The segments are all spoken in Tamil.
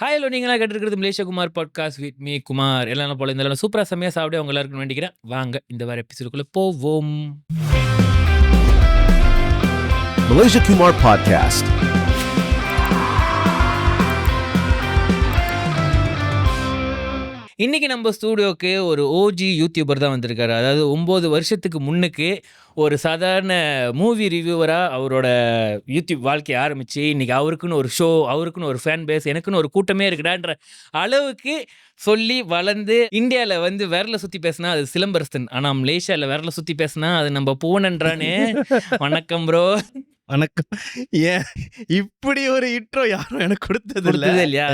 ஹாய் ஹலோ நீங்களாம் கேட்டுருக்கிறது Malaysia Kumar podcast with me Kumar எல்லாம் போல இந்த சூப்பராக செம்மையாக சாப்பிட அவங்க எல்லாருக்கும் வேண்டிக்கிறேன். வாங்க இந்த வார எபிசோடுக்குள்ளே போவோம். Malaysia Kumar Podcast. இன்றைக்கி நம்ம ஸ்டூடியோக்கு ஒரு ஓஜி யூடியூபர் தான் வந்திருக்காரு. அதாவது 9 வருஷத்துக்கு முன்னுக்கு ஒரு சாதாரண மூவி ரிவ்யூவராக அவரோட யூடியூப் வாழ்க்கையை ஆரம்பித்து இன்றைக்கி அவருக்குன்னு ஒரு ஷோ, அவருக்குன்னு ஒரு ஃபேன் பேஸ், எனக்குன்னு ஒரு கூட்டமே இருக்குடான்ற அளவுக்கு சொல்லி வளர்ந்து இந்தியாவில் வந்து விரலை சுற்றி பேசினா அது சிலம்பரசன், ஆனால் மலேசியாவில் விரலை சுற்றி பேசினா அது நம்ம பூனன்றானே. வணக்கம் ப்ரோ. வணக்கம். ஏன் இப்படி ஒரு இன்ட்ரோ யாரும் எனக்கு கொடுத்தது இல்லையா?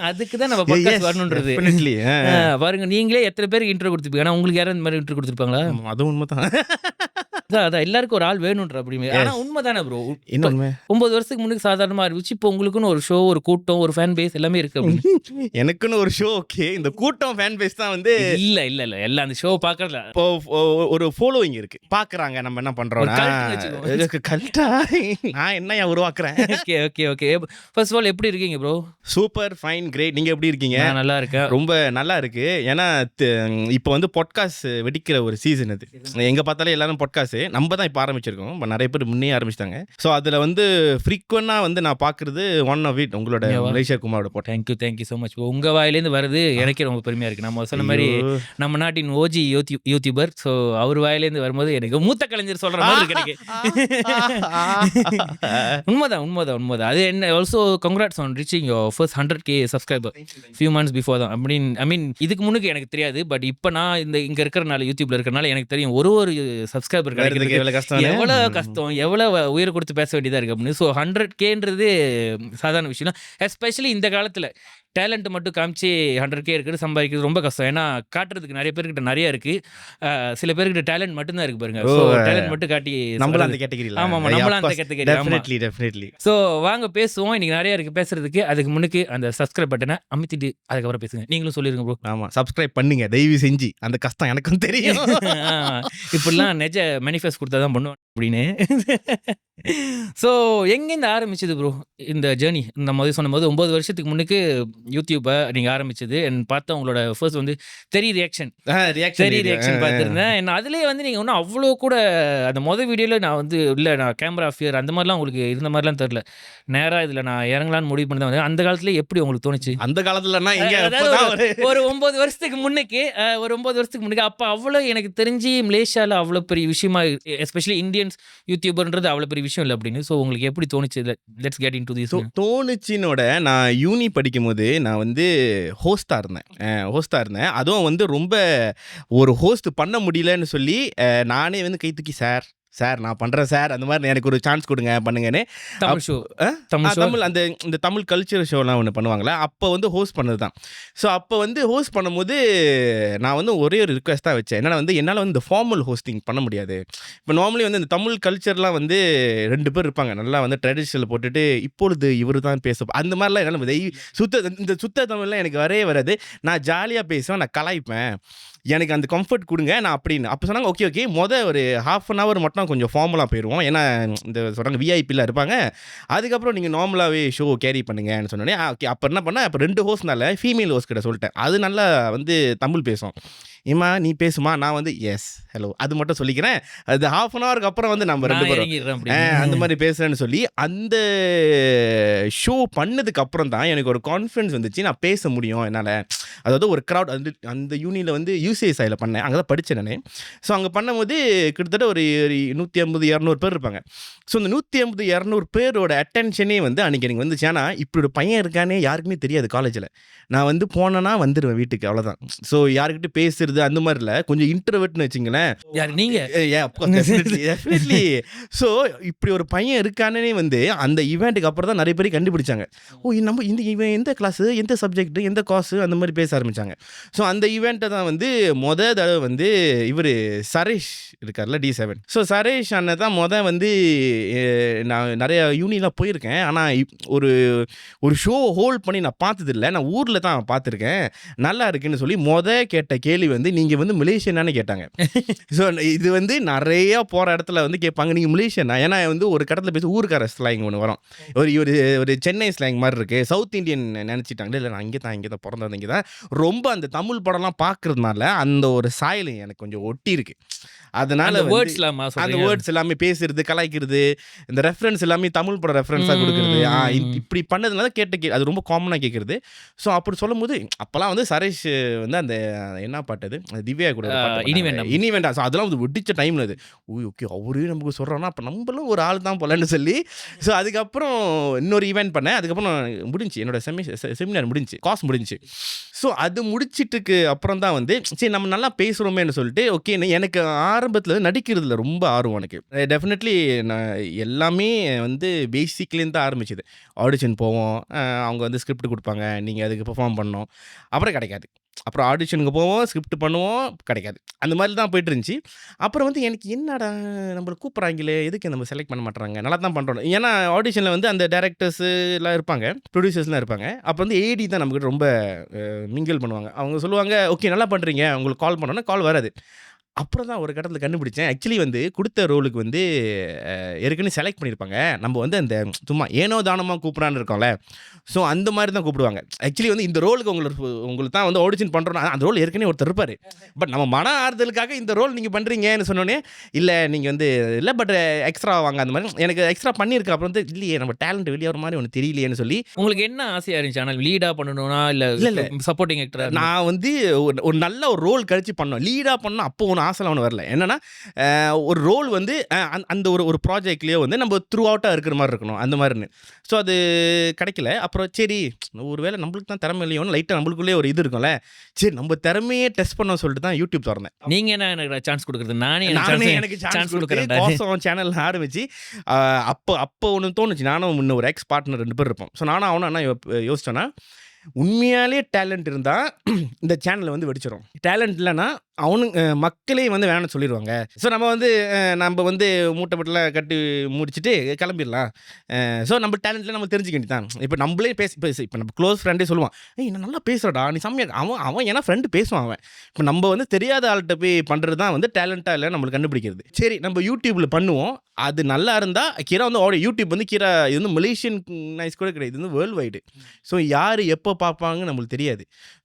அதுக்குதான் நம்ம பாட்காஸ்ட் வரணுன்றது. பாருங்க, நீங்களே எத்தனை பேருக்கு இன்ட்ரோ கொடுத்துருப்பீங்க, ஆனால் உங்களுக்கு யாரும் இந்த மாதிரி இன்ட்ரோ கொடுத்துருப்பாங்களா? அது உண்மைதான். அதான் எல்லாருக்கும் ஒரு ஆள் வேணுன்ற அப்படி. ஆனா உண்மைதானே ப்ரோ, 9 வருஷத்துக்கு முன்னாடி சாதாரணமா இருந்துச்சு, இப்போ உங்களுக்குன்னு ஒரு ஷோ, ஒரு கூட்டம், ஒரு ஃபேன் பேஸ் எல்லாமே இருக்கு அப்படின்னு. எனக்குன்னு ஒரு ஷோ, ஓகே, இந்த கூட்டம் ஃபேன் பேஸ் தான் வந்து இல்ல எல்லாம் அந்த ஷோ பாக்கறதுல இப்போ ஒரு ஃபாலோவிங் இருக்கு, பாக்குறாங்க நம்ம என்ன பண்றோம். கல்ட்டா நான் என்ன உருவாக்குறேன். Okay okay okay. First of all எப்படி இருக்கீங்க ப்ரோ? Super fine great. நீங்க எப்படி இருக்கீங்க? நல்லா இருக்கேன், ரொம்ப நல்லா இருக்கு. ஏன்னா இப்போ வந்து பாட்காஸ்ட் வெடிக்கிற ஒரு சீசன் அது. எங்க பார்த்தாலே எல்லாரும் பாட்காஸ்ட் நம்ம தான் இப்போ ஆரம்பிச்சிருக்கோம், நிறைய பேர் முன்னே ஆரம்பிச்சிட்டாங்க. ஸோ அதில் வந்து ஃப்ரீக்வெண்டாக வந்து நான் பார்க்குறது ஒன் ஆஃப் இட் உங்களோட மலேசியா குமாரோட போட்டோ. Thank you so much. உங்கள் வாயிலேருந்து வருது எனக்கே ரொம்ப பெருமையாக இருக்குது. நம்ம சொன்ன மாதிரி நம்ம நாட்டின் ஓஜி யூடியூபர், ஸோ அவர் வாயிலேருந்து வரும்போது எனக்கு மூத்த கலைஞர் சொல்கிற மாதிரி இருக்கு. உண்மைதான். அது என்ன, also congrats on reaching your first 100K subscriber few months before தான். ஐ மீன் இதுக்கு முன்னுக்கு எனக்கு தெரியாது, பட் இப்போ நான் இங்கே இருக்கிறனால, யூடியூப்ல இருக்கிறனால எனக்கு தெரியும் ஒரு சப்ஸ்கிரைபர் எவ்வளவு கஷ்டம், எவ்வளவு உயிரை கொடுத்து பேச வேண்டியதா இருக்கு அப்படின்னு. ஸோ 100Kன்றது சாதாரண விஷயம், எஸ்பெஷலி இந்த காலத்துல டேலண்ட் மட்டும் காமிச்சு 100K இருக்குது சம்பாதிக்கிறது ரொம்ப கஷ்டம். ஏன்னா காட்டுறதுக்கு நிறைய பேர்கிட்ட நிறைய இருக்கு, சில பேர்கிட்ட டேலண்ட் மட்டும் தான் இருக்கு பாருங்க. டேலண்ட் மட்டும் காட்டி நம்மளும் அந்த கேட்டகரியில். ஆமா, நம்மளும் அந்த கேட்டகரி. ஸோ வாங்க பேசுவோம், இன்னைக்கு நிறைய இருக்கு பேசுறதுக்கு. அதுக்கு முன்னுக்கு அந்த சப்ஸ்கிரைப் பட்டனை அமுத்திட்டு அதுக்கப்புறம் பேசுங்க. நீங்களும் சொல்லிருங்க ப்ரோ. ஆமா, சப்ஸ்கிரைப் பண்ணுங்க தயவு செஞ்சு, அந்த கஷ்டம் எனக்கும் தெரியும். இப்படிலாம் நெஜ மேனிஃபெஸ்ட் கொடுத்தா தான் பண்ணுவோம் அப்படின்னு. ஸோ எங்கேருந்து ஆரம்பிச்சது ப்ரோ இந்த ஜேர்னி? இந்த மாதிரி சொன்னும்போது 9 வருஷத்துக்கு முன்னுக்கு யூடியூப்பை நீங்கள் ஆரம்பிச்சது, பார்த்தா உங்களோட ஃபர்ஸ்ட் வந்து தெரி ரியாக்ஷன் பார்த்துருந்தேன். என்ன அதுலேயே வந்து நீங்கள் ஒன்றும் அவ்வளோ கூட அந்த மொதல் வீடியோவில் நான் வந்து இல்லை, நான் கேமரா ஃபியர் அந்த மாதிரிலாம் உங்களுக்கு இருந்த மாதிரிலாம் தெரில. நேராக இதில் நான் இறங்கலான்னு முடிவு பண்ணி தான். அந்த காலத்துல எப்படி உங்களுக்கு தோணுச்சு? அந்த காலத்துலனா ஒரு 9 வருஷத்துக்கு முன்னுக்கு அப்போ அவ்வளோ எனக்கு தெரிஞ்சு மலேசியாவில் அவ்வளோ பெரிய விஷயமா, எஸ்பெஷலி இந்தியன்ஸ் யூடியூபர்ன்றது அவ்வளோ பெரிய விஷயம் இல்லை அப்படின்னு. ஸோ உங்களுக்கு எப்படி தோணுச்சு? Let's get into this. தோணுச்சினோட நான் யூனி படிக்கும் போது நான் வந்து ஹோஸ்டாக இருந்தேன். அதுவும் வந்து ரொம்ப ஒரு ஹோஸ்ட் பண்ண முடியலன்னு சொல்லி நானே வந்து கை தூக்கி சார் நான் பண்ணுறேன் சார், அந்த மாதிரி எனக்கு ஒரு சான்ஸ் கொடுங்க பண்ணுங்கன்னு. தமிழ் அந்த இந்த தமிழ் கல்ச்சர் ஷோலாம் ஒன்று பண்ணுவாங்களே, அப்போ வந்து ஹோஸ்ட் பண்ணது தான். ஸோ அப்போ வந்து ஹோஸ்ட் பண்ணும்போது நான் வந்து ஒரே ஒரு ரிக்வெஸ்ட்டாக வச்சேன். என்னன்னா வந்து என்னால் வந்து இந்த ஃபார்மல் ஹோஸ்டிங் பண்ண முடியாது. இப்போ நார்மலி வந்து இந்த தமிழ் கல்ச்சர்லாம் வந்து 2 பேர் இருப்பாங்க, நல்லா வந்து ட்ரெடிஷ்னல் போட்டுட்டு இப்பொழுது இவர் தான் பேச, அந்த மாதிரிலாம் என்னால் இந்த சுத்த தமிழ்லாம் எனக்கு வரவே வராது. நான் ஜாலியாக பேசுவேன், நான் கலாய்ப்பேன், எனக்கு அந்த கம்ஃபர்ட் கொடுங்க நான் அப்படின்னு. அப்போ சொன்னாங்க ஓகே ஒரு ½ அன் ஹவர் மட்டும் கொஞ்சம் ஃபார்மலாக போயிடுவோம், ஏன்னா இந்த சொல்கிறாங்க விஐபியில் இருப்பாங்க, அதுக்கப்புறம் நீங்கள் நார்மலாகவே ஷோ கேரி பண்ணுங்கன்னு சொன்னோன்னே ஓகே. அப்போ என்ன பண்ணேன், அப்போ 2 ஹோஸ்ட்னால ஃபீமேல் ஹோஸ்ட் கிட்ட சொல்லிட்டேன், அது நல்லா வந்து தமிழ் பேசும், ஏமா நீ பேசுமா, நான் வந்து எஸ் ஹலோ அது மட்டும் சொல்லிக்கிறேன், அது ½ அன் ஹவருக்கு அப்புறம் வந்து நம்ம 2 பேரும் அந்த மாதிரி பேசுகிறேன்னு சொல்லி அந்த ஷோ பண்ணதுக்கு அப்புறம் தான் எனக்கு ஒரு கான்ஃபிடன்ஸ் வந்துச்சு, நான் பேச முடியும் என்னால். அதாவது ஒரு க்ரௌட் அந்த யூனியில் வந்து யூசிஎஸ்ஐயில் பண்ணேன், அங்கே தான் படித்தேன் நான். ஸோ அங்கே பண்ணும்போது கிட்டத்தட்ட ஒரு 150-200 பேர் இருப்பாங்க. ஸோ இந்த 150-200 பேரோட அட்டென்ஷனே வந்து அன்றைக்கி எனக்கு வந்துச்சு. ஆனால் இப்படி ஒரு பையன் இருக்கானே யாருக்குமே தெரியாது காலேஜில். நான் வந்து போனேன்னா வந்துடுவேன் வீட்டுக்கு, அவ்வளோதான். ஸோ யாருக்கிட்ட பேசுறது அந்த மாதிரி இல்லை, கொஞ்சம் இன்ட்ரோவர்ட்னு வச்சிங்களேன். டெஃபினெட்லி. ஸோ இப்படி ஒரு பையன் இருக்கானே வந்து அந்த ஈவெண்ட்டுக்கு அப்புறம் தான் நிறைய பேர் கண்டுபிடிச்சாங்க, நம்ம இவன் எந்த கிளாஸு, எந்த சப்ஜெக்ட், எந்த காசு, அந்த மாதிரி பேச ஆரம்பித்தாங்க. ஸோ அந்த ஈவெண்ட்டை தான் வந்து தடவை வந்து இவர் சரேஷ் இருக்கார்ல, D7. ஸோ சரேஷ் அண்ணன் தான் வந்து நான் நிறைய யூனிலாம் போயிருக்கேன், ஆனால் ஒரு ஷோ ஹோல்ட் பண்ணி நான் பார்த்ததில்லை, நான் ஊரில் தான் பார்த்துருக்கேன், நல்லா இருக்குன்னு சொல்லி கேட்ட கேள்வி வந்து வந்து நீங்கள் வந்து மலேசியனான்னு கேட்டாங்க. ஸோ இது வந்து நிறையா போகிற இடத்துல வந்து கேட்பாங்க, நீங்கள் மலேசியனா? ஏன்னா வந்து ஒரு கடத்தில் பேசி ஊருக்கார ஸ்லாங் ஒன்று வரும், ஒரு சென்னை ஸ்லாங் மாதிரி இருக்குது. சவுத் இந்தியன் நினச்சிட்டாங்க, இல்லை நான் இங்கே தான் பிறந்தது இங்கே தான். ரொம்ப அந்த தமிழ் படம்லாம் பார்க்குறதுனால அந்த ஒரு சாயல் எனக்கு கொஞ்சம் ஒட்டி இருக்கு. அதனால அந்த வேர்ட்ஸ் எல்லாமே பேசுறது, கலாய்க்கிறது, இந்த ரெஃபரன்ஸ் எல்லாமே தமிழ் படம் ரெஃபரன்ஸாக கொடுக்குறது, இப்படி பண்ணதுனால அது ரொம்ப காமனாக கேட்குறது. ஸோ அப்படி சொல்லும் போது அப்போல்லாம் வந்து சரேஷ் வந்து அந்த என்ன பாட்டு அது, திவ்யா கூட இனி வேண்டாம். ஸோ அதெல்லாம் வந்து ஒட்டிச்ச டைமில் அது ஓகே அவரே நமக்கு சொல்கிறோன்னா அப்போ நம்மளும் ஒரு ஆள் தான் போலன்னு சொல்லி. ஸோ அதுக்கப்புறம் இன்னொரு ஈவெண்ட் பண்ணேன். அதுக்கப்புறம் முடிஞ்சு என்னோட செமினார் முடிஞ்சு, காசு முடிஞ்சு. ஸோ அது முடிச்சிட்டுக்கு அப்புறம் தான் வந்து சரி நம்ம நல்லா பேசுகிறோமேன்னு சொல்லிட்டு ஓகே எனக்கு ஆரம்பத்தில் நடிக்கிறதுல ரொம்ப ஆர்வம். எனக்கு டெஃபினெட்லி நான் எல்லாமே வந்து பேசிக்லேருந்து தான் ஆரம்பிச்சுது. ஆடிஷன் போவோம், அவங்க வந்து ஸ்கிரிப்ட் கொடுப்பாங்க, நீங்கள் அதுக்கு பெர்ஃபார்ம் பண்ணோம், அப்புறம் கிடைக்காது. அப்புறம் ஆடிஷனுக்கு போவோம், ஸ்கிரிப்ட் பண்ணுவோம், கிடைக்காது. அந்த மாதிரி தான் போயிட்டு இருந்துச்சு. அப்புறம் வந்து எனக்கு என்னடா நம்மளை கூப்பிட்றாங்களே, எதுக்கு நம்ம செலக்ட் பண்ண மாட்டாங்க, நல்லா தான் பண்ணுறோம். ஏன்னா ஆடிஷனில் வந்து அந்த டேரக்டர்ஸ் எல்லாம் இருப்பாங்க, ப்ரொடியூசர்ஸ்லாம் இருப்பாங்க. அப்போ வந்து ஏடி தான் நம்மக்கிட்ட ரொம்ப மிங்கிள் பண்ணுவாங்க. அவங்க சொல்லுவாங்க ஓகே நல்லா பண்ணுறீங்க, உங்களுக்கு கால் பண்ணோன்னா கால் வராது. அப்புறம் தான் ஒரு கட்டத்தில் கண்டுபிடிச்சேன், ஆக்சுவலி வந்து கொடுத்த ரோலுக்கு வந்து ஏற்கனவே செலக்ட் பண்ணியிருப்பாங்க. நம்ம வந்து அந்த சும்மா ஏனோ தானமாக கூப்பிட்றான்னு இருக்கோம்ல, ஸோ அந்த மாதிரி தான் கூப்பிடுவாங்க. ஆக்சுவலி வந்து இந்த ரோலுக்கு உங்களுக்கு தான் வந்து ஆடிஷன் பண்ணுறோன்னா அந்த ரோல் ஏற்கனவே ஒருத்தர் இருப்பார். பட் நம்ம மன ஆறுதலுக்காக இந்த ரோல் நீங்கள் பண்ணுறீங்கன்னு சொன்னோன்னே, இல்லை நீங்கள் வந்து இல்லை பட் எக்ஸ்ட்ரா வாங்க அந்த மாதிரி எனக்கு எக்ஸ்ட்ரா பண்ணியிருக்கேன். அப்புறம் வந்து இல்லையே நம்ம டேலண்ட் வெளியே வர மாதிரி ஒன்று தெரியலையேன்னு சொல்லி. உங்களுக்கு என்ன ஆசையாக இருந்துச்சு? ஆனால் லீடாக பண்ணணும்னா இல்லை சப்போர்ட்டிங் ஆக்டரா? நான் வந்து ஒரு நல்ல ஒரு ரோல் கழிச்சு பண்ணோம், லீடாக பண்ணோம். அப்போ ஒன்று ஆசைலாம் ஒன்று வரல. என்னன்னா ஒரு ரோல் வந்து அந்த ஒரு ப்ராஜெக்ட்லேயே வந்து நம்ம த்ரூ அவுட்டாக இருக்கிற மாதிரி இருக்கணும் அந்த மாதிரின்னு. ஸோ அது கிடைக்கல. அப்புறம் சரி ஒரு வேளை நம்மளுக்கு தான் திறமை இல்லையோன்னு லைட்டாக நம்மளுக்குள்ளே ஒரு இது இருக்கும்ல, சரி நம்ம திறமையே டெஸ்ட் பண்ண சொல்லிட்டு தான் யூடியூப் திறந்தேன். நீங்கள் என்ன எனக்கு சான்ஸ் கொடுக்குறது? நானே எனக்கு சான்ஸ் கொடுக்குறேன். சேனல் ஆரம்பிச்சு அப்போ ஒன்று தோணுச்சு, நானும் முன்ன ஒரு எக்ஸ் பார்ட்னர் 2 பேர் இருப்போம். ஸோ நானும் அவனும் என்ன யோசிச்சோன்னா, உண்மையாலே டேலண்ட் இருந்தால் இந்த சேனலை வந்து வெடிச்சிடும். டேலண்ட் இல்லைன்னா அவனுங்க மக்களே வந்து வேணும்னு சொல்லிடுவாங்க. ஸோ நம்ம வந்து மூட்டை பட்டெலாம் கட்டி முடிச்சுட்டு கிளம்பிடலாம். ஸோ நம்ம டேலண்ட்டில் நம்ம தெரிஞ்சுக்க வேண்டியதான். இப்போ நம்மளே இப்போ நம்ம க்ளோஸ் ஃப்ரெண்டே சொல்லுவான், என்ன நல்லா பேசுகிறடா நீ செம்மையாக. அவன் ஏன்னா ஃப்ரெண்டு பேசுவான். அவன் இப்போ நம்ம வந்து தெரியாத ஆள்கிட்ட போய் பண்ணுறது தான் வந்து டேலண்ட்டாக இல்லை நம்மளுக்கு கண்டுபிடிக்கிறது. சரி நம்ம யூடியூப்பில் பண்ணுவோம், அது நல்லா இருந்தால் கீரா வந்து யூடியூப் வந்து கீரா இது வந்து மலேசியன் நைஸ் கூட கிடையாது, இது வந்து வேர்ல்டு வைடு. ஸோ யார் எப்போ பார்ப்பாங்கன்னு நம்மளுக்கு தெரியாது.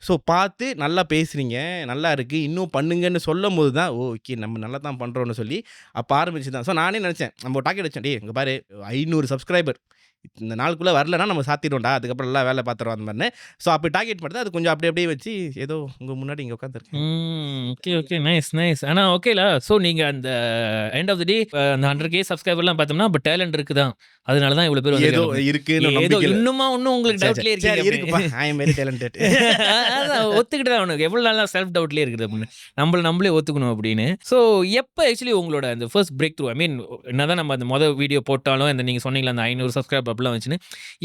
ஸோ பார்த்து நல்லா பேசுகிறீங்க, நல்லா இருக்குது, இன்னும் பண்ணுங்கன்னு சொல்லும் போது தான் ஓகே நம்ம நல்லா தான் பண்ணுறோன்னு சொல்லி அப்போ ஆரம்பிச்சு தான். ஸோ நானே நினச்சேன், நம்ம டாக்கெட் வச்சேன், டே இங்கே பாரு 500 சப்ஸ்கிரைபர் இந்த நாளுக்குள்ளே வரலன்னா நம்ம சாத்திடுவோம்டா, அதுக்கப்புறம் எல்லாம் வேலை பார்த்துருவோம் அந்த மாதிரினே. ஸோ அப்போ டார்கெட் பண்ணுறது அது கொஞ்சம் அப்படியே வச்சு ஏதோ உங்கள் முன்னாடி இங்கே உட்காந்துருக்கேன். Okay okay nice. ஆனால் ஓகேலா. ஸோ நீங்கள் அந்த எண்ட் ஆஃப் த டே அந்த 100K சப்ஸ்கிரைபர்லாம் பார்த்தோம்னா இப்போ டேலண்ட் இருக்குதான், அதனால தான் இவ்வளோ பேர் ஏதோ இருக்குன்னு இன்னும் உங்களுக்கு டவுட்லேயே இருக்கு. I am very talented. அதான் ஒத்துக்கிட்டு தான் உனக்கு எவ்வளோ நாளாக செல்ஃப் டவுட்லேயே இருக்குது அப்படின்னு நம்மளே ஒத்துக்கணும் அப்படின்னு. ஸோ எப்போ ஆக்சுவலி உங்களோட அந்த ஃபர்ஸ்ட் பிரேக் த்ரூ, ஐ மீன் என்னதான் நம்ம அந்த மொதல் வீடியோ போட்டாலும் அந்த நீங்கள் சொன்னீங்களா அந்த 500 சப்ஸ்கிரைபர் அப்படிலாம் வந்துச்சுன்னு,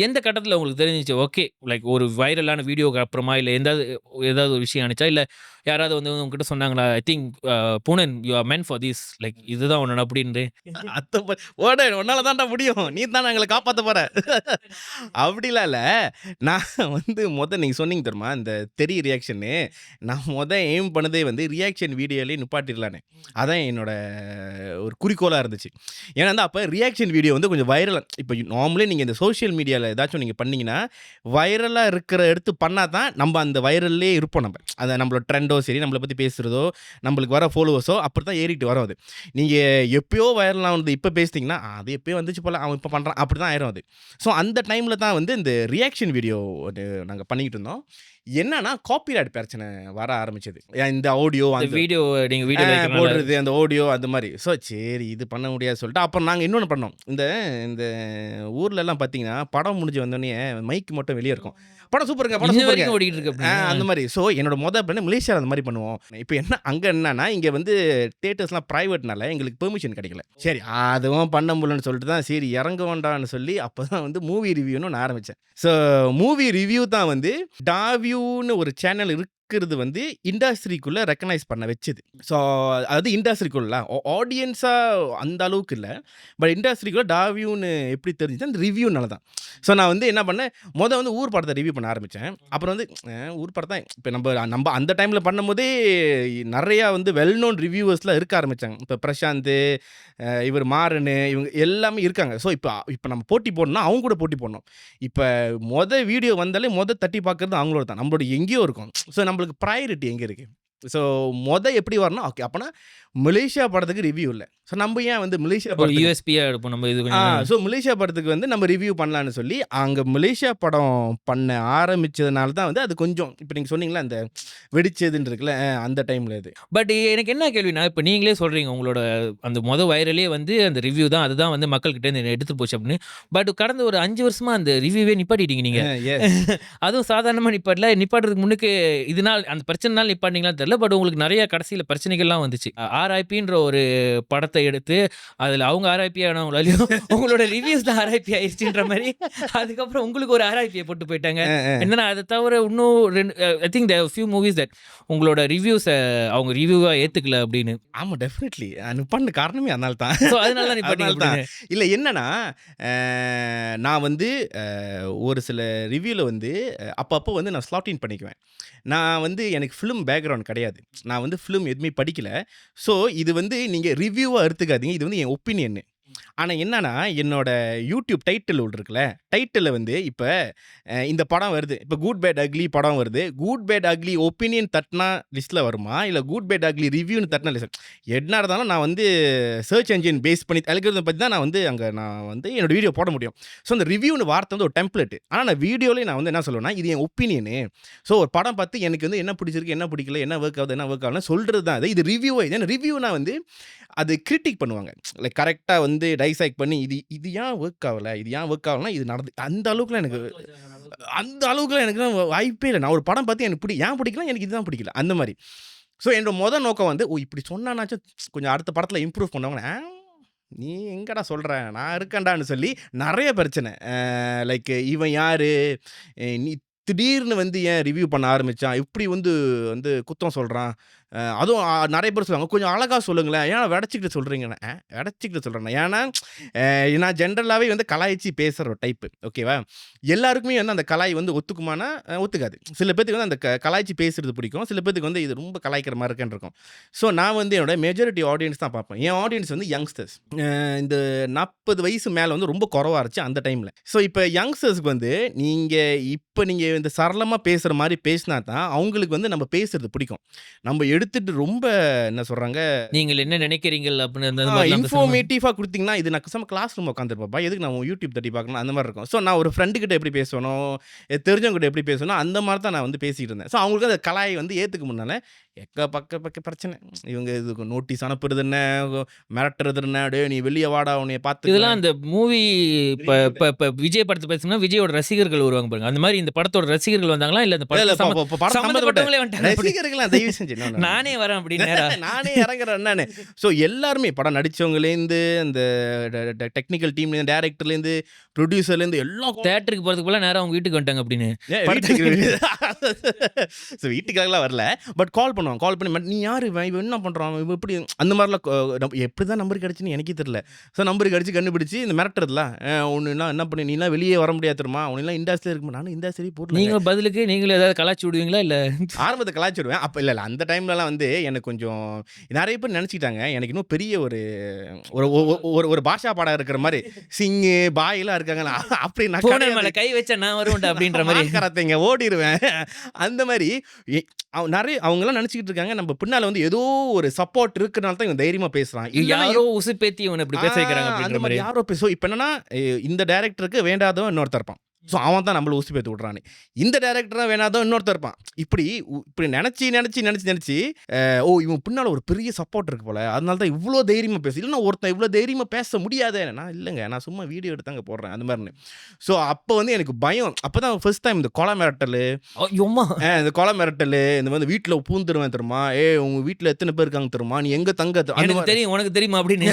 எந்த கட்டத்தில் உங்களுக்கு தெரிஞ்சிச்சு ஓகே லைக் ஒரு வைரலான வீடியோக்கு அப்புறமா இல்லை ஏதாவது ஒரு விஷயம் ஆனிச்சா, இல்லை யாராவது வந்து உங்ககிட்ட சொன்னாங்களா I think பூனன் you are meant for this, like இதுதான் உன்னோட அப்படின்னு உன்னால தான்டா முடியும், நீ தான் எங்களை காப்பாற்ற போற அப்படிலாம் இல்லை. நான் வந்து நீங்கள் சொன்னீங்க தெரியுமா இந்த தெரிய ரியாக்ஷன்னு, நான் எய்ம் பண்ணதே வந்து ரியாக்ஷன் வீடியோலேயே நிப்பாட்டிடலான்னு. அதான் என்னோட ஒரு குறிக்கோளாக இருந்துச்சு. ஏன்னா வந்து அப்போ ரியாக்ஷன் வீடியோ வந்து கொஞ்சம் வைரலாக, இப்போ நார்மலே நீங்கள் இந்த சோஷியல் மீடியாவில் ஏதாச்சும் நீங்கள் பண்ணிங்கன்னா வைரலாக இருக்கிற எடுத்து பண்ணால் தான் நம்ம அந்த வைரல்லே இருப்போம். நம்ம அதை நம்மளோட ட்ரெண்டோ சரி நம்மளை பற்றி பேசுகிறதோ நம்மளுக்கு வர ஃபாலோவர்ஸோ அப்படி தான் ஏறிட்டு வரும். அது நீங்கள் எப்போயோ வைரலாக வந்து இப்போ பேசிட்டிங்கன்னா அது எப்போயோ வந்துச்சு போல், அவன் இப்போ பண்ணுறான் அப்படி தான் ஆயிரும் அது. ஸோ அந்த டைமில் தான் வந்து இந்த ரியாக்ஷன் வீடியோ நாங்கள் பண்ணிக்கிட்டு இருந்தோம். என்னன்னா காப்பிரைட் பிரச்சனை வர ஆரம்பிச்சது. இந்த ஆடியோ அந்த வீடியோ நீங்கள் வீடியோ போடுறது அந்த ஆடியோ அந்த மாதிரி. ஸோ சரி இது பண்ண முடியாது சொல்லிட்டு அப்புறம் நாங்கள் இன்னொன்று பண்ணோம். இந்த ஊர்லெல்லாம் பார்த்தீங்கன்னா படம் முடிஞ்சு வந்தோடனே மைக் மட்டும் வெளியே இருக்கும், படம் சூப்பருங்க ஓடிட்டு இருக்கு அந்த மாதிரி. ஸோ என்னோட பண்ண மலேசியாவில் அந்த மாதிரி பண்ணுவோம். இப்போ அங்கே என்னன்னா இங்கே வந்து தியேட்டர்ஸ்லாம் ப்ரைவேட்னால எங்களுக்கு பெர்மிஷன் கிடைக்கல. சரி அதுவும் பண்ண முடியலன்னு சொல்லிட்டு தான் சரி இறங்க வேண்டாம்னு சொல்லி அப்போ தான் வந்து மூவி ரிவ்யூன்னு நான் ஆரம்பித்தேன். ஸோ மூவி ரிவ்யூ தான் வந்து டாவியூன்னு ஒரு சேனல் இருக்கிறது வந்து இண்டஸ்ட்ரிக்குள்ளே ரெக்கனைஸ் பண்ண வச்சுது. ஸோ அதாவது இண்டஸ்ட்ரிக்குள்ள ஆடியன்ஸாக அந்த அளவுக்கு இல்லை, பட் இண்டஸ்ட்ரிக்குள்ளே டாவியூன்னு எப்படி தெரிஞ்சுச்சு அந்த ரிவ்யூனால தான். ஸோ நான் வந்து என்ன பண்ணேன், வந்து ஊர் படத்தை ரிவ்யூ பண்ண ஆரம்பித்தேன். அப்புறம் வந்து ஊர் படத்தை இப்போ நம்ம அந்த டைமில் பண்ணும்போதே நிறையா வந்து வெல் நோன் ரிவ்யூவர்ஸ்லாம் இருக்க ஆரம்பித்தாங்க. இப்போ பிரசாந்த், இவர் மாறனு, இவங்க எல்லாமே இருக்காங்க. ஸோ இப்போ நம்ம போட்டி போடணும்னா அவங்க கூட போட்டி போடணும். இப்போ வீடியோ வந்தாலே தட்டி பார்க்குறது அவங்களோட தான், நம்மளோட எங்கேயோ இருக்கும். ஸோ நம்மளுக்கு ப்ரையாரிட்டி எங்கே இருக்குது? ஸோ எப்படி வரணும்? ஓகே, அப்போனா மலேசியா படத்துக்கு ரிவ்யூ இல்லை. ஸோ நம்ம ஏன் வந்து மலேசியா படம் யூஎஸ்பியாக எடுப்போம் நம்ம இது கொஞ்சம். ஸோ மலேசியா படத்துக்கு வந்து நம்ம ரிவ்யூ பண்ணலான்னு சொல்லி அங்கே மலேசியா படம் பண்ண ஆரம்பித்ததுனால தான் வந்து அது கொஞ்சம் இப்போ நீங்கள் சொன்னீங்களா அந்த வெடிச்சதுன்னு இருக்குல்ல, அந்த டைமில் இது. பட் எனக்கு என்ன கேள்வினா, இப்போ நீங்களே சொல்கிறீங்க உங்களோட அந்த வைரலே வந்து அந்த ரிவ்யூ தான், அதுதான் வந்து மக்கள்கிட்ட இருந்து எடுத்து போச்சு அப்படின்னு. பட் கடந்த ஒரு 5 வருஷமாக அந்த ரிவ்யூவே நிப்பாட்டிட்டீங்க நீங்கள். அதுவும் சாதாரணமாக நிப்பாட்டுறதுக்கு முன்னுக்கு இதனால் அந்த பிரச்சனைனால நிப்பாட்டிங்களான்னு தெரியல. பட் உங்களுக்கு நிறைய கடைசியில் பிரச்சனைகள்லாம் வந்துச்சு. ஆர்ஐபின்ற ஒரு படத்தை எடுத்து அதில் அவங்க ஆர்ஐபி ஆனவங்களாலையும் உங்களோட ரிவ்யூஸ் தான் ஆர்ஐபி ஆயிடுச்சுன்ற மாதிரி அதுக்கப்புறம் உங்களுக்கு ஒரு ஆர்ஐபியை போட்டு போயிட்டாங்க. என்னன்னா அதை தவிர இன்னும் I think there few movies that உங்களோட ரிவ்யூஸை அவங்க ரிவ்யூவாக ஏற்றுக்கல அப்படின்னு. ஆமாம், டெஃபினெட்லி நிப்பாட்டின காரணமே அதனால தான். ஸோ அதனால தான் நிப்பாட்டிங்க. இல்லை என்னன்னா, நான் வந்து ஒரு சில ரிவ்யூவில் வந்து அப்பப்போ வந்து நான் ஸ்லாட் இன் பண்ணிக்குவேன். நான் வந்து எனக்கு ஃபிலிம் பேக்ரவுண்ட் கிடையாது, நான் வந்து ஃபிலிம் எதுவுமே படிக்கல. ஸோ இது வந்து நீங்கள் ரிவ்யூவாக எடுத்துக்காதீங்க, இது வந்து என் ஒப்பீனியன். ஆனால் என்னன்னா, என்னோட யூடியூப் டைட்டில் இருக்குல்ல, டைட்டிலில் வந்து இப்போ இந்த படம் வருது, இப்போ குட் பேட் அக்லி படம் வருது, குட் பேட் அக்லி ஒப்பீனியன் தட்டினா லிஸ்ட்டில் வருமா, இல்லை குட் பேட் அக்லி ரிவ்யூன்னு தட்டினா லிஸ்ட்? என்ன இருந்தாலும் நான் வந்து சர்ச் என்ஜின் பேஸ் பண்ணி அல்காரிதம் பற்றி தான் நான் வந்து என்னோட வீடியோ போட முடியும். ஸோ அந்த ரிவ்யூன்னு வார்த்தை வந்து ஒரு டெம்ப்ளேட். ஆனால் நான் வீடியோலேயே நான் வந்து என்ன சொல்லுவேன்னா, இது என் ஒப்பீனியனு. ஸோ ஒரு படம் பார்த்து எனக்கு வந்து என்ன பிடிச்சிருக்கு, என்ன பிடிக்கல, என்ன ஒர்க் ஆகுதுன்னு சொல்கிறது தான் இது ரிவ்யூ. ஏன்னா ரிவ்யூனா வந்து அது கிரிட்டிக் பண்ணுவாங்க, லைக் கரெக்டாக வந்து டைசைக் பண்ணி இது ஏன் ஒர்க் ஆகலை, இது ஏன் ஒர்க் ஆகலைன்னா இது நடந்து அந்த அளவுக்குலாம் எனக்கு வாய்ப்பே இல்லை. நான் ஒரு படம் பார்த்து எனக்கு ஏன் பிடிக்கல, எனக்கு இதுதான் பிடிக்கல அந்த மாதிரி. ஸோ என்னோட நோக்கம் வந்து இப்படி சொன்னானாச்சும் கொஞ்சம் அடுத்த படத்தில் இம்ப்ரூவ் பண்ணுவாங்க. நீ எங்கடா சொல்கிற, நான் இருக்கேன்டான்னு சொல்லி நிறைய பிரச்சனை. லைக் இவன் யார், நீ திடீர்னு வந்து ஏன் ரிவ்யூ பண்ண ஆரம்பித்தான், இப்படி வந்து குத்தம் சொல்கிறான். அதுவும் நிறைய பேர் சொல்லுவாங்க, கொஞ்சம் அழகாக சொல்லுங்களேன், ஏன்னா வெடச்சிக்கிட்டு சொல்கிறீங்கண்ணே. வெடச்சிக்கிட்டு சொல்கிறேண்ணே, ஏன்னா நான் ஜென்ரலாகவே வந்து கலாய்ச்சி பேசுகிற ஒரு டைப்பு, ஓகேவா? எல்லாருக்குமே வந்து அந்த கலாய் வந்து ஒத்துக்குமானா ஒத்துக்காது. சில பேருக்கு வந்து அந்த கலாய்ச்சி பேசுகிறது பிடிக்கும், சில பேருக்கு வந்து இது ரொம்ப கலாய்க்கிற மாதிரி இருக்குன்னு இருக்கும். ஸோ நான் வந்து என்னோட மெஜாரிட்டி ஆடியன்ஸ் தான் பார்ப்பேன். என் ஆடியன்ஸ் வந்து யங்ஸ்டர்ஸ், இந்த 40 வயசு மேலே வந்து ரொம்ப குறவாக இருந்துச்சு அந்த டைமில். ஸோ இப்போ யங்ஸ்டர்ஸ்க்கு வந்து நீங்கள் இந்த சரளமாக பேசுகிற மாதிரி பேசினா தான் அவங்களுக்கு வந்து நம்ம பேசுறது பிடிக்கும். நம்ம எடுத்துட்டு ரொம்ப என்ன சொல்கிறாங்க, நீங்கள் என்ன நினைக்கிறீங்கள் அப்படின்னு இன்ஃபர்மேட்டிவாக கொடுத்தீங்கன்னா, இது நான் கிளாஸ் ரூம் உட்காந்துருப்பா, எதுக்கு நான் யூடியூப் தட்டி பார்க்கணும் அந்த மாதிரி இருக்கும். ஸோ நான் ஒரு ஃப்ரெண்டு கிட்ட எப்படி பேசணும், தெரிஞ்சவங்ககிட்ட எப்படி பேசணும், அந்த மாதிரி தான் நான் வந்து பேசிகிட்டு இருந்தேன். ஸோ அவங்களுக்கு அந்த கலாயை வந்து ஏற்றுக்க முன்னால பக்க பிரச்சனை. இவங்க இதுக்கு நோட்டீஸ் அனுப்புறது என்ன, மிரட்டுறது என்ன, டே நீ வெளியே வாடா உன்னைய பார்த்து. இதெல்லாம் அந்த மூவி இப்போ விஜய் படத்தை பேசுனா விஜயோட ரசிகர்கள் வருவாங்க பாருங்க, அந்த மாதிரி இந்த படத்தோட ரசிகர்கள் வந்தாங்களா, இல்லை இந்த படத்தோட ரசிகர்கள்லாம் தயவு செஞ்சு நானே வரேன் அப்படின்னு நானே இறங்குறேன் நானு. ஸோ எல்லாருமே படம் நடித்தவங்களேருந்து, அந்த டெக்னிக்கல் டீம்லேருந்து, டேரக்டர்லேருந்து, ப்ரொடியூசர்லேருந்து எல்லாம் தேட்டருக்கு போகிறதுக்கு போல நேரம் அவங்க வீட்டுக்கு வந்துட்டாங்க அப்படின்னு. ஸோ வீட்டுக்காகலாம் வரல, பட் கால் பண்ணி நீ யார், இவன் என்ன பண்ணுறான், இவன் இப்படி அந்த மாதிரிலாம் எப்படி தான் நம்பர் கிடச்சின்னு எனக்கே தெரியல. ஸோ நம்பர் கிடச்சி கண்டுபிடிச்சி இந்த மிரட்டுறதுலாம் ஒன்றுலாம் என்ன பண்ணி, நீலாம் வெளியே வர முடியாது தெரியுமா, உன்னெல்லாம் இண்டஸ்ட்ரியில் இருக்குமா, நானும் இண்டஸ்ட்ரி போட்டு நீங்களும் பதிலுக்கு நீங்களும் ஏதாவது கலாச்சி விடுவீங்களா? இல்லை ஆரம்பத்தை கலாச்சி விடுவேன். அப்போ இல்லை அந்த டைம்லலாம் வந்து எனக்கு கொஞ்சம் நிறைய பேர் நினச்சிக்கிட்டாங்க எனக்கு இன்னும் பெரிய ஒரு பாஷா பாடம் இருக்கிற மாதிரி, சிங்கு பாயெல்லாம் இருக்காங்களா, அப்படி நான் கை வச்சா நான் வருவேன் அப்படின்ற மாதிரி கரத்தைங்க ஓடிடுவேன். அந்த மாதிரி நிறைய அவங்களாம் நினச்சிக்கிட்டு இருக்காங்க நம்ம பின்னால் வந்து ஏதோ ஒரு சப்போர்ட் இருக்குனால தான் இவன் தைரியமாக பேசுகிறான், யாரோ உசுப்பேத்தி இவனை இப்படி பேச வைக்கிறாங்க அந்த மாதிரி யாரோ பேச. இப்போ என்னன்னா, இந்த டைரக்டருக்கு வேண்டாதவன் இன்னொருத்தர் இருப்பான், ஸோ அவன் தான் நம்மளை ஊசி பேத்து விட்றானே. இந்த டேரக்டராக வேணாதான் இன்னொருத்தர் இருப்பான். இப்படி நினச்சி இவன் பின்னால் ஒரு பெரிய சப்போர்ட் இருக்கு போல, அதனால தான் இவ்வளோ தைரியமாக பேச, இல்லைன்னா ஒருத்தன் இவ்வளோ தைரியமாக பேச முடியாது. நான் இல்லைங்க, நான் சும்மா வீடியோ எடுத்தாங்க போடுறேன் அந்த மாதிரின்னு. ஸோ அப்போ வந்து எனக்கு பயம். அப்போ தான் ஃபர்ஸ்ட் டைம் இந்த கொலை மிரட்டல், இந்த கொலை மிரட்டல், இந்த வந்து வீட்டில் பூந்துருவேன் தெரியுமா, உங்கள் வீட்டில் எத்தனை பேர் இருக்காங்க தெரியுமா, நீ எங்கே தங்க தெரியும் உனக்கு தெரியுமா அப்படின்னு.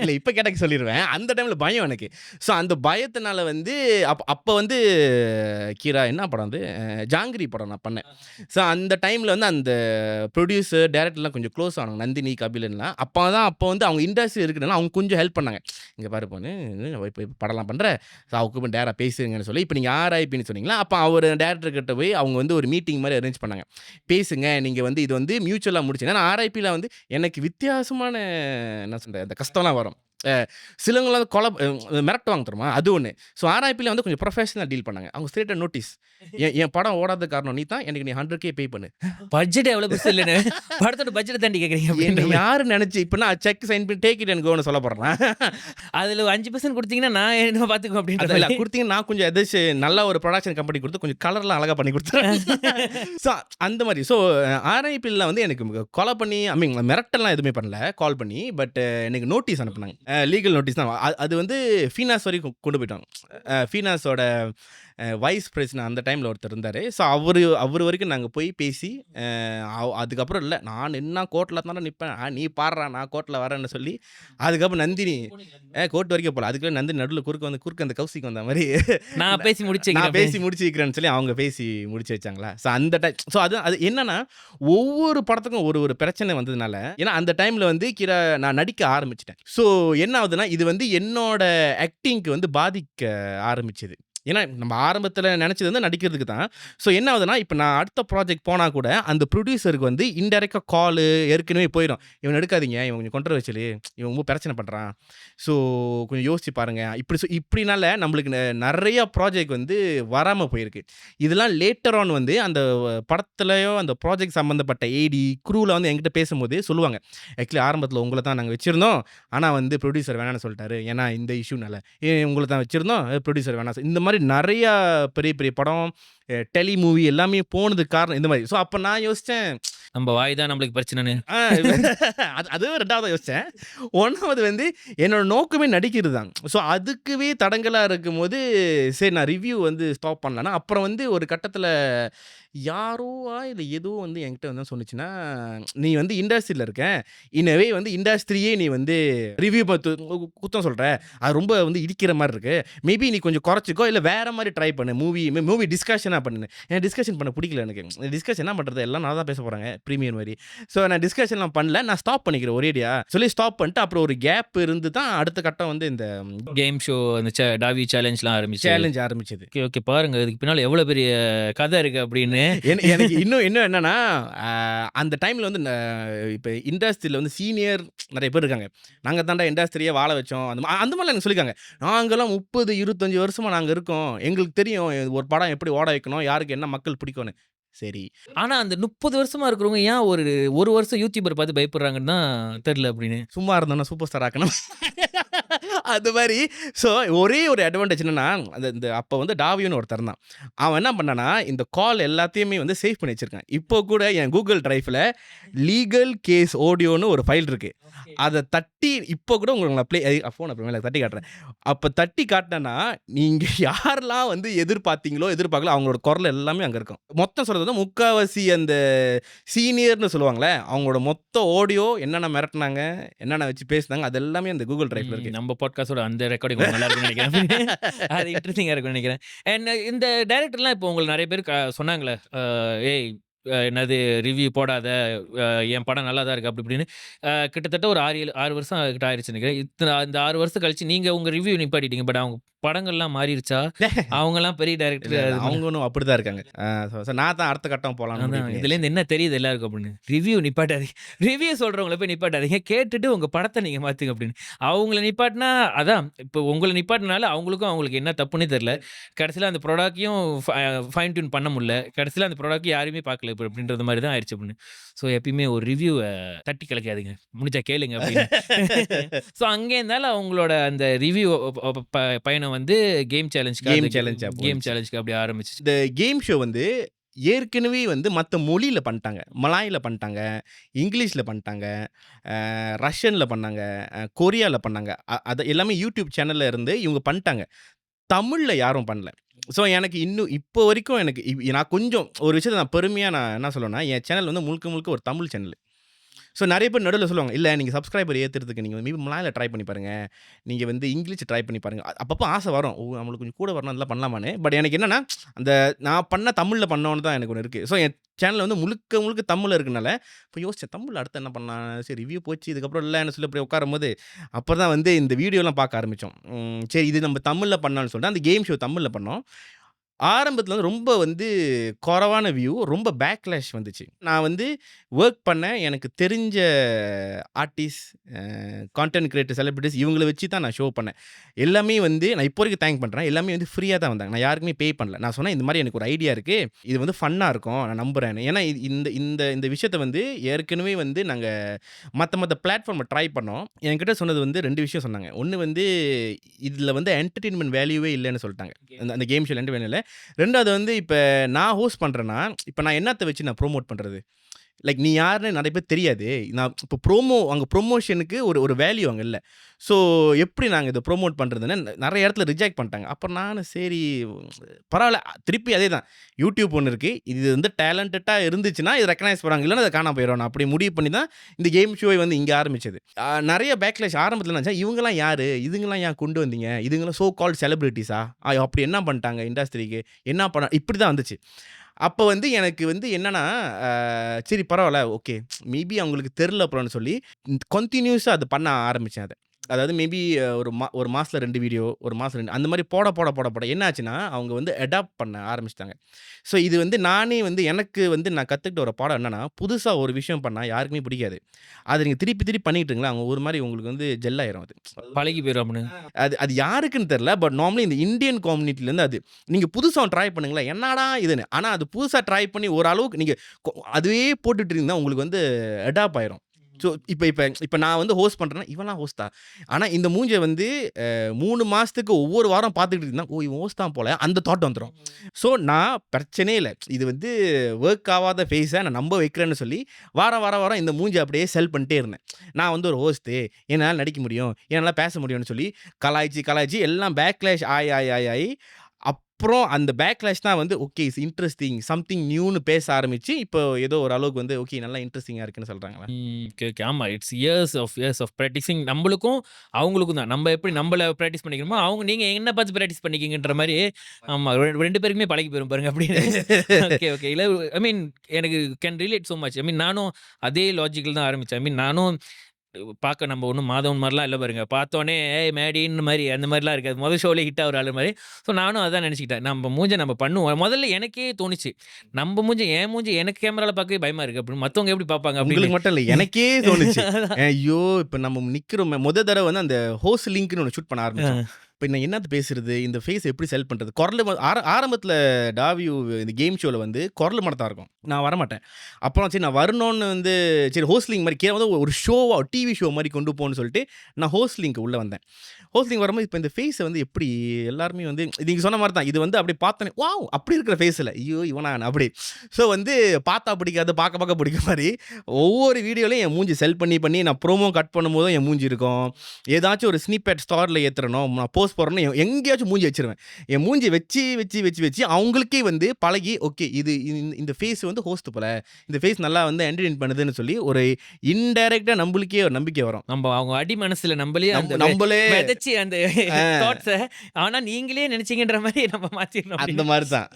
இல்லை இப்போ கேட்டக்கு சொல்லிடுவேன். அந்த டைமில் பயம் எனக்கு. ஸோ அந்த பயத்தினால வந்து அப்போ வந்து கீரா என்ன படம் அது ஜாங்கிரி படம் நான் பண்ணேன். ஸோ அந்த டைமில் வந்து அந்த ப்ரொடியூசர் டேரக்டர்லாம் கொஞ்சம் க்ளோஸ் ஆனாங்க, நந்தினி கபிலன்லாம். அப்போ வந்து அவங்க இண்டஸ்ட்ரி இருக்கிறனால அவங்க கொஞ்சம் ஹெல்ப் பண்ணாங்க. இங்கே பாரு பொண்ணு, இப்போ படம்லாம் பண்ணுற, ஸோ அவருக்கு டேரா பேசுங்கன்னு சொல்லி, இப்போ நீங்கள் ஆர்ஐபின்னு சொன்னீங்களா, அப்போ அவர் டேரக்டர் கிட்ட போய் அவங்க வந்து ஒரு மீட்டிங் மாதிரி அரேஞ்ச் பண்ணாங்க. பேசுங்க, நீங்கள் வந்து இது வந்து மியூச்சுவலாக முடிச்சுங்க. ஏன்னா ஆர்ஐபியில் வந்து எனக்கு வித்தியாசமான என்ன சொல்கிறது அந்த கஷ்டம்லாம் வரும். சிலவங்களாம் கொலை மிரட்டுவாங்க தெரியுமா, அது ஒன்று. ஸோ ஆர்ஐபியில் வந்து கொஞ்சம் ப்ரொஃபஷனலாக டீல் பண்ணாங்க. அவங்க ஸ்ட்ரெயிட்டாக நோட்டீஸ், என் படம் ஓடாத காரணம் நீ தான், எனக்கு நீ 100K பே பண்ணு. பட்ஜெட் எவ்வளோ பெருசு இல்லைன்னு படத்தோட பட்ஜெட் தாண்டி கேட்குறீங்க என்ன அப்படின்ற யாரு நினைச்சு இப்போ நான் செக் சைன் பண்ணி டேக் இட் அண்ட் கோன்னு சொல்ல போறேன். அதில் 5% கொடுத்தீங்கன்னா நான் என்ன பார்த்துக்கோ அப்படின்ற அதில் கொடுத்தீங்கன்னா நான் கொஞ்சம் எதாச்சும் நல்ல ஒரு ப்ரொடக்ஷன் கம்பெனி கொடுத்து கொஞ்சம் கலர்லாம் அழகாக பண்ணி கொடுத்துறேன். ஸோ அந்த மாதிரி. ஸோ ஆர்ஐபியில் வந்து எனக்கு கொலை பண்ணி மிரட்டெல்லாம் எதுவுமே பண்ணல கால் பண்ணி. பட் எனக்கு நோட்டீஸ் அனுப்புனாங்க, லீகல் நோட்டீஸ் தான். அது வந்து ஃபீனாஸ் வரைக்கும் கொண்டு போயிட்டாங்க. ஃபீனாஸோட வைஸ் பிரசிடென்ட் அந்த டைமில் ஒருத்தர் இருந்தார். ஸோ அவர் வரைக்கும் நாங்கள் போய் பேசி அதுக்கப்புறம் இல்லை நான் என்ன கோர்ட்டில் தானே நிற்பேன், நீ பாடுறா நான் கோர்ட்டில் வரேன்னு சொல்லி அதுக்கப்புறம் நந்தினி கோர்ட் வரைக்கும் போகல. அதுக்குள்ளே நந்தினி நடுவில் குறுக்க அந்த கௌசிக்கு வந்த மாதிரி நான் பேசி முடிச்சு வைக்கிறேன்னு சொல்லி அவங்க பேசி முடிச்சு வச்சாங்களா. ஸோ அந்த டைம் ஸோ அது என்னன்னா ஒவ்வொரு படத்துக்கும் ஒரு பிரச்சனை வந்ததுனால, ஏன்னா அந்த டைமில் வந்து நான் நடிக்க ஆரம்பிச்சிட்டேன். ஸோ என்ன ஆகுதுன்னா இது வந்து என்னோட ஆக்டிங்க்கு வந்து பாதிக்க ஆரம்பிச்சது. ஏன்னா நம்ம ஆரம்பத்தில் நினச்சது வந்து நடிக்கிறதுக்கு தான். ஸோ என்ன ஆகுதுன்னா இப்போ நான் அடுத்த ப்ராஜெக்ட் போனால் கூட அந்த ப்ரொடியூசருக்கு வந்து இன்டெரக்டாக காலு ஏற்கனவே போயிடும். இவன் எடுக்காதீங்க, இவன் கொஞ்சம் கொண்ட்ரவர்ஷியல், இவன் ரொம்ப பிரச்சனை பண்ணுறான், ஸோ கொஞ்சம் யோசிச்சு பாருங்கள் இப்படினால நம்மளுக்கு நிறையா ப்ராஜெக்ட் வந்து வராமல் போயிருக்கு. இதெல்லாம் லேட்டர் ஆன் வந்து அந்த படத்துலையோ அந்த ப்ராஜெக்ட் சம்மந்தப்பட்ட ஏடி குரூவில் வந்து என்கிட்ட பேசும்போது சொல்லுவாங்க, ஆக்சுவலி ஆரம்பத்தில் உங்களை தான் நாங்கள் வச்சுருந்தோம், ஆனால் வந்து ப்ரொடியூசர் வேணான்னு சொல்லிட்டாரு, ஏன்னா இந்த இஷ்யூனால உங்களை தான் வச்சுருந்தோம், ப்ரொடியூசர் வேணாம். இந்த மாதிரி நிறையா பெரிய பெரிய படம் டெலி மூவி எல்லாமே போனதுக்கு காரணம் இந்த மாதிரி. ஸோ அப்போ நான் யோசித்தேன், நம்ம வாய் தான் நம்மளுக்கு பிரச்சனைன்னு. அதுவும் ரெண்டாவது யோசித்தேன். ஒன்றாவது வந்து என்னோட நோக்கமே நடிக்கிறது தான். ஸோ அதுக்குவே தடங்கலாக இருக்கும்போது சரி நான் ரிவ்யூ வந்து ஸ்டாப் பண்ணலன்னா, அப்புறம் வந்து ஒரு கட்டத்தில் யாரோவா இல்லை ஏதோ வந்து என்கிட்ட வந்து சொன்னிச்சுன்னா, நீ வந்து இண்டஸ்ட்ரியில் இருக்க, இன்னவே வந்து இண்டஸ்ட்ரியே நீ வந்து ரிவ்யூ பார்த்து குத்தம் சொல்கிற, அது ரொம்ப வந்து இடிக்கிற மாதிரி இருக்கு, மேபி நீ கொஞ்சம் குறைச்சிக்கோ, இல்லை வேறு மாதிரி ட்ரை பண்ணு, மூவி டிஸ்கஷனாக பண்ணு. எனக்கு டிஸ்கஷன் பண்ண பிடிக்கல, எனக்கு டிஸ்கஷன் என்ன பண்ணுறது, எல்லாம் நான் தான் பேச போகிறாங்க ப்ரீமியர் மாதிரி. ஸோ நான் டிஸ்கஷன்லாம் பண்ணல, நான் ஸ்டாப் பண்ணிக்கிறேன் ஒரேடியா சொல்லி ஸ்டாப் பண்ணிட்டு அப்புறம் ஒரு கேப் இருந்து தான் அடுத்த கட்டம் வந்து இந்த கேம் ஷோ அந்த டாவி சேலஞ்ச்லாம் ஆரம்பிச்சது. ஓகே பாருங்க, இதுக்கு பின்னால் எவ்வளோ பெரிய கதை இருக்குது அப்படின்னு. எனக்கு இன்னும் என்னன்னா அந்த டைமில் வந்து இப்போ இண்டஸ்ட்ரியில் வந்து சீனியர் நிறைய பேர் இருக்காங்க, நாங்கள் தாண்டா இண்டஸ்ட்ரியை வாழ வச்சோம், அந்த மாதிரிலாம் எனக்கு சொல்லியிருக்காங்க. நாங்கள்லாம் 30-25 வருஷமாக நாங்கள் இருக்கோம், எங்களுக்கு தெரியும் ஒரு படம் எப்படி ஓட வைக்கணும், யாருக்கு என்ன மக்கள் பிடிக்கும்னு. சரி, ஆனால் அந்த 30 வருஷமாக இருக்கிறவங்க ஏன் ஒரு வருஷம் யூடியூபர் பார்த்து பயப்படுறாங்கன்னு தான் தெரில அப்படின்னு. சும்மா இருந்தோன்னா சூப்பர் ஸ்டார் ஆக்கணும் அது மாதிரி. ஸோ ஒரே ஒரு அட்வான்டேஜ் என்னன்னா, இந்த அப்போ வந்து டாவியோன்னு ஒருத்தர் தான், அவன் என்ன பண்ணானா இந்த கால் எல்லாத்தையுமே வந்து சேவ் பண்ணி வச்சிருக்கான். இப்போ கூட என் கூகுள் டிரைவில் லீகல் கேஸ் ஆடியோன்னு ஒரு ஃபைல் இருக்கு, அதை தட்டி இப்போ கூட உங்களுக்கு ஃபோன் அப்புறமேல தட்டி காட்டுறேன். அப்போ தட்டி காட்டினா நீங்கள் யாரெல்லாம் வந்து எதிர்பார்க்கல அவங்களோட குரல் எல்லாமே அங்கே இருக்கும். மொத்தம் சொல்கிறது வந்து முக்கால்வாசி அந்த சீனியர்னு சொல்லுவாங்களே அவங்களோட மொத்த ஆடியோ என்னென்ன மிரட்டினாங்க, என்னென்ன வச்சு பேசினாங்க, அது எல்லாமே அந்த கூகுள் டிரைவில் இருக்கு. நம்ம பாட்காஸ்டோட அந்த ரெக்கார்டிங் நல்லா இருக்குன்னு நினைக்கிறேன். அது இன்ட்ரெஸ்டிங்காக இருக்குன்னு நினைக்கிறேன். அண்ட் இந்த டைரக்டர்லாம் இப்போ உங்களுக்கு நிறைய பேர் சொன்னாங்களே, ஏய் என்னது ரிவ்யூ போடாத, என் படம் நல்லா தான் இருக்குது அப்படி இப்படின்னு. கிட்டத்தட்ட ஒரு 6 வருஷம் கிட்ட ஆயிடுச்சு நினைக்கிறேன். இந்த 6 வருஷம் கழிச்சு நீங்கள் உங்கள் ரிவ்யூ நிப்பாட்டிட்டீங்க, பட் அவங்க படங்கள்லாம் மாறிடுச்சா? அவங்கெல்லாம் பெரிய டைரக்டர், அவங்களும் அப்படி தான் இருக்காங்க. நான் தான் அடுத்த கட்டம் போகலாம். இதுலேருந்து என்ன தெரியுது எல்லாருக்கும் அப்படின்னு, ரிவ்யூ நிப்பாட்டாதீங்க, ரிவ்யூ சொல்கிறவங்கள போய் நிப்பாட்டாதீங்க, கேட்டுட்டு உங்கள் படத்தை நீங்கள் மாற்றுங்க அப்படின்னு. அவங்கள நிப்பாட்டினா அதான் இப்போ உங்களை நிப்பாட்டினால அவங்களுக்கு என்ன தப்புன்னே தெரில, கடைசியில் அந்த ப்ராடக்டையும் ஃபைன் டியூன் பண்ண முடியல, கடைசியில் அந்த ப்ராடக்ட் யாருமே பார்க்கல இப்போ அப்படின்றது மாதிரி தான் ஆயிடுச்சு அப்படின்னு. ஸோ எப்பயுமே ஒரு ரிவ்யூவை தட்டி கலக்காதுங்க, முடிஞ்சா கேளுங்க அப்படின்னு. ஸோ அங்கே இருந்தாலும் அவங்களோட அந்த ரிவ்யூ பயணம் வந்து கேம் சேலஞ்சுக்கு அப்படி ஆரம்பிச்சு. இந்த கேம் ஷோ வந்து ஏற்கனவே வந்து மற்ற மொழியில் பண்ணிட்டாங்க, மலாயில் பண்ணிட்டாங்க, இங்கிலீஷில் பண்ணிட்டாங்க, ரஷ்யனில் பண்ணாங்க, கொரியாவில் பண்ணாங்க. அது எல்லாமே யூடியூப் சேனலில் இருந்து இவங்க பண்ணிட்டாங்க. தமிழில் யாரும் பண்ணல. ஸோ எனக்கு இன்னும் இப்போ வரைக்கும் நான் கொஞ்சம் ஒரு விஷயத்தை நான் பெருமையாக நான் என்ன சொல்லுவேன்னா, என் சேனல் வந்து முழுக்க ஒரு தமிழ் சேனல். ஸோ நிறைய பேர் நடுவில் சொல்லுவாங்க, இல்லை நீங்கள் சப்ஸ்கிரைபர் ஏற்றுறதுக்கு நீங்கள் மேபி மலையாள ட்ரை பண்ணி பாருங்கள், நீங்கள் வந்து இங்கிலீஷ் ட்ரை பண்ணி பாருங்கள். அப்பப்போ ஆசை வரும், ஓ நம்மளுக்கு கொஞ்சம் கூட வரணும் அதெல்லாம் பண்ணலாமான்னு. பட் எனக்கு என்னென்னா அந்த நான் பண்ண தமிழில் பண்ணோன்னு தான் எனக்கு ஒன்று இருக்குது. ஸோ என் சேனல் வந்து முழுக்க முழுக்க தமிழில் இருக்கனால இப்போ யோசிச்சேன், தமிழில் அடுத்து என்ன பண்ணலாம், சரி ரிவ்யூ போச்சு இதுக்கப்புறம் இல்லைன்னு சொல்லி அப்படி உட்காரும் போது அப்புறம் தான் வந்து இந்த வீடியோலாம் பார்க்க ஆரம்பித்தோம். சரி இது நம்ம தமிழில் பண்ணலாம்னு சொல்லிட்டு அந்த கேம் ஷோ தமிழில் பண்ணோம். ஆரம்பத்தில் வந்து ரொம்ப வந்து குறைவான வியூ, ரொம்ப பேக்லேஷ் வந்துச்சு. நான் வந்து ஒர்க் பண்ண எனக்கு தெரிஞ்ச ஆர்டிஸ்ட், கான்டென்ட் கிரியேட்டர், செலிபிரிட்டிஸ் இவங்கள வச்சு தான் நான் ஷோ பண்ணேன். எல்லாமே வந்து நான் இப்போ வரைக்கும் தேங்க் பண்ணுறேன். எல்லாமே வந்து ஃப்ரீயாக தான் வந்தாங்க. நான் யாருக்குமே பே பண்ணல. நான் சொன்னேன், இந்த மாதிரி எனக்கு ஒரு ஐடியா இருக்குது, இது வந்து ஃபன்னாக இருக்கும், நான் நம்புகிறேன். ஏன்னா இந்த இந்த இந்த விஷயத்தை வந்து ஏற்கனவே வந்து நாங்கள் மற்ற பிளாட்ஃபார்மை ட்ரை பண்ணோம். என்கிட்ட சொன்னது வந்து 2 விஷயம் சொன்னாங்க. ஒன்று வந்து இதில் வந்து என்டர்டெயின்மெண்ட் வேல்யூவே இல்லைன்னு சொல்லிட்டாங்க. அந்த கேம் ஷோவில் என்டர்டெயின்மெண்ட் இல்லை. 2வது வந்து இப்போ நான் ஹோஸ்ட் பண்ணுறேன்னா, இப்போ நான் என்னத்தை வச்சு நான் ப்ரோமோட் பண்ணுறது? லைக் நீ யாருன்னு நிறைய பேர் தெரியாது. நான் இப்போ அங்கே ப்ரொமோஷனுக்கு ஒரு வேல்யூ அங்கே இல்லை. ஸோ எப்படி நாங்கள் இதை ப்ரோமோட் பண்ணுறதுன்னு நிறைய இடத்துல ரிஜெக்ட் பண்ணிட்டாங்க. அப்புறம் நான் சரி பரவாயில்ல, திருப்பி அதே தான், யூடியூப் ஒன்று இருக்குது, இது வந்து டேலண்டடாக இருந்துச்சுன்னா இது ரெக்கனைஸ் பண்ணுறாங்க, இல்லைன்னா அதை காணாம போயிடும். நான் அப்படி முடிவு பண்ணி தான் இந்த கேம் ஷோவை வந்து இங்கே ஆரம்பிச்சது. நிறைய பேக்லேஷ் ஆரம்பத்தில் நினச்சா, இவங்கெல்லாம் யார், இதுங்கெல்லாம் ஏன் கொண்டு வந்தீங்க, இதுங்கெல்லாம் சோ கால்ட் செலிபிரிட்டிஸா, அப்படி என்ன பண்ணிட்டாங்க இண்டஸ்ட்ரிக்கு, என்ன பண்ண, இப்படி தான் வந்துச்சு. அப்போ வந்து எனக்கு வந்து என்னன்னா, சரி பரவாயில்ல, ஓகே மேபி அவங்களுக்கு தெரில அப்புறம்னு சொல்லி கண்டினியூஸாக அது பண்ண ஆரம்பித்தேன். அதாவது மேபி ஒரு மாதத்தில் 2 வீடியோ, ஒரு மாதம் 2 அந்த மாதிரி போட என்ன ஆச்சுன்னா, அவங்க வந்து அடாப்ட் பண்ண ஆரம்பிச்சிட்டாங்க. ஸோ இது வந்து நானே வந்து எனக்கு வந்து நான் கற்றுக்கிட்ட ஒரு பாடம் என்னென்னா, புதுசாக ஒரு விஷயம் பண்ணால் யாருக்குமே பிடிக்காது. அது நீங்கள் திருப்பி பண்ணிக்கிட்டுங்களா, அவங்க ஒரு மாதிரி உங்களுக்கு வந்து ஜெல் ஆயிரும். அது பழகி போயிடும். அது யாருக்குன்னு தெரில. பட் நார்மலி இந்த இந்தியன் கம்யூனிட்டிலேருந்து அது நீங்கள் புதுசாக ட்ரை பண்ணுங்களேன், என்னடா இதுன்னு. ஆனால் அது புதுசாக ட்ரை பண்ணி ஓரளவுக்கு நீங்கள் அதுவே போட்டுட்டு இருந்தால் உங்களுக்கு வந்து அடாப்ட் ஆயிரும். ஸோ இப்போ நான் வந்து ஹோஸ்ட் பண்ணுறேன்னா, இவன்லாம் ஹோஸ்ட்டா, ஆனால் இந்த மூஞ்சை வந்து 3 மாதத்துக்கு ஒவ்வொரு வாரம் பார்த்துக்கிட்டு இருந்தால், ஓ இவன் ஹோஸ்ட் தான் போல, அந்த தாட் வந்துடும். ஸோ நான் பிரச்சனையே இல்லை, இது வந்து ஒர்க் ஆகாத ஃபேஸை நான் நம்ப வைக்கிறேன்னு சொல்லி வாரம் இந்த மூஞ்சை அப்படியே செல் பண்ணிட்டே இருந்தேன். நான் வந்து ஒரு ஹோஸ்ட்டு, என்னால் நடிக்க முடியும், என்னால் பேச முடியும்னு சொல்லி கலாய்ச்சி எல்லாம் பேக்லேஷ் ஆகி அப்புறம் அந்த பேக்லேஷ் தான் வந்து ஓகே இட்ஸ் இன்ட்ரெஸ்டிங் சம்திங் நியூன்னு பேச ஆரம்பிச்சு இப்போ ஏதோ ஒரு அளவுக்கு வந்து ஓகே நல்லா இன்ட்ரெஸ்டிங்காக இருக்குன்னு சொல்கிறாங்களா. ஓகே ஆமாம், இட்ஸ் இயர்ஸ் ஆஃப் ப்ராக்டிஸிங். நம்மளுக்கும் அவங்களுக்கும் தான், நம்ம எப்படி நம்மள ப்ராக்டிஸ் பண்ணிக்கிறோமோ அவங்க நீங்கள் என்ன பார்த்து ப்ராக்டிஸ் பண்ணிக்கிங்கன்ற மாதிரி. ஆமாம், 2 பேருக்குமே பழகி போயிடும் பாருங்க அப்படின்னு. ஓகே இல்லை, ஐ மீன் எனக்கு கேன் ரிலேட் ஸோ மச். ஐ மீன் நானும் அதே லாஜிக்கில் தான் ஆரம்பித்தேன். ஐ மீன் நானும் பார்க்க நம்ம ஒன்றும் மாதவன் மாதிரிலாம் இல்லை பாருங்க, பார்த்தோன்னே மேடின்னு மாதிரி அந்த மாதிரிலாம் இருக்காது, முதல் ஷோவிலே ஹிட் ஆகிற ஆள் மாதிரி. ஸோ நானும் அதான் நினச்சிக்கிட்டேன், நம்ம மூஞ்சை நம்ம பண்ணுவோம். முதல்ல எனக்கே தோணுச்சு, நம்ம என் மூஞ்சி எனக்கு கேமராவில் பார்க்கவே பயமாக இருக்குது அப்படின்னு, மற்றவங்க எப்படி பார்ப்பாங்க அப்படின்னு மட்டும் இல்லை எனக்கே தோணுச்சு. ஐயோ இப்போ நம்ம நிற்கிறோம், தடவை வந்து அந்த ஹோஸ்ட் லிங்க்னு ஒன்று ஷூட் பண்ண ஆரம்பிச்சோம். இப்போ நான் என்னது பேசுறது, இந்த ஃபேஸ் எப்படி செல் பண்ணுறது, குரல் ஆரம்பத்தில் டாவியூ இந்த கேம் ஷோவில் வந்து குரல் மட்டும் தான் இருக்கும், நான் வரமாட்டேன். அப்புறம் சரி நான் வரணும்னு வந்து சரி ஹோஸ்ட்லிங் மாதிரி கீழே வந்து ஒரு ஷோவாக டிவி ஷோ மாதிரி கொண்டு போகணும்னு சொல்லிட்டு நான் ஹோஸ்ட்லிங்க்கு உள்ளே வந்தேன். ஹோஸ்ட்லிங் வரும்போது இப்போ இந்த ஃபேஸை வந்து எப்படி எல்லாருமே வந்து நீங்கள் சொன்ன மாதிரி தான், இது வந்து அப்படி பார்த்தோன்னே வாவ் அப்படி இருக்கிற ஃபேஸில் ஐயோ இவனா அப்படி. ஸோ வந்து பார்த்தா பிடிக்காது, பார்க்க பிடிக்க மாதிரி ஒவ்வொரு வீடியோலையும் என் மூஞ்சி செல் பண்ணி நான் ப்ரோமோ கட் பண்ணும்போதும் என் மூஞ்சி இருக்கும். ஏதாச்சும் ஒரு ஸ்னிப்பெட் ஸ்டாரில் ஏற்றுறணும், நான் போஸ்ட் போடுறேன்னு எங்கேயாச்சும் மூஞ்சி வச்சிருவேன். என் மூஞ்சி வச்சு அவங்களுக்கே வந்து பழகி ஓகே இது இந்த ஃபேஸ் வந்து ஹோஸ்ட் போல, இந்த ஃபேஸ் நல்லா வந்து என்டர்டெயின் பண்ணுதுன்னு சொல்லி ஒரு இன்டைரக்டாக நம்மளுக்கே ஒரு நம்பிக்கை வரும். நம்ம அவங்க அடி மனசில் நம்மளே விதைச்சி அந்த தாட்ஸை ஆனால் நீங்களே நினச்சிங்கன்ற மாதிரி நம்ம மாற்றிடணும். அந்த மாதிரி தான்.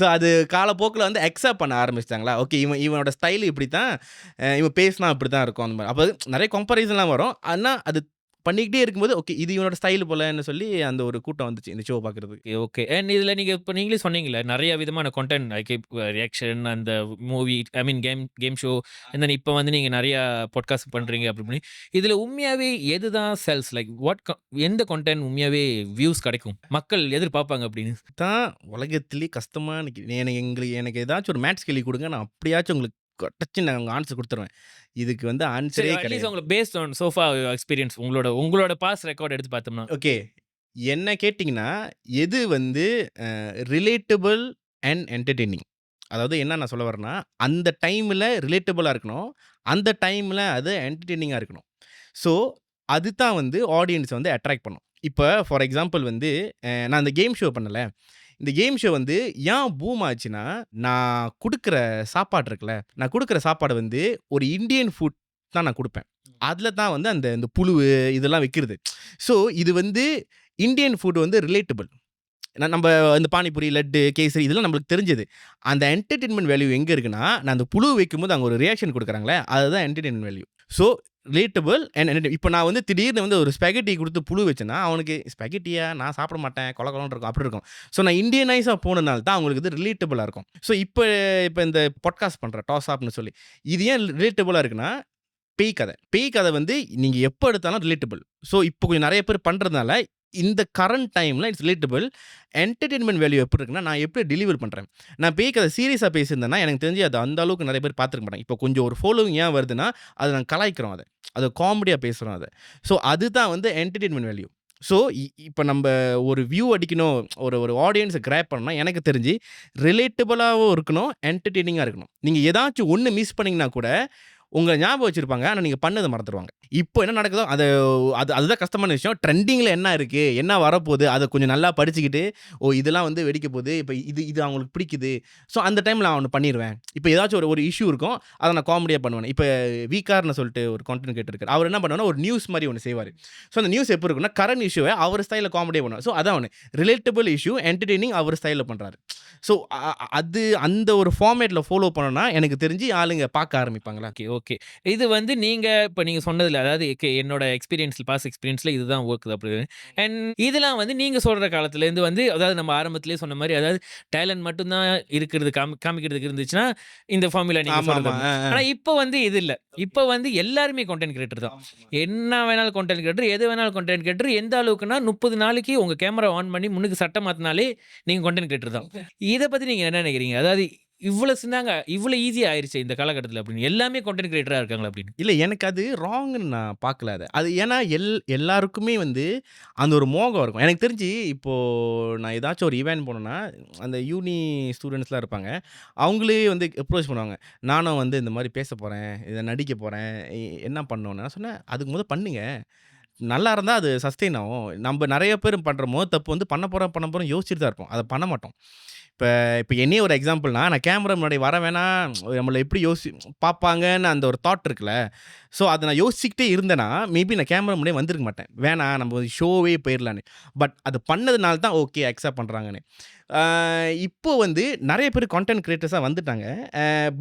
ஸோ அது காலப்போக்கில் வந்து அக்செப்ட் பண்ண ஆரம்பிச்சிட்டாங்களா, ஓகே இவனோட ஸ்டைல் இப்படி தான், இவன் பேசினா இப்படி தான் இருக்கும் அந்த மாதிரி. அப்போ நிறைய கம்பேரிசன்லாம் வரும். ஆனால் அது பண்ணிக்கிட்டே இருக்கும்போது ஓகே இது இவனோட ஸ்டைல் போலன்னு சொல்லி அந்த ஒரு கூட்டம் வந்துச்சு இந்த ஷோ பார்க்குறதுக்கு. ஓகே அண்ட் இதில் நீங்கள் இப்போ நீங்களே சொன்னீங்களே நிறைய விதமான கண்டென்ட் லைக் ரியாக்ஷன், அந்த movie, I mean game show, and இப்போ வந்து நீங்கள் நிறையா பாட்காஸ்ட் பண்ணுறீங்க அப்படி. இதில் உண்மையாகவே எது தான் செல்ஸ், லைக் எந்த கண்டென்ட் உண்மையாகவே வியூஸ் கிடைக்கும், மக்கள் எதிர்பார்ப்பாங்க அப்படின்னு தான் உலகத்துலேயே கஷ்டமாக. எனக்கு ஏதாச்சும் ஒரு மேட்ச் கேள்வி கொடுங்க, நான் அப்படியாச்சும் உங்களுக்கு கட்டச்சு நான் ஆன்சர் கொடுத்துருவேன். இதுக்கு வந்து ஆன்சரே கிடையாது. உங்களுக்கு பேஸ்ட் ஆன் சோஃபா எக்ஸ்பீரியன்ஸ் உங்களோட பாஸ் ரெக்கார்ட் எடுத்து பார்த்தோம்னா ஓகே என்ன கேட்டிங்கன்னா எது வந்து ரிலேட்டபிள் அண்ட் என்டர்டெய்னிங், அதாவது என்ன நான் சொல்ல வரேன்னா அந்த டைமில் ரிலேட்டபிளாக இருக்கணும், அந்த டைமில் அது என்டர்டெய்னிங்காக இருக்கணும். ஸோ அதுதான் வந்து ஆடியன்ஸ் வந்து அட்ராக்ட் பண்ணும். இப்போ ஃபார் எக்ஸாம்பிள் வந்து நான் இந்த கேம் ஷோ பண்ணலை, இந்த கேம் ஷோ வந்து ஏன் பூம் ஆச்சுன்னா நான் கொடுக்குற சாப்பாடு இருக்குல்ல, நான் கொடுக்குற சாப்பாடு வந்து ஒரு இந்தியன் ஃபுட் தான் நான் கொடுப்பேன். அதில் தான் வந்து இந்த புழு இதெல்லாம் வைக்கிறது. ஸோ இது வந்து இந்தியன் ஃபுட் வந்து ரிலேட்டபிள். நம்ம இந்த பானிபூரி, லட்டு, கேசரி இதெல்லாம் நம்மளுக்கு தெரிஞ்சது. அந்த என்டர்டெயின்மெண்ட் வேல்யூ எங்கே இருக்குன்னா, நான் அந்த புழு வைக்கும்போது அங்கே ஒரு ரியாக்ஷன் கொடுக்குறாங்களே, அதுதான் entertainment value. So relatable and இப்போ நான் வந்து திடீர்னு வந்து ஒரு ஸ்பெகட்டி கொடுத்து புழு வச்சேன்னா, அவனுக்கு ஸ்பெகட்டியா நான் சாப்பிட மாட்டேன், கொல கொலன்னு இருக்கும், அப்படி இருக்கும். ஸோ நான் இந்தியனைஸாக போனதுனால தான் அவங்களுக்கு இது ரிலேட்டபிளாக இருக்கும். ஸோ இப்போ இந்த பாட்காஸ்ட் பண்ணுறேன் டாஸ் ஆப்னு சொல்லி, இது ஏன் ரிலேட்டபிளாக இருக்குன்னா, பேய் கதை வந்து நீங்கள் எப்போ எடுத்தாலும் ரிலேட்டபிள். ஸோ இப்போ கொஞ்சம் நிறைய பேர் பண்ணுறதுனால இந்த கரண்ட் டைமில் இட்ஸ் ரிலேட்டபிள். என்டர்டெயின்மெண்ட் வேல்யூ எப்படி இருக்குன்னா, நான் எப்படி டெலிவர் பண்ணுறேன். நான் பேய் கதை சீரியஸாக பேசியிருந்தேன்னா எனக்கு தெரிஞ்சு அது அந்த அளவுக்கு நிறைய பேர் பார்த்துருக்க மாட்டாங்க. இப்போ கொஞ்சம் ஒரு ஃபாலோவிங் ஏன் வருதுன்னா, அதை நான் கலாய்க்கிறோம், அதை காமெடியாக பேசுகிறோம் அதை. ஸோ அதுதான் வந்து என்டர்டெயின்மெண்ட் வேல்யூ. ஸோ இப்போ நம்ம ஒரு வியூ அடிக்கணும், ஒரு ஆடியன்ஸை கிராப் பண்ணணும்னா எனக்கு தெரிஞ்சு ரிலேட்டபிளாகவும் இருக்கணும், என்டர்டெய்னிங்காக இருக்கணும். நீங்கள் ஏதாச்சும் ஒன்று மிஸ் பண்ணிங்கன்னா கூட உங்களை ஞாபகம் வச்சுருப்பாங்க, ஆனால் நீங்கள் பண்ணதை மறந்துடுவாங்க. இப்போ என்ன நடக்குதோ அதுதான் கஷ்டமான விஷயம். ட்ரெண்டிங்கில் என்ன இருக்குது, என்ன வரப்போகுது, அதை கொஞ்சம் நல்லா படிச்சுக்கிட்டு, இதெல்லாம் வந்து வெடிக்க போகுது, இப்போ இது அவங்களுக்கு பிடிக்குது. ஸோ அந்த டைமில் நான் ஒன்று பண்ணிடுவேன். இப்போ ஏதாச்சும் ஒரு இஷ்யூ இருக்கும், அதை நான் காமெடியாக பண்ணுவேன். இப்போ வீக்கார்னு சொல்லிட்டு ஒரு கான்டென்ட் கிரியேட்டர் அவர் என்ன பண்ணுவார்னா, ஒரு நியூஸ் மாதிரி ஒன்று செய்வார். ஸோ அந்த நியூஸ் எப்படி இருக்குன்னா, கரண்ட் இஷ்யூவை அவர் ஸ்டைலில் காமெடியாக பண்ணுவார். ஸோ அதான் ஒன்று ரிலேட்டபிள் இஷ்யூ, என்டர்டெய்னிங் அவர் ஸ்டைலில் பண்ணுறாரு. ஸோ அந்த ஒரு ஃபார்மேட்டில் ஃபாலோ பண்ணோன்னா எனக்கு தெரிஞ்சு ஆளுங்க பார்க்க ஆரம்பிப்பாங்களா. ஓகே. இது வந்து இப்போ நீங்கள் சொன்னதில், அதாவது என்னோட பாஸ்ட் எக்ஸ்பீரியன்ஸில் இதுதான் ஒர்க் அப்படின்னு. அண்ட் இதெல்லாம் வந்து நீங்கள் சொல்கிற காலத்துலேருந்து வந்து, அதாவது நம்ம ஆரம்பத்திலே சொன்ன மாதிரி, அதாவது டேலண்ட் மட்டும்தான் இருக்கிறது, காமிக்கிறதுக்கு இருந்துச்சுன்னா இந்த ஃபார்முலா நீங்கள் சொல்கிறது. ஆனால் இப்போ வந்து இது இல்லை. இப்போ வந்து எல்லாருமே கண்டென்ட் கிரியேட்டர் தான். என்ன வேணாலும் கண்டென்ட் கிரியேட்டர், எது வேணாலும் கண்டென்ட் கிரியேட்டர். எந்த அளவுக்குன்னா 30 நாளைக்கு உங்கள் கேமரா ஆன் பண்ணி முன்னுக்கு சட்டை மாற்றினாலே நீங்கள் கண்டென்ட் கிரியேட்டர் தான். இதை பற்றி நீங்கள் என்ன நினைக்கிறீங்க? அதாவது இவ்வளோ ஈஸியாக ஆயிடுச்சு இந்த காலகட்டத்தில் அப்படின்னு, எல்லாமே கண்டென்ட் கிரியேட்டராக இருக்காங்களா அப்படின்னு? இல்லை, எனக்கு அது ராங்குன்னு நான் பார்க்கல. அது ஏன்னா எல்லாருக்குமே வந்து அந்த ஒரு மோகம் இருக்கும். எனக்கு தெரிஞ்சு இப்போது நான் ஏதாச்சும் ஒரு ஈவெண்ட் போனேன்னா, அந்த யூனி ஸ்டூடெண்ட்ஸ்லாம் இருப்பாங்க, அவங்களே வந்து அப்ரோச் பண்ணுவாங்க. நானும் வந்து இந்த மாதிரி பேச போகிறேன், இதை நடிக்க போகிறேன், என்ன பண்ணோன்னு நான் சொன்னேன். அதுக்கு பண்ணுங்க, நல்லா இருந்தால் அது சஸ்டெயின் ஆகும். நம்ம நிறைய பேர் பண்ணுறோமோ தப்பு வந்து பண்ண போகிறோம் யோசிச்சுட்டு தான் இருப்போம், அதை பண்ண மாட்டோம். இப்போ என்னையே ஒரு எக்ஸாம்பிள்னா, நான் கேமரா முன்னாடி வர வேணாம், நம்மளை எப்படி பார்ப்பாங்கன்னு அந்த ஒரு தாட் இருக்குல்ல. ஸோ அதை நான் யோசிச்சுக்கிட்டே இருந்தேன்னா மேபி நான் கேமரா முன்னாடி வந்திருக்க மாட்டேன். வேணாம், நம்ம ஷோவே போயிடலான்னு. பட் அது பண்ணதுனால தான் ஓகே அக்செப்ட் பண்ணுறாங்கன்னு. இப்போ வந்து நிறைய பேர் கான்டென்ட் கிரியேட்டர்ஸாக வந்துட்டாங்க.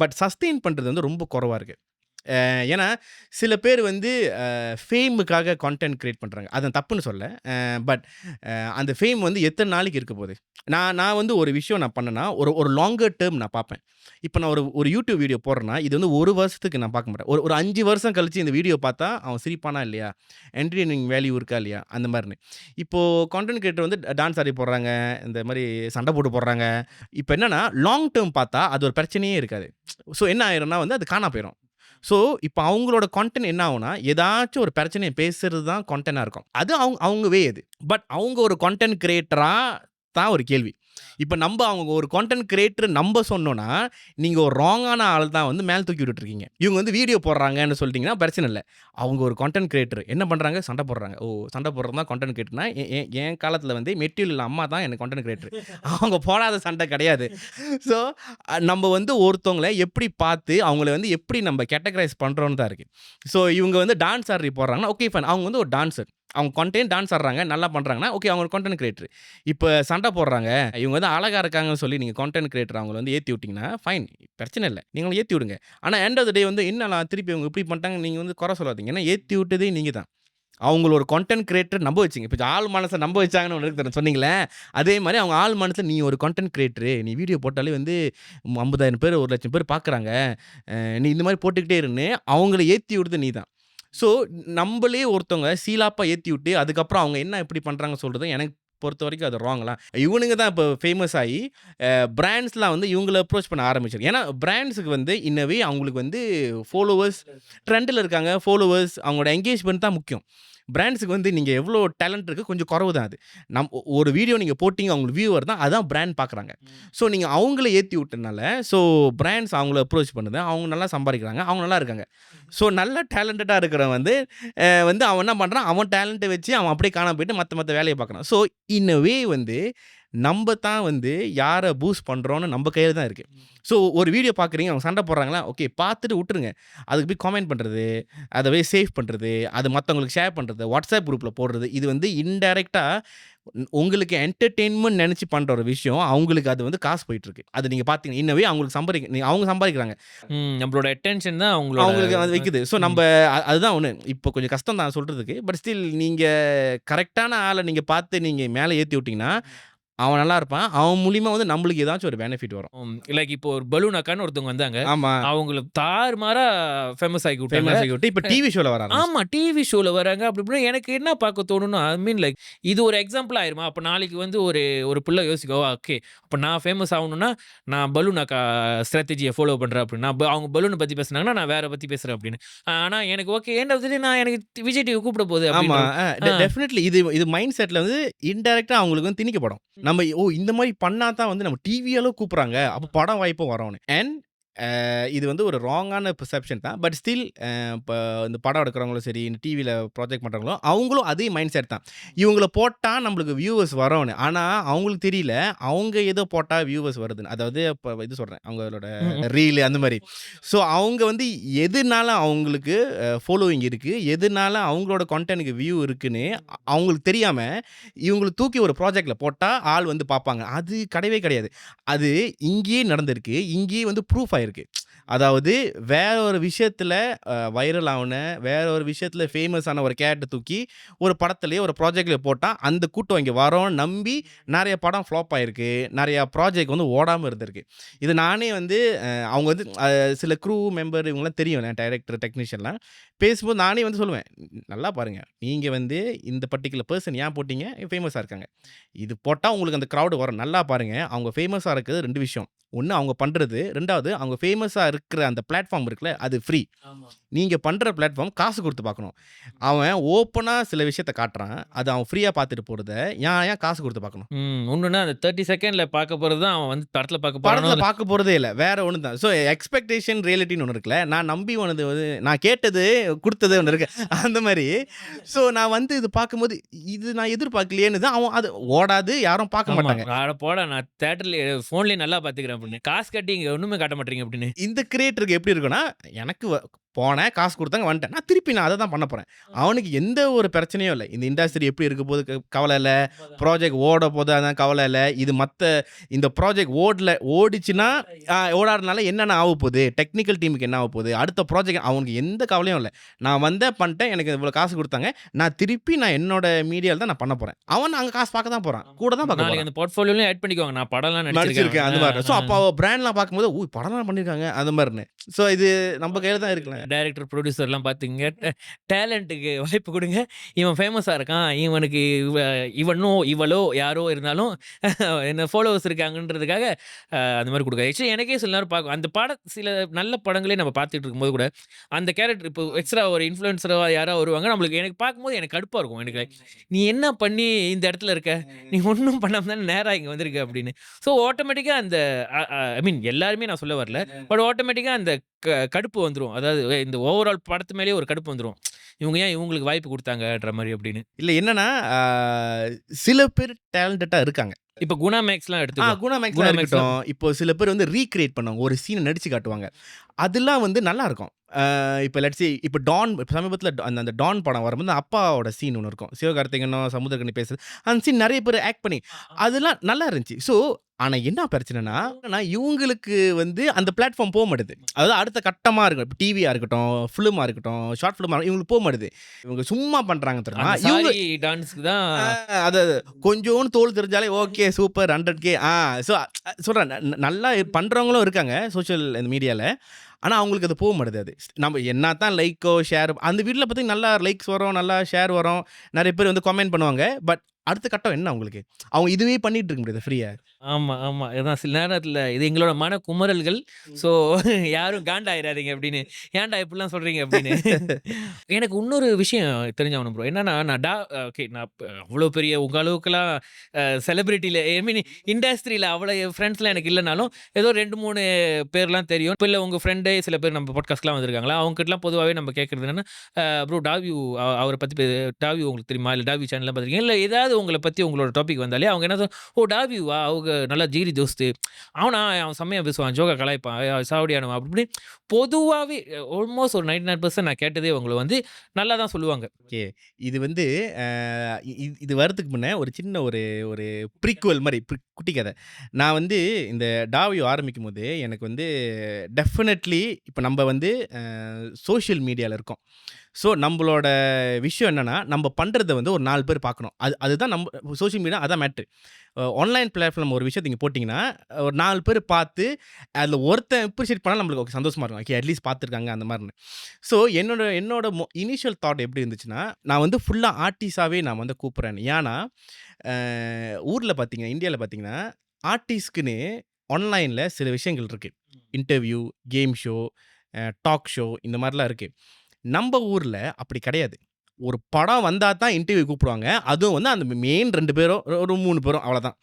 பட் சஸ்டெயின் பண்ணுறது வந்து ரொம்ப குறைவாக இருக்குது. ஏன்னா சில பேர் வந்து ஃபேமுக்காக கான்டென்ட் கிரியேட் பண்ணுறாங்க. அதை தப்புன்னு சொல்ல. பட் அந்த ஃபேம் வந்து எத்தனை நாளைக்கு இருக்க போகுது. நான் வந்து ஒரு விஷயம் நான் பண்ணேன்னா ஒரு லாங்கர் டேர்ம் நான் பார்ப்பேன். இப்போ நான் ஒரு யூடியூப் வீடியோ போடுறேன்னா இது வந்து 1 வருஷத்துக்கு நான் பார்க்க மாட்டேன். ஒரு 5 வருஷம் கழிச்சு இந்த வீடியோ பார்த்தா அவன் சிரிப்பானா இல்லையா, என்டர்டெய்னிங் வேல்யூ இருக்கா இல்லையா, அந்த மாதிரின்னு. இப்போது கான்டென்ட் கிரியேட்டர் வந்து டான்ஸ் ஆடி போடுறாங்க, இந்த மாதிரி சண்டை போட்டு போடுறாங்க. இப்போ என்னென்னா லாங் டேர்ம் பார்த்தா அது ஒரு பிரச்சனையே இருக்காது. ஸோ என்ன ஆயிரும்னா வந்து அது காணா போயிடும். ஸோ இப்போ அவங்களோட கான்டென்ட் என்ன ஆகும்னா, ஏதாச்சும் ஒரு பிரச்சனையை பேசுறது தான் கான்டென்ட்டாக இருக்கும். அது அவங்க வே அது. பட் அவங்க ஒரு கான்டென்ட் கிரியேட்டராக தான் ஒரு கேள்வி. இப்போ அவங்க ஒரு கான்டென்ட் கிரியேட்டர் நம்ம சொன்னோன்னா, நீங்கள் ஒரு ராங்கான ஆள் தான் வந்து மேலே தூக்கி விட்டுருக்கீங்க. இவங்க வந்து வீடியோ போடுறாங்கன்னு சொல்லிட்டிங்கன்னா பிரச்சனை இல்லை. அவங்க ஒரு கான்டென்ட் கிரியேட்டர் என்ன பண்ணுறாங்க, சண்டை போடுறாங்க. சண்டை போடுறது தான் கான்டென்ட் கிரியேட்டர்னா, என் காலத்தில் வந்து மெட்டீரியல் அம்மா தான் எனக்கு கான்டென்ட் கிரியேட்டர். அவங்க போடாத சண்டை கிடையாது. ஸோ நம்ம வந்து ஒருத்தவங்களை எப்படி பார்த்து அவங்கள வந்து எப்படி நம்ம கேட்டகரைஸ் பண்ணுறோன்னு தான் இருக்குது. ஸோ இவங்க வந்து டான்ஸ் ஆடி போடுறாங்கன்னா ஓகே ஃபைன், அவங்க வந்து ஒரு டான்ஸர், அவங்க கான்டென்ட் டான்ஸ் ஆடுறாங்க, நல்லா பண்ணுறாங்கன்னா ஓகே அவங்க கான்டென்ட் கிரியேட்டர். இப்போ சண்டை போடுறாங்க, இவங்க வந்து அழகாக இருக்காங்கன்னு சொல்லி நீங்கள் கான்டென்ட் கிரியேட்டர் அவங்களை வந்து ஏற்றி விட்டிங்கன்னா ஃபைன், பிரச்சனை இல்லை, நீங்களும் ஏற்றி விடுங்க. ஆனால் எண்ட் ஆஃப் த டே வந்து என்னலாம் திருப்பி அவங்க இப்படி பண்ணிட்டாங்க நீங்கள் வந்து குறை சொல்லாதீங்க. ஏன்னா ஏற்றி விட்டதே நீங்கள் தான். அவங்களோட கான்டென்ட் கிரியேட்டர் நம்ப வச்சிங்க. இப்போ ஆள் மனசை நம்ப வச்சாங்கன்னு ஒன்று சொன்னீங்களே, அதே மாதிரி அவங்க ஆள் மனசில் நீ ஒரு கான்டென்ட் கிரியேட்டரு, நீ வீடியோ போட்டாலே வந்து 50,000 பேர் 1,00,000 பேர் பார்க்குறாங்க, நீ இந்த மாதிரி போட்டுக்கிட்டே இருன்னு அவங்கள ஏற்றி விடுறது நீ தான். ஸோ நம்மளே ஒருத்தவங்க சீலாப்பாக ஏற்றி விட்டு அதுக்கப்புறம் அவங்க என்ன எப்படி பண்ணுறாங்க சொல்கிறது எனக்கு பொறுத்த வரைக்கும் அது ராங்கலாம். இவனுங்க தான் இப்போ ஃபேமஸ் ஆகி பிராண்ட்ஸ்லாம் வந்து இவங்களை அப்ரோச் பண்ண ஆரம்பிச்சிருக்கு. ஏன்னா பிராண்ட்ஸுக்கு வந்து இன்னவே அவங்களுக்கு வந்து ஃபாலோவர்ஸ் ட்ரெண்டில் இருக்காங்க, ஃபாலோவர்ஸ் அவங்களோட என்கேஜ்மெண்ட் தான் முக்கியம். பிராண்ட்ஸுக்கு வந்து நீங்கள் எவ்வளோ டேலண்ட் இருக்குது கொஞ்சம் குறவு தான் அது. ஒரு வீடியோ நீங்கள் போட்டிங்க அவங்களுக்கு வியூவர் தான், அதான் பிராண்ட் பார்க்குறாங்க. ஸோ நீங்கள் அவங்கள ஏற்றி விட்டனால ஸோ பிராண்ட்ஸ் அவங்கள அப்ரோச் பண்ணுது, அவங்க நல்லா சம்பாதிக்கிறாங்க, அவங்க நல்லா இருக்காங்க. ஸோ நல்ல டேலண்டடாக இருக்கிறவன் வந்து அவன் என்ன பண்ணுறான், அவன் டேலண்ட்டை வச்சு அவன் அப்படியே காணாம போயிட்டு மற்ற வேலையை பார்க்குறான். ஸோ இன் அ வே வந்து நம்ம தான் வந்து யாரை பூஸ்ட் பண்ணுறோன்னு நம்ம கையில் தான் இருக்குது. ஸோ ஒரு வீடியோ பார்க்குறீங்க, அவங்க சண்டை போடுறாங்களா, ஓகே பார்த்துட்டு விட்டுருங்க. அதுக்கு போய் காமெண்ட் பண்ணுறது, அதை போய் சேவ் பண்ணுறது, அது மற்றவங்களுக்கு ஷேர் பண்ணுறது, வாட்ஸ்அப் குரூப்பில் போடுறது, இது வந்து இன்டைரக்டாக உங்களுக்கு என்டர்டெயின்மெண்ட் நினச்சி பண்ணுற ஒரு விஷயம், அவங்களுக்கு அது வந்து காசு போயிட்டுருக்கு. அது நீங்கள் பார்த்தீங்க இன்னவே அவங்களுக்கு அவங்க சம்பாதிக்கிறாங்க. நம்மளோட அட்டென்ஷன் தான் அவங்களுக்கு அது வைக்குது. ஸோ நம்ம அதுதான் ஒன்று. இப்போ கொஞ்சம் கஷ்டம் தான் சொல்கிறதுக்கு. பட் ஸ்டில் நீங்கள் கரெக்டான ஆளை நீங்கள் பார்த்து நீங்கள் மேலே ஏற்றி விட்டிங்கன்னா அவன் நல்லா இருப்பான். அவன் மூலியமா வந்து நம்மளுக்கு ஏதாச்சும் ஒரு பெனிஃபிட் வரும். லைக் இப்போ ஒரு பலூன் அக்கான்னு ஒருத்தவங்க வந்தாங்க. ஆமா. அவங்கள தாறுமாறா ஃபேமஸ் ஆகி விட்டாங்க. ஃபேமஸ் ஆகி விட்டு இப்போ டிவி ஷோல வராங்க. ஆமா, டிவி ஷோல வராங்க. அப்படி இப்படின்னு எனக்கு என்ன பார்க்க தோணும்னா, ஐ மீன் லைக் இது ஒரு எக்ஸாம்பிள் ஆயிருமா? அப்ப நாளைக்கு வந்து ஒரு புள்ள யோசிக்கும், ஓகே அப்ப நான் ஃபேமஸ் ஆகணும்னா நான் பலூன் அக்கா ஸ்ட்ராட்டஜியை ஃபாலோ பண்றேன் அப்படின்னு. அவங்க பலூனை பத்தி பேசுனாங்கன்னா நான் வேற பத்தி பேசுறேன் அப்படின்னு. ஆனா எனக்கு ஓகே ஏன்டா நான் எனக்கு விஜய் டிவி கூப்பிட போகுது ஆமா. அப்படின்னு. டெஃபினெட்லி இது மைண்ட் செட்ல வந்து இன்டைரக்டா அவங்களுக்கு வந்து திணிக்கப்படும். நம்ம இந்த மாதிரி பண்ணா தான் வந்து நம்ம டிவியாலும் கூப்பிடுறாங்க, அப்போ படம் வாய்ப்பும் வரணும். அண்ட் இது வந்து ஒரு ராங்கான பெர்செப்ஷன் தான். பட் ஸ்டில் இப்போ இந்த படம் எடுக்கிறவங்களும் சரி, இந்த டிவியில் ப்ராஜெக்ட் பண்ணுறவங்களும் அவங்களும் அதே மைண்ட் செட் தான். இவங்கள போட்டால் நம்மளுக்கு வியூவர்ஸ் வரணும்னு. ஆனால் அவங்களுக்கு தெரியல அவங்க ஏதோ போட்டால் வியூவர்ஸ் வருதுன்னு. அதாவது இப்போ இது சொல்கிறேன், அவங்களோட ரீல் அந்த மாதிரி. ஸோ அவங்க வந்து எதுனால அவங்களுக்கு ஃபாலோவிங் இருக்குது, எதுனால அவங்களோட கான்டென்ட்டுக்கு வியூ இருக்குன்னு அவங்களுக்கு தெரியாமல் இவங்களுக்கு தூக்கி ஒரு ப்ராஜெக்டில் போட்டால் ஆள் வந்து பார்ப்பாங்க. அது கிடையவே கிடையாது. அது இங்கேயே நடந்திருக்கு, இங்கேயே வந்து ப்ரூஃப் ஆயிருக்கு. அதாவது வேற ஒரு விஷயத்துல வைரல் ஆன, வேற ஒரு விஷயத்துல ஃபேமஸ் ஆன ஒரு கேரக்டர் தூக்கி ஒரு படத்துலயே ஒரு ப்ராஜெக்ட்ல போட்டா அந்த கூட்டம் இங்க வரோன்னு நம்பி நிறைய படம் ஃப்ளாப் ஆயிருக்கு, நிறைய ப்ராஜெக்ட் வந்து ஓடாம இருந்திருக்கு. இது நானே வந்து அவங்க வந்து சில க்ரூ மெம்பர் இவங்கெல்லாம் தெரியும், டைரக்டர் டெக்னீஷியன்லாம் பேசும்போது நானே வந்து சொல்லுவேன், நல்லா பாருங்க நீங்க வந்து இந்த பர்டிகுலர் பர்சன் ஏன் போட்டீங்க, ஃபேமஸா இருக்காங்க, இது போட்டா உங்களுக்கு அந்த க்ரௌடு வரும், நல்லா பாருங்க. அவங்க ஃபேமஸா இருக்கிறது 2 விஷயம். ஒன்று அவங்க பண்ணுறது, 2வது அவங்க ஃபேமஸாக இருக்கிற அந்த பிளாட்ஃபார்ம் இருக்குல்ல அது ஃப்ரீ. நீங்கள் பண்ணுற பிளாட்ஃபார்ம் காசு கொடுத்து பார்க்கணும். அவன் ஓப்பனாக சில விஷயத்த காட்டுறான், அது அவன் ஃப்ரீயாக பார்த்துட்டு போகிறத ஏன் காசு கொடுத்து பார்க்கணும்? ஒன்றுனா அந்த 30 செகண்டில் பார்க்க போகிறது தான் அவன் வந்து படத்தில் பார்க்க போகிறதே இல்லை, வேற ஒன்று தான். ஸோ எக்ஸ்பெக்டேஷன் ரியாலிட்டின்னு ஒன்று இருக்குல்ல, நான் நம்பி ஒன்று வந்து நான் கேட்டது கொடுத்தது ஒன்று இருக்கு அந்த மாதிரி. ஸோ நான் வந்து இது பார்க்கும்போது இது நான் எதிர்பார்க்கலையேன்னு தான் அவன் அது ஓடாது, யாரும் பார்க்க மாட்டாங்க. போட நான் தேட்டர்லேயே ஃபோன்லேயே நல்லா பார்த்துக்கிறேன் அப்படின்னு, காசு கட்டி இங்கே ஒன்றுமே காட்ட மாட்டீங்க அப்படின்னு. இந்த கிரியேட்டருக்கு எப்படி இருக்குன்னா, எனக்கு போனேன், காசு கொடுத்தாங்க, வந்துட்டேன், நான் திருப்பி நான் அதை தான் பண்ண போகிறேன். அவனுக்கு எந்த ஒரு பிரச்சனையும் இல்லை. இந்த இண்டஸ்ட்ரி எப்படி இருக்க போது கவலை இல்லை, ப்ராஜெக்ட் ஓட போது அதான் கவலை இல்லை. இது இந்த ப்ராஜெக்ட் ஓடிச்சுன்னா ஓடாதனால என்னென்ன ஆக போகுது, டெக்னிக்கல் டீமுக்கு என்ன ஆக போகுது, அடுத்த ப்ராஜெக்ட் அவனுக்கு எந்த கவலையும் இல்லை. நான் பண்ணிட்டேன், எனக்கு இவ்வளோ காசு கொடுத்தாங்க, நான் திருப்பி நான் என்னோட மீடியாவில் தான் நான் பண்ண போகிறேன். அவன் அங்கே காசு பார்க்க தான் போகிறான், கூட தான் பார்க்க போகிறான். அந்த போர்ட்ஃபோலியோலையும் ஆட் பண்ணிக்குவாங்க, நான் படம்லாம் நடிச்சிருக்கேன் அந்த மாதிரி. ஸோ அப்போ பிராண்ட்லாம் பார்க்கும்போது படம்லாம் பண்ணியிருக்காங்க அந்த மாதிரின்னு. ஸோ இது நம்ம கையில் தான் இருக்குல்ல. டைரக்டர் ப்ரொடியூசர்லாம் பார்த்துங்க, டேலண்ட்டுக்கு வாய்ப்பு கொடுங்க. இவன் ஃபேமஸாக இருக்கான், இவனுக்கு இவளோ யாரோ இருந்தாலும் என்ன ஃபாலோவர்ஸ் இருக்காங்கன்றதுக்காக அந்த மாதிரி கொடுக்க. ஆக்சுவலி எனக்கே சில நேரம் பார்க்கும் அந்த சில நல்ல படங்களே நம்ம பார்த்துட்டு இருக்கும்போது கூட அந்த கேரக்டர் இப்போ எக்ஸ்ட்ரா ஒரு இன்ஃப்ளூயன்சராக யாராவது வருவாங்க, நம்மளுக்கு எனக்கு பார்க்கும்போது எனக்கு கடுப்பாக இருக்கும். எனக்கு நீ என்ன பண்ணி இந்த இடத்துல இருக்க, நீ ஒன்றும் பண்ணாமல் தானே நேராக இங்கே வந்திருக்க அப்படின்னு. ஸோ ஆட்டோமேட்டிக்காக அந்த ஐ மீன் எல்லாருமே நான் சொல்ல வரல, பட் ஆட்டோமேட்டிக்காக அந்த கடுப்பு வந்துடும். அதாவது இந்த ஓவரால் படத்து மேலேயே ஒரு கடுப்பு வந்துடும், இவங்க ஏன் இவங்களுக்கு வாய்ப்பு கொடுத்தாங்கன்ற மாதிரி அப்படின்னு. இல்லை என்னன்னா சில பேர் டேலண்டடாக இருக்காங்க. இப்போ குணா மேக்ஸ்லாம் குணா மேக்ஸ்லாம் இருக்கட்டும். இப்போ சில பேர் வந்து ரீக்ரியேட் பண்ணுவாங்க, ஒரு சீனை நடிச்சு காட்டுவாங்க, அதெல்லாம் வந்து நல்லா இருக்கும். இப்போ லெட்ஸி இப்போ டான் சமீபத்தில் அந்த டான் படம் வரும்போது அப்பாவோட சீன் ஒன்று இருக்கும், சிவகார்த்திகனும் சமுத்திரக்கனி பேசுறது, அந்த சீன் நிறைய பேர் ஆக்ட் பண்ணி அதெல்லாம் நல்லா இருந்துச்சு. ஸோ ஆனால் என்ன பிரச்சனைனா இவங்களுக்கு வந்து அந்த பிளாட்ஃபார்ம் போக மாட்டுது. அதாவது அடுத்த கட்டமாக இருக்கும், இப்போ டிவியாக இருக்கட்டும், ஃபிலிமாக இருக்கட்டும், ஷார்ட் ஃபிலிமாக இவங்களுக்கு போக மாட்டுது. இவங்க சும்மா பண்ணுறாங்க தெரியுமா, இவங்க டான்ஸுக்கு தான் அது கொஞ்சோன்னு தோல் தெரிஞ்சாலே ஓகே சூப்பர் 100K. ஸோ சொல்கிறேன், நல்லா பண்ணுறவங்களும் இருக்காங்க சோஷியல் இந்த மீடியாவில். ஆனால் அவங்களுக்கு அது போக மாட்டுது. அது நம்ம என்ன தான் லைக்கோ ஷேர் அந்த வீட்டில் பார்த்திங்க நல்லா லைக்ஸ் வரும், நல்லா ஷேர் வரும், நிறைய பேர் வந்து கமெண்ட் பண்ணுவாங்க. பட் அடுத்த கட்டம் என்ன அவங்களுக்கு, அவங்க இதுவே பண்ணிட்டு இருக்க முடியாது ஃப்ரீயா. ஆமாம் ஆமாம், இதான் சில நேரத்தில் இது எங்களோட மன குமரல்கள். ஸோ யாரும் காண்டாயிராதீங்க அப்படின்னு, ஏன்டா இப்படிலாம் சொல்கிறீங்க அப்படின்னு. எனக்கு இன்னொரு விஷயம் தெரிஞ்சவனும் ப்ரோ, என்னன்னா நான் ஓகே நான் அவ்வளோ பெரிய உங்கள் அளவுக்குலாம் செலிப்ரிட்டியில் ஐ மீன் இண்டஸ்ட்ரியில் அவ்வளோ ஃப்ரெண்ட்ஸ்லாம் எனக்கு இல்லைனாலும் ஏதோ 2-3 பேர்லாம் தெரியும். இப்போ இல்லை உங்கள் ஃப்ரெண்டு முன்னாடியே சில பேர் நம்ம பாட்காஸ்ட்லாம் வந்திருக்காங்களா, அவங்ககிட்டலாம் பொதுவாகவே நம்ம கேட்குறது என்னன்னா, ப்ரோ டாவியூ அவரை பற்றி டாவியூ உங்களுக்கு தெரியுமா, இல்லை டாவியூ சேனல்லாம் பார்த்துருக்கீங்க, இல்லை ஏதாவது உங்களை பற்றி உங்களோட டாபிக் வந்தாலே அவங்க என்ன ஓ டாவியூவா, அவங்க நல்லா ஜீரி தோஸ்து, அவன் செம்மையாக பேசுவான், ஜோகா கலாய்ப்பான், சாவடியானவன் அப்படி பொதுவாகவே ஆல்மோஸ்ட் ஒரு 99% நான் கேட்டதே உங்களை வந்து நல்லா தான் சொல்லுவாங்க. ஓகே. இது வந்து இது வரதுக்கு முன்ன ஒரு சின்ன ஒரு ஒரு ப்ரீக்வல் மாதிரி குட்டி கதை. நான் வந்து இந்த டாவியோ ஆரம்பிக்கும்போது எனக்கு வந்து டெஃபினெட்லி இப்போ நம்ம வந்து சோஷியல் மீடியாவில் இருக்கோம். ஸோ நம்மளோட விஷயம் என்னென்னா, நம்ம பண்ணுறத வந்து ஒரு 4 பேர் பார்க்கணும். அதுதான் நம்ம சோஷியல் மீடியா அதான் மேட்ரு. ஆன்லைன் பிளாட்ஃபார்ம் ஒரு விஷயத்தை நீங்கள் போட்டிங்கன்னா, ஒரு 4 பேர் பார்த்து அதில் ஒருத்தன் அப்ரிஷியேட் பண்ணால் நம்மளுக்கு ஓகே சந்தோஷமாக இருக்கும். ஓகே அட்லீஸ்ட் பார்த்துருக்காங்க அந்த மாதிரின்னு. ஸோ என்னோட இனிஷியல் தாட் எப்படி இருந்துச்சுன்னா, நான் வந்து ஃபுல்லாக ஆர்டிஸ்டாகவே நான் வந்து கூப்பிட்றேன். ஏன்னா ஊரில் பார்த்தீங்கன்னா, இந்தியாவில் பார்த்தீங்கன்னா, ஆர்டிஸ்ட்க்குன்னு ஆன்லைனில் சில விஷயங்கள் இருக்குது. Interview, game show, talk show இந்த மாதிரிலாம் இருக்குது. நம்ம ஊரில் அப்படி கிடையாது. ஒரு படம் வந்தால் தான் இன்டர்வியூ கூப்பிடுவாங்க. அதுவும் வந்து அந்த மெயின் 2 பேரோ ஒரு 3 பேரோ அவ்வளோதான்.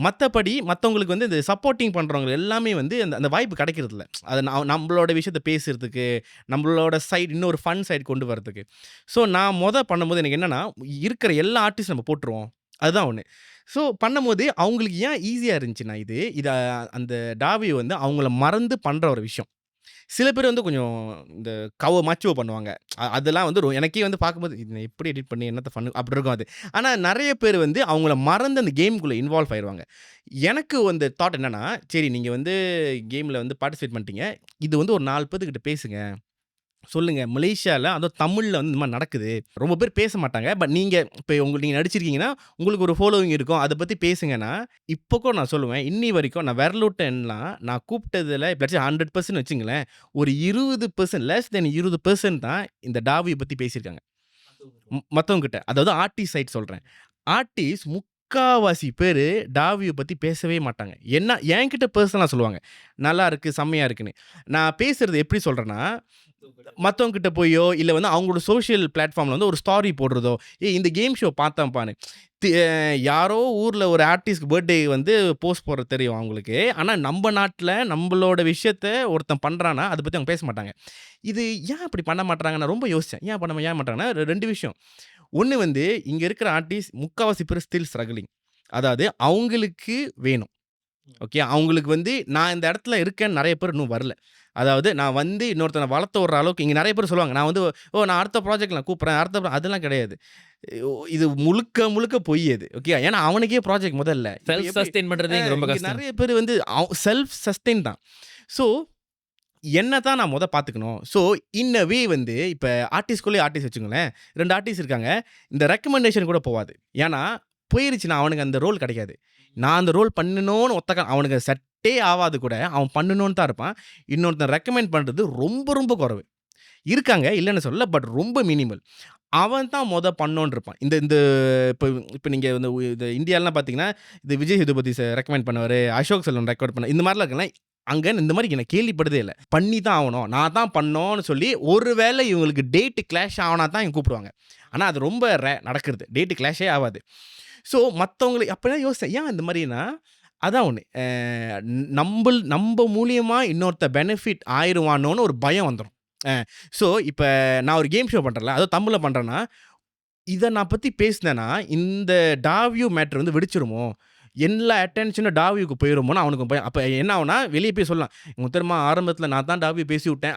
மற்றபடி மற்றவங்களுக்கு வந்து இந்த சப்போர்ட்டிங் பண்ணுறவங்க எல்லாமே வந்து அந்த வாய்ப்பு கிடைக்கிறதில்ல. அது நம்மளோட விஷயத்தை பேசுகிறதுக்கு, நம்மளோட சைடு இன்னொரு ஃபன் சைடு கொண்டு வரதுக்கு. ஸோ நான் பண்ணும்போது எனக்கு என்னென்னா, இருக்கிற எல்லா ஆர்டிஸ்ட் நம்ம போட்டுருவோம். அதுதான் ஒன்று. ஸோ பண்ணும்போது அவங்களுக்கு ஏன் ஈஸியாக இருந்துச்சுன்னா, இதை அந்த டாவியோ வந்து அவங்கள மறந்து பண்ணுற ஒரு விஷயம். சில பேர் வந்து கொஞ்சம் இந்த மச்சுவோ பண்ணுவாங்க. அதெல்லாம் வந்து எனக்கே வந்து பார்க்கும்போது இதை எப்படி எடிட் பண்ணி என்னத்த பண்ணு அப்படி இருக்கும் அது. ஆனால் நிறைய பேர் வந்து அவங்கள மறந்து அந்த கேமுக்குள்ளே இன்வால்வ் ஆயிடுவாங்க. எனக்கு வந்து தாட் என்னென்னா, சரி நீங்கள் வந்து கேமில் வந்து பார்ட்டிசிபேட் பண்ணிட்டீங்க, இது வந்து ஒரு 4 பேர்த்துக்கிட்ட பேசுங்க, சொல்லுங்க. மலேசியாவில் அதுவும் தமிழில் வந்து இந்த மாதிரி நடக்குது. ரொம்ப பேர் பேச மாட்டாங்க. பட் நீங்கள் இப்போ நீங்கள் நடிச்சிருக்கீங்கன்னா உங்களுக்கு ஒரு ஃபாலோவிங் இருக்கும். அதை பற்றி பேசுங்கன்னா, இப்போ கூட நான் சொல்லுவேன், இன்னி வரைக்கும் நான் விரலுட்ட எண்ணலாம் நான் கூப்பிட்டதில் இப்போச்சு 100% வச்சுங்களேன், ஒரு 20% லெஸ் தென் 20% தான் இந்த டாவியை பற்றி பேசியிருக்காங்க மற்றவங்ககிட்ட. அதாவது ஆர்டிஸ்ட் சைட் சொல்கிறேன். ஆர்டிஸ்ட் முக்காவாசி பேர் டாவியை பற்றி பேசவே மாட்டாங்க. என்கிட்ட பர்சனலாக சொல்லுவாங்க, நல்லா இருக்குது, செம்மையாக இருக்குன்னு. நான் பேசுகிறது எப்படி சொல்கிறேன்னா, மற்றவங்க கிட்ட போயோ இல்லை வந்து அவங்களோட சோஷியல் பிளாட்ஃபார்மில் வந்து ஒரு ஸ்டாரி போடுறதோ, இந்த கேம் ஷோ பார்த்தேன்ப்பான்னு, யாரோ ஊரில் ஒரு ஆர்டிஸ்ட் பர்த்டே வந்து போஸ்ட் போடுறது தெரியும் அவங்களுக்கு. ஆனால் நம்ம நாட்டில் நம்மளோட விஷயத்த ஒருத்தன் பண்ணுறான்னா அதை பற்றி அவங்க பேச மாட்டாங்க. இது ஏன் அப்படி பண்ண மாட்டாங்க? நான் ரொம்ப யோசித்தேன், ஏன் மாட்டாங்கன்னா 2 விஷயம். ஒன்று வந்து இங்கே இருக்கிற ஆர்டிஸ்ட் முக்கால்வாசி பேர் ஸ்டில் ஸ்ட்ரகிளிங். அதாவது அவங்களுக்கு வேணும். ஓகே, அவங்களுக்கு வந்து நான் இந்த இடத்துல இருக்கேன்னு நிறைய பேர் இன்னும் வரல. அதாவது நான் வந்து இன்னொருத்தனை வளர்த்து விடுற அளவுக்கு இங்கே நிறைய பேர் சொல்லுவாங்க, நான் வந்து நான் அடுத்த ப்ராஜெக்ட் நான் கூப்பிட்றேன், அதெல்லாம் கிடையாது. இது முழுக்க பொய் அது. ஓகே, ஏன்னா அவனுக்கே ப்ராஜெக்ட் முதல்ல செல்ஃப் சஸ்டெயின் பண்ணுறது ரொம்ப கஷ்டம். நிறைய பேர் வந்து செல்ஃப் சஸ்டெயின் தான். ஸோ என்ன தான் நான் பார்த்துக்கணும். ஸோ இன்னவே வந்து இப்போ ஆர்டிஸ்ட்குள்ளேயே ஆர்டிஸ்ட் வச்சுங்களேன், 2 ஆர்டிஸ்ட் இருக்காங்க, இந்த ரெக்கமெண்டேஷன் கூட போகாது. ஏன்னா போயிருச்சுன்னா அவனுக்கு அந்த ரோல் கிடைக்காது. நான் அந்த ரோல் பண்ணணும்னு அவனுக்கு செட்டே ஆகாது கூட, அவன் பண்ணணும்னு தான் இருப்பான். இன்னொருத்தன் ரெக்கமெண்ட் பண்ணுறது ரொம்ப குறைவு. இருக்காங்க, இல்லைன்னு சொல்லல, பட் ரொம்ப மினிமல். அவன் தான் பண்ணோன்னு இருப்பான். இந்த இப்போ நீங்கள் இந்த இந்தியாவிலாம் பார்த்தீங்கன்னா, இந்த விஜய் சேதுபதி ரெக்கமெண்ட் பண்ணுவார், அசோக் செல்வன் ரெக்கமெண்ட் பண்ண, இந்த மாதிரிலாம் இருக்கலாம். அங்கே இந்த மாதிரி எனக்கு கேள்விப்படுதே இல்லை. பண்ணி தான் ஆகணும், நான் தான் பண்ணோன்னு சொல்லி ஒரு வேளை இவங்களுக்கு டேட்டு கிளாஷ் ஆகினா தான் இவங்க கூப்பிடுவாங்க. ஆனால் அது ரொம்ப நடக்கிறது, டேட்டு கிளாஷே ஆகாது. ஸோ மற்றவங்களுக்கு அப்போ தான் யோசித்தேன், ஏன் இந்த மாதிரினா அதான் ஒன்று, நம்ம மூலியமாக இன்னொருத்த பெனிஃபிட் ஆயிடுவானோன்னு ஒரு பயம் வந்துடும். ஸோ இப்போ நான் ஒரு கேம் ஷோ பண்ணுறேன்ல, அதுவும் தமிழில் பண்ணுறேன்னா, இதை நான் பற்றி பேசினேன்னா இந்த டாவியூ மேட்ரு வந்து வெடிச்சிருமோ, எல்லா அட்டென்ஷனும் டாவியூக்கு போயிடுமோன்னு அவனுக்கு பயம். அப்போ என்ன ஆகுனா, வெளியே போய் சொல்லலாம், முத்தரமா ஆரம்பத்தில் நான் தான் டாவியூ பேசி விட்டேன்,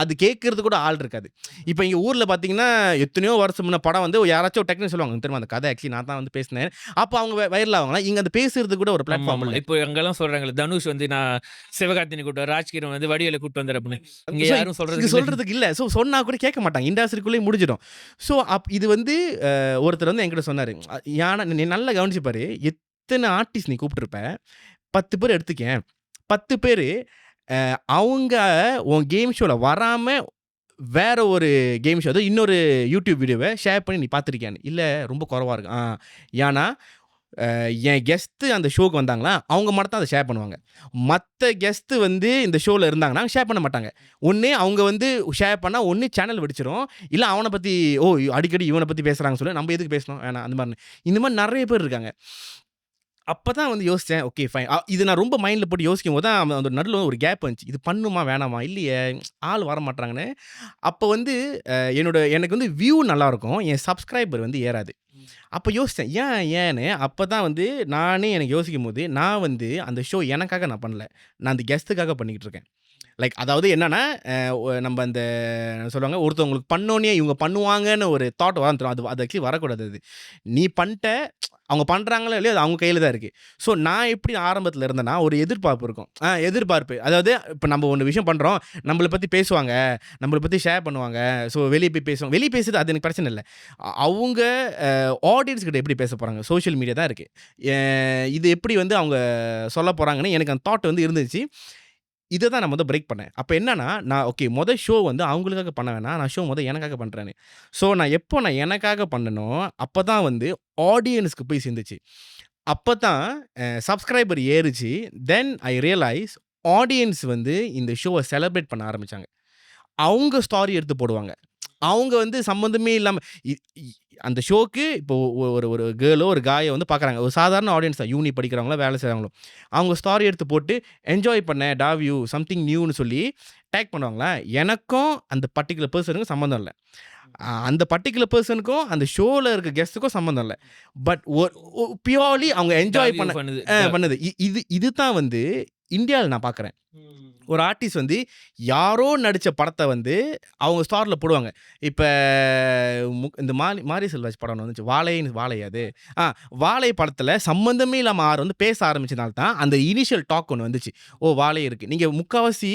அது கேட்கறது கூட ஆள் இருக்காது. இப்போ இங்கே ஊரில் பார்த்தீங்கன்னா எத்தனையோ வருஷம் முன்ன படம் வந்து யாராச்சும் டெக்னிக் சொல்லுவாங்க, முத்தரமா அந்த கதை ஆக்சுவலி நான் தான் வந்து பேசினேன், அப்போ அவங்க வைரல் ஆவாங்களா. இங்கே அந்த பேசுறது கூட ஒரு பிளாட்ஃபார்ம் இல்லை. இப்போ அங்கெல்லாம் சொல்கிறாங்க, தனுஷ் வந்து நான் சிவகார்த்தினி கூப்பிட்டு, ராஜ்கிரண் வந்து வடிவேலை கூப்பிட்டு வந்தார் அப்படின்னு. இங்கே யாரும் சொல்கிறதுக்கு இல்லை. ஸோ சொன்னால் கூட கேட்க மாட்டாங்க, இண்டஸ்ட்ரிக்குள்ளேயே முடிஞ்சிடும். ஸோ இது வந்து ஒருத்தர் வந்து என்கிட்ட சொன்னார், ஏன்னா நீ நல்லா கவனிச்சுப்பாரு, எத்தனை ஆர்டிஸ்ட் நீ கூப்பிட்டுருப்ப, 10 பேர் எடுத்துக்கேன், 10 பேர் அவங்க உன் கேம் ஷோவில் வராமல் வேற ஒரு கேம் ஷோ, அதாவது இன்னொரு யூடியூப் வீடியோவை ஷேர் பண்ணி நீ பார்த்துருக்கியான்னு. இல்லை, ரொம்ப குறவாக இருக்கு. ஏன்னா என் கெஸ்ட்டு அந்த ஷோக்கு வந்தாங்களா, அவங்க மட்டும் தான் அதை ஷேர் பண்ணுவாங்க. மற்ற கெஸ்ட்டு வந்து இந்த ஷோவில் இருந்தாங்கன்னா ஷேர் பண்ண மாட்டாங்க. ஒன்று அவங்க வந்து ஷேர் பண்ணால் ஒன்று சேனல் வெடிச்சிடும், இல்லை அவனை பற்றி அடிக்கடி இவனை பற்றி பேசுகிறாங்கன்னு சொல்லி நம்ம எதுக்கு பேசணும் வேணாம், அந்த மாதிரி நிறைய பேர் இருக்காங்க. அப்போ தான் வந்து யோசித்தேன், ஓகே ஃபைன். இது நான் ரொம்ப மைண்டில் போட்டு யோசிக்கும் போது தான் அந்த நடுவில் ஒரு கேப் வந்துச்சு. இது பண்ணுமா வேணாமா? இல்லையே, ஆள் வர மாட்றாங்கன்னு. அப்போ வந்து எனக்கு வந்து வியூ நல்லாயிருக்கும். என் சப்ஸ்கிரைபர் வந்து ஏறாது. அப்போ யோசித்தேன், ஏன்னு. அப்போ தான் வந்து நானே எனக்கு யோசிக்கும்போது, நான் வந்து அந்த ஷோ எனக்காக நான் பண்ணல. நான் அந்த கெஸ்ட்டுக்காக பண்ணிக்கிட்டு இருக்கேன். லைக் அதாவது என்னன்னா, நம்ம அந்த சொல்லுவாங்க, ஒருத்தவங்களுக்கு பண்ணோன்னே இவங்க பண்ணுவாங்கன்னு ஒரு தாட் வந்துரும். அது ஆக்சுவலி வரக்கூடாது அது. நீ பண்ணிட்ட, அவங்க பண்ணுறாங்களோ இல்லையோ அது அவங்க கையில் தான் இருக்குது. ஸோ நான் எப்படி ஆரம்பத்தில் இருந்தேன்னா, ஒரு எதிர்பார்ப்பு இருக்கும். எதிர்பார்ப்பு. அதாவது இப்போ நம்ம ஒன்று விஷயம் பண்ணுறோம், நம்மளை பற்றி பேசுவாங்க, நம்மளை பற்றி ஷேர் பண்ணுவாங்க. ஸோ வெளியே போய் பேசுவாங்க. வெளியே பேசுறது அது எனக்கு பிரச்சனை இல்லை. அவங்க ஆடியன்ஸ் கிட்ட எப்படி பேச போகிறாங்க? சோஷியல் மீடியா தான் இருக்குது. இது எப்படி வந்து அவங்க சொல்ல போகிறாங்கன்னு எனக்கு அந்த தாட் வந்து இருந்துச்சு. இதை தான் நான் பிரேக் பண்ணேன். அப்போ என்னன்னா, நான் ஓகே ஷோ வந்து அவங்களுக்காக பண்ண வேணாம். நான் ஷோ எனக்காக பண்ணுறேன்னு. ஸோ நான் எனக்காக பண்ணனோ, அப்போ தான் வந்து ஆடியன்ஸ்க்கு போய் சேர்ந்துச்சு. அப்போ தான் சப்ஸ்கிரைபர் ஏறுச்சு. தென் ஐ ரியலைஸ் ஆடியன்ஸ் வந்து இந்த ஷோவை செலிப்ரேட் பண்ண ஆரம்பிச்சாங்க. அவங்க ஸ்டாரி எடுத்து போடுவாங்க. அவங்க வந்து சம்மந்தமே இல்லாம இ இ அந்த ஷோக்கு இப்போ ஒரு கேர்ளோ, ஒரு காயோ வந்து பார்க்குறாங்க. ஒரு சாதாரண ஆடியன்ஸ் தான். யூனி படிக்கிறவங்களோ, வேலை செய்றவங்களோ. அவங்க ஸ்டாரி எடுத்து போட்டு, என்ஜாய் பண்ணேன், டாவ் யூ, சம்திங் நியூன்னு சொல்லி டேக் பண்ணுவாங்களா, எனக்கும் அந்த பர்ட்டிகுலர் பெர்சனுக்கும் சம்மந்தம் இல்ல. அந்த பர்ட்டிகுலர் பெர்சனுக்கும், அந்த ஷோல இருக்க கெஸ்ட்டுக்கும் சம்மந்தம் இல்ல. பட் பியூர்லி அவங்க என்ஜாய் பண்ணுது. இது தான் வந்து இந்தியால நான் பார்க்குறேன். ஒரு ஆர்டிஸ்ட் வந்து யாரோ நடித்த படத்தை வந்து அவங்க ஸ்டாரில் போடுவாங்க. இப்போ இந்த மாரி செல்வராஜ் படம் வந்துச்சு, வாழை அது. வாழை படத்தில் சம்மந்தமே இல்லாமல் ஆறு வந்து பேச ஆரம்பிச்சதுனால தான் அந்த இனிஷியல் டாக் ஒன்று வந்துச்சு. வாழை இருக்குது. நீங்கள் முக்கால்வாசி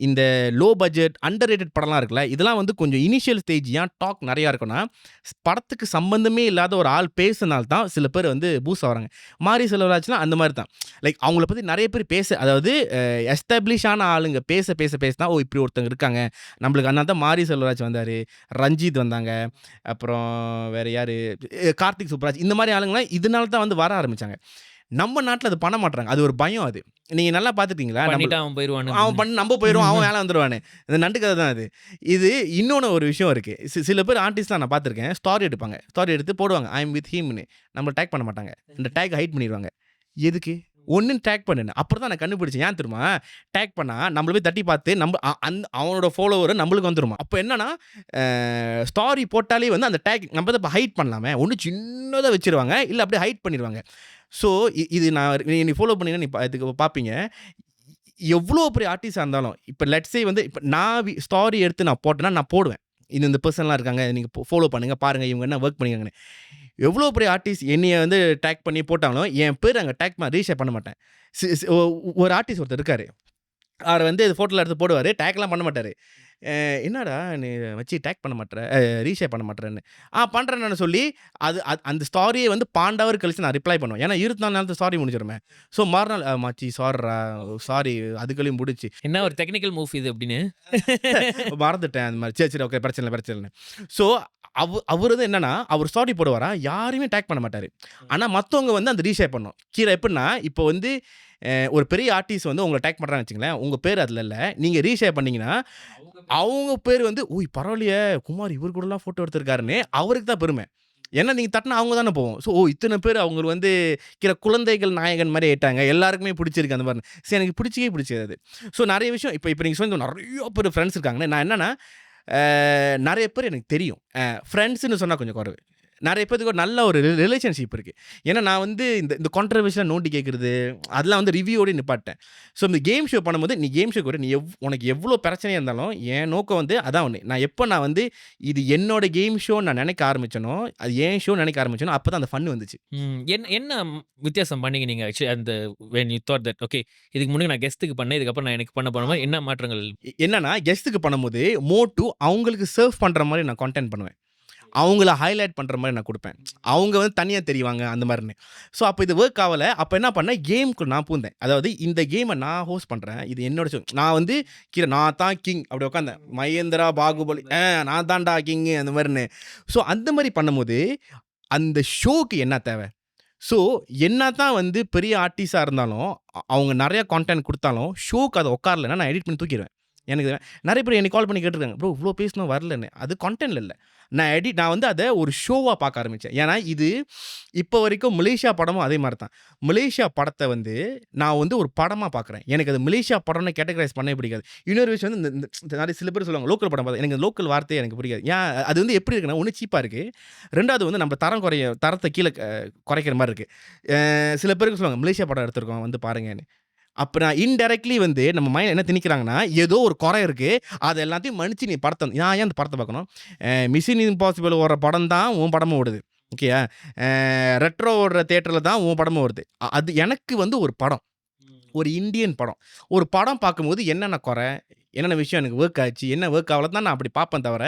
இந்த லோ பட்ஜெட் அண்டர் ரேட்டட் படம்லாம் இருக்குல்ல, இதெல்லாம் வந்து கொஞ்சம் இனிஷியல் ஸ்டேஜ் ஏன் டாக் நிறையா இருக்குன்னா, படத்துக்கு சம்மந்தமே இல்லாத ஒரு ஆள் பேசுனால தான் சில பேர் வந்து பூஸ் ஆகிறாங்க. மாரி செல்வராஜ்லாம் அந்த மாதிரி தான். லைக் அவங்கள பற்றி நிறைய பேர் அதாவது எஸ்டாப்ளிஷான ஆளுங்க பேச தான் இப்படி ஒருத்தங்க இருக்காங்க நம்மளுக்கு. அதனால தான் மாரி செல்வராஜ் வந்தார், ரஞ்சித் வந்தாங்க, அப்புறம் வேறு யார், கார்த்திக் சுப்ராஜ், இந்த மாதிரி ஆளுங்களாம் இதனால தான் வந்து வர ஆரம்பித்தாங்க. நம்ம நாட்டில் அது பண்ண மாட்டாங்க. அது ஒரு பயம். அது நீங்கள் நல்லா பார்த்துட்டீங்களா? நம்ம போயிடுவான், அவன் வேலை வந்துடுவானு. இந்த நண்டு கதை தான் அது. இது இன்னொன்று ஒரு விஷயம் இருக்குது. சில பேர் ஆர்டிஸ்ட்லாம் நான் பார்த்துருக்கேன், ஸ்டாரி எடுப்பாங்க. ஸ்டாரி எடுத்து போடுவாங்க, ஐ எம் வித் ஹீம்னு. நம்மளை டேக் பண்ண மாட்டாங்க. இந்த டேக் ஹைட் பண்ணிடுவாங்க. எதுக்கு? ஒன்று டேக் பண்ணுன்னு. அப்புறம் தான் நான் கண்டுபிடிச்சேன். ஏன் தெரியுமா? டேக் பண்ணால் நம்மள போய் தட்டி பார்த்து அவனோட ஃபாலோவர் நம்மளுக்கு வந்துருமா. அப்போ என்னன்னா, ஸ்டாரி போட்டாலே வந்து அந்த டேக் நம்ம தான் இப்போ ஹைட் பண்ணலாமே. ஒன்று சின்னதாக வச்சுருவாங்க, இல்லை அப்படியே ஹைட் பண்ணிடுவாங்க. ஸோ இது நீ ஃபாலோ பண்ணிங்கன்னா நீ இதுக்கு பார்ப்பீங்க. எவ்வளோ பெரிய ஆர்டிஸ்டாக இருந்தாலும், இப்போ லெட்ஸே வந்து இப்போ நான் ஸ்டாரி எடுத்து நான் போட்டேன்னா நான் போடுவேன். இந்த பர்சன்லாம் இருக்காங்க, நீங்கள் ஃபாலோ பண்ணுங்கள், பாருங்கள் இவங்க என்ன ஒர்க் பண்ணியிருக்காங்கன்னு. எவ்வளோ பெரிய ஆர்டிஸ்ட் என்னைய வந்து டேக் பண்ணி போட்டாலும் என் பேர் அங்கே டேக் ரீஷேர் பண்ண மாட்டேன். ஒரு ஆர்டிஸ்ட் ஒருத்தர் இருக்கார், அவர் வந்து இது ஃபோட்டோவில் எடுத்து போடுவார், டேக்லாம் பண்ண மாட்டார். என்னடா நீ வச்சு டேக் பண்ண மாட்டேற, ரீஷேர் பண்ண மாட்டேறேன்னு. பண்ணுறேன்னு சொல்லி அந்த ஸ்டாரியை வந்து பாண்டாவர் கழிச்சு நான் ரிப்ளை பண்ணுவேன். ஏன்னா 24 நேரத்து ஸ்டாரி முடிஞ்சிருமே. ஸோ மறுநாள் மச்சி சாரி அதுக்களையும் முடிச்சு என்ன ஒரு டெக்னிக்கல் மூவ் இது அப்படின்னு மறந்துட்டேன். அந்த மாதிரி சரி ஓகே பிரச்சனை இல்லை. ஸோ அவர் வந்து என்னன்னா, அவர் ஸ்டாரி போடுவாரா, யாரையுமே டேக் பண்ண மாட்டார். ஆனால் மற்றவங்க வந்து அந்த ரீஷேர் பண்ணும். கீழே எப்படின்னா, இப்போ வந்து ஒரு பெரிய ஆர்டிஸ்ட் வந்து உங்களை டேக் பண்ணுறான்னு வச்சுங்களேன், உங்கள் பேர் அதில் இல்லை, நீங்கள் ரீஷேர் பண்ணிங்கன்னா அவங்க பேர் வந்து பரவாயில்லையே குமார் இவர் கூடலாம் ஃபோட்டோ எடுத்திருக்காருன்னு அவருக்கு தான் பெருமை. ஏன்னா நீங்கள் தட்டினா அவங்க தானே போவோம். ஸோ இத்தனை பேர் அவங்க வந்து குழந்தைகள் நாயகன் மாதிரி ஆயிட்டாங்க, எல்லாருக்குமே பிடிச்சிருக்கு அந்த மாதிரி. சரி எனக்கு பிடிச்சது. ஸோ நிறைய விஷயம் இப்போ நீங்கள் சொல்லி நிறைய பேர் ஃப்ரெண்ட்ஸ் இருக்காங்கன்னு. நான் என்னென்னா, நிறைய பேர் எனக்கு தெரியும். ஃப்ரெண்ட்ஸ்ன்னு சொன்னால் கொஞ்சம் குறைவு. நிறைய பேருக்கு ஒரு நல்ல ஒரு ரிலேஷன்ஷிப் இருக்குது. ஏன்னா நான் வந்து இந்த கான்ட்ரவர்ஷியலாக நோண்டி கேட்குறது அதெல்லாம் வந்து ரிவ்யூவோடு நிப்பாட்டேன். ஸோ இந்த கேம் ஷோ பண்ணும்போது நீ கேம் ஷோ கூட நீ உனக்கு எவ்வளோ பிரச்சனையாக இருந்தாலும் என் நோக்கம் வந்து அதான் ஒன்று. நான் வந்து இது என்னோட கேம் ஷோ நான் நினைக்க ஆரம்பிச்சனோ, அது ஏன் ஷோ நினைக்க ஆரம்பிச்சனோ அப்போ தான் அந்த ஃபன் வந்துச்சு. என்ன வித்தியாசம் பண்ணீங்க நீங்கள் ஆக்சுவலி அந்த when you thought that okay இதுக்கு முன்னாடி நான் கெஸ்ட்டுக்கு பண்ணேன், இதுக்கப்புறம் நான் எனக்கு பண்ண போனோம், என்ன மாற்றங்கள்? என்னன்னா கெஸ்ட்டுக்கு பண்ணும்போது அவங்களுக்கு சர்வ் பண்ணுற மாதிரி நான் கான்டென்ட் பண்ணுவேன். அவங்கள ஹைலைட் பண்ணுற மாதிரி நான் கொடுப்பேன். அவங்க வந்து தனியாக தெரிவாங்க அந்த மாதிரின்னு. ஸோ அப்போ இது ஒர்க் ஆகலை. அப்போ என்ன பண்ணேன், கேமுக்கு நான் பூந்தேன். அதாவது இந்த கேமை நான் ஹோஸ்ட் பண்ணுறேன், இது என்னோட ஷோ, நான் வந்து நான் தான் கிங் அப்படி உட்காந்தேன். மகேந்திரா பாகுபலி நான் தான்டா கிங்கு அந்த மாதிரின்னு. ஸோ அந்த மாதிரி பண்ணும்போது அந்த ஷோக்கு என்ன தேவை? ஸோ என்ன தான் வந்து பெரிய ஆர்டிஸ்டாக இருந்தாலும் அவங்க நிறையா கான்டென்ட் கொடுத்தாலும் ஷோக்கு அதை உட்காரலைன்னா நான் எடிட் பண்ணி தூக்கிடுவேன். எனக்கு நிறைய பேர் என்னை கால் பண்ணி கேட்டிருக்காங்க, ப்ரோ இவ்வளோ பேசணும் வரலன்னு. அது கான்டென்ட்ல இல்லை, நான் வந்து அதை ஒரு ஷோவாக பார்க்க ஆரம்பித்தேன். ஏன்னா இது இப்போ வரைக்கும் மலேசியா படமும் அதே மாதிரி தான். மலேசியா படத்தை வந்து நான் வந்து ஒரு படமாக பார்க்குறேன். எனக்கு அது மலேசியா படம்னு கேட்டகரைஸ் பண்ணவே பிடிக்காது. இன்னொரு விஷயம் வந்து இந்த நிறைய சில பேர் சொல்லுவாங்க லோக்கல் படம் பார்த்தா, எனக்கு லோக்கல் வார்த்தையே எனக்கு பிடிக்காது. ஏன் அது வந்து எப்படி இருக்குன்னா, ஒன்று சீப்பாக இருக்குது, ரெண்டாவது வந்து நம்ம தரத்தை கீழே குறைக்கிற மாதிரி இருக்குது. சில பேருக்கு சொல்லுவாங்க மலேசியா படம் எடுத்திருக்கோம் வந்து பாருங்கன்னு. அப்போ நான் இன்டெரக்ட்லி வந்து நம்ம மைண்ட் என்ன திணிக்கிறாங்கன்னா, ஏதோ ஒரு குறை இருக்குது, அதை எல்லாத்தையும் மன்னிச்சு நீ படத்தை, நான் ஏன் அந்த படத்தை பார்க்கணும்? மிஷன் இம்பாசிபிள் ஓடுற படம் தான் உன் படமும் ஓடுது, ஓகேயா? ரெட்ரோ ஓடுற தேட்டரில் தான் உன் படமும் வருது. அது எனக்கு வந்து ஒரு படம், ஒரு இந்தியன் படம். ஒரு படம் பார்க்கும்போது என்னென்ன குறை, என்னென்ன விஷயம் எனக்கு ஒர்க் ஆச்சு, என்ன ஒர்க் ஆகல தான் நான் அப்படி பார்ப்பேன். தவிர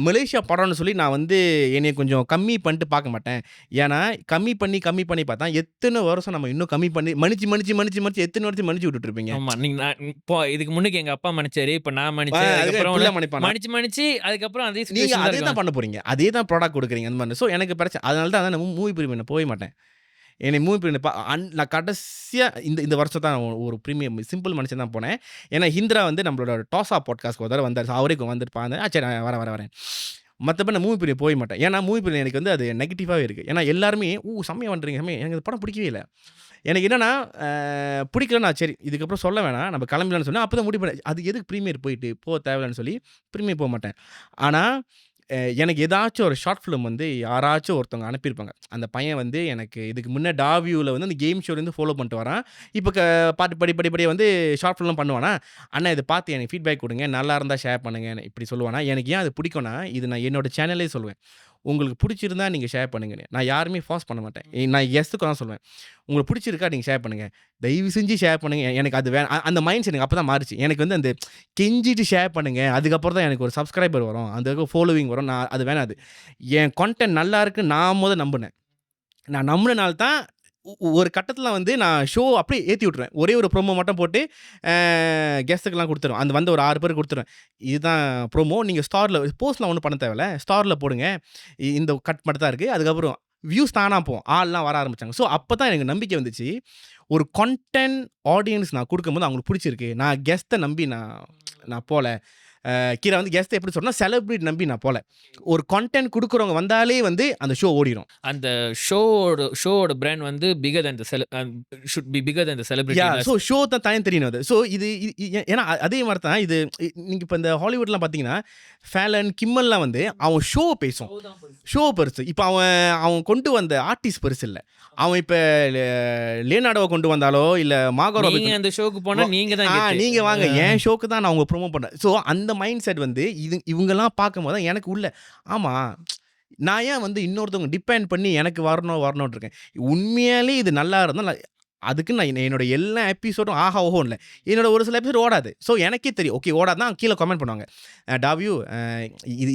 மலேசியா படம்னு சொல்லி நான் வந்து என்னைய கொஞ்சம் கம்மி பண்ணிட்டு பார்க்க மாட்டேன். ஏன்னா கம்மி பண்ணி பார்த்தா எத்தனை வருஷம் நம்ம இன்னும் கம்மி பண்ணி மன்னிச்சு எத்தனை வருஷம் மன்னிச்சு விட்டுட்டு இருப்பீங்க. ஆமா, நீங்க இப்போ இதுக்கு முன்னுக்கு எங்க அப்பா மன்னிச்சாரு, இப்போ நான் மன்னிச்சேன், அதுக்கப்புறம் மன்னிச்சு அதுக்கப்புறம் அதே நீங்க அதே தான் பண்ண போறீங்க, அதே தான் ப்ராடக்ட் கொடுக்குறீங்க அந்த மாதிரி. ஸோ எனக்கு பிரச்சனை, அதனால தான் நான் மூவி ப்ரீமியம் போக மாட்டேன். என்னை மூவி ப்ரீமியம் நான் கடைசியாக இந்த வருஷம் தான் ஒரு ப்ரீமியம் சிம்பிள் மனுஷன் தான் போனேன். ஏன்னா ஹிந்திரா வந்து நம்மளோட டாஸா பாட்காஸ்ட் ஒரு தடவை வந்தார், அவரே வந்துட்டு பார்த்தேன். சரி நான் வரேன். மற்றபடி நான் மூவி ப்ரீமியம் போக மாட்டேன். ஏன்னா மூவி ப்ரீமியம் எனக்கு வந்து அது நெகட்டிவாகவே இருக்குது. ஏன்னா எல்லாருமே செம்மையாக பண்ணுறீங்க, எனக்கு இந்த படம் பிடிக்கவே இல்லை. எனக்கு என்னென்னா பிடிக்கலன்னா சரி இதுக்கப்புறம் சொல்ல வேணாம், நம்ம கிளம்பலான்னு சொன்னால் அப்போ தான் முடிவு பண்ணேன், அது எதுக்கு ப்ரீமியர் போயிட்டு தேவையில்லைன்னு சொல்லி ப்ரீமியர் போக மாட்டேன். ஆனால் எனக்கு ஏதாச்சும் ஒரு ஷார்ட் ஃபிலிம் வந்து யாராச்சும் ஒருத்தவங்க அனுப்பியிருப்பாங்க. அந்த பையன் வந்து எனக்கு இதுக்கு முன்னே டாவியூவில் வந்து அந்த கேம் ஷோலேருந்து ஃபாலோ பண்ணிட்டு வரான். இப்போ பாட்டு படிப்படியாக வந்து ஷார்ட் ஃபிலிம் பண்ணுவானா, அண்ணா இதை பார்த்து எனக்கு ஃபீட்பேக் கொடுங்க, நல்லா இருந்தால் ஷேர் பண்ணுங்க இப்படி சொல்லுவானா. எனக்கு ஏன் அது பிடிக்கும்னா, இது நான் என்னோட சேனலே சொல்லுவேன், உங்களுக்கு பிடிச்சிருந்தா நீங்கள் ஷேர் பண்ணுங்கன்னு. நான் யாருமே ஃபார்ஸ் பண்ண மாட்டேன். நான் எஸ்ஸுக்கு தான் சொல்லுவேன், உங்களுக்கு பிடிச்சிருக்கா நீங்கள் ஷேர் பண்ணுங்கள், தயவு செஞ்சு ஷேர் பண்ணுங்கள். எனக்கு அது அந்த மைண்ட் செட் எனக்கு அப்போ தான் மாறிச்சு. எனக்கு வந்து அந்த கெஞ்சிட்டு ஷேர் பண்ணுங்கள், அதுக்கப்புறம் தான் எனக்கு ஒரு சப்ஸ்கிரைபர் வரும், அந்த ஃபாலோவிங் வரும். நான் அது வேணாம். அது என் கான்டென்ட் நல்லா இருக்குன்னு நான் நம்பினேன். நான் நம்பினால தான் ஒரு கட்டத்தில் வந்து நான் ஷோ அப்படியே ஏற்றி விட்ருவேன். ஒரே ஒரு ப்ரோமோ மட்டும் போட்டு கெஸ்ட்டுக்கெல்லாம் கொடுத்துருவேன். அந்த வந்து ஒரு 6 பேர் கொடுத்துருவேன். இதுதான் ப்ரோமோ, நீங்கள் ஸ்டாரில் போஸ்ட்லாம் ஒன்றும் பண்ண தேவையில்ல, ஸ்டாரில் போடுங்க, இந்த கட் மட்டும் தான் இருக்குது. அதுக்கப்புறம் வியூஸ் தானாக போகும், ஆள்லாம் வர ஆரம்பித்தாங்க. ஸோ அப்போ தான் எனக்கு நம்பிக்கை வந்துச்சு, ஒரு கான்டென்ட் ஆடியன்ஸ் நான் கொடுக்கும்போது அவங்களுக்கு பிடிச்சிருக்கு. நான் கெஸ்ட்டை நம்பி நான் போகல. கீழே வந்து கெஸ்ட்டை எப்படி சொல்கிறேன்னா செலிப்ரிட்டி நம்பி நான் போகல. ஒரு கான்டென்ட் கொடுக்குறவங்க வந்தாலே வந்து அந்த ஷோ ஓடிடும். அந்த ஷோவோட பிராண்ட் வந்து bigger than should be bigger than the celebrity. So show தான் தனி தெரியணும் அது. ஸோ இது ஏன்னா அதே மாதிரி தான் இது. நீங்கள் இப்போ இந்த ஹாலிவுட்லாம் பார்த்தீங்கன்னா ஃபேலன் கிம்மல்லாம் வந்து அவன் ஷோ பேசும், ஷோ பெருசு. இப்போ அவன் கொண்டு வந்த ஆர்டிஸ்ட் பெருசு இல்லை. அவன் இப்போ லியோனார்டோவை கொண்டு வந்தாலோ இல்லை மாகரோ அந்த ஷோக்கு போனால் நீங்கள் வாங்க என் ஷோக்கு தான் நான் அவங்க ப்ரோமோ பண்ணுறேன். ஸோ அந்த மைண்ட் செட் வந்து இவங்கெல்லாம் பார்க்கும்போது தான் எனக்கு உள்ள ஆமாம், நான் ஏன் வந்து இன்னொருத்தவங்க டிபெண்ட் பண்ணி எனக்கு வரணும்னு இருக்கேன். உண்மையாலே இது நல்லா இருந்தால் அதுக்கு நான் என்னோட எல்லா எபிசோடும் ஆஹா ஓஹோ இல்லை, என்னோட ஒரு சில எபிசோட் ஓடாது. ஸோ எனக்கே தெரியும், ஓகே ஓடாதான் கீழே கமெண்ட் பண்ணுவாங்க, டாவியூ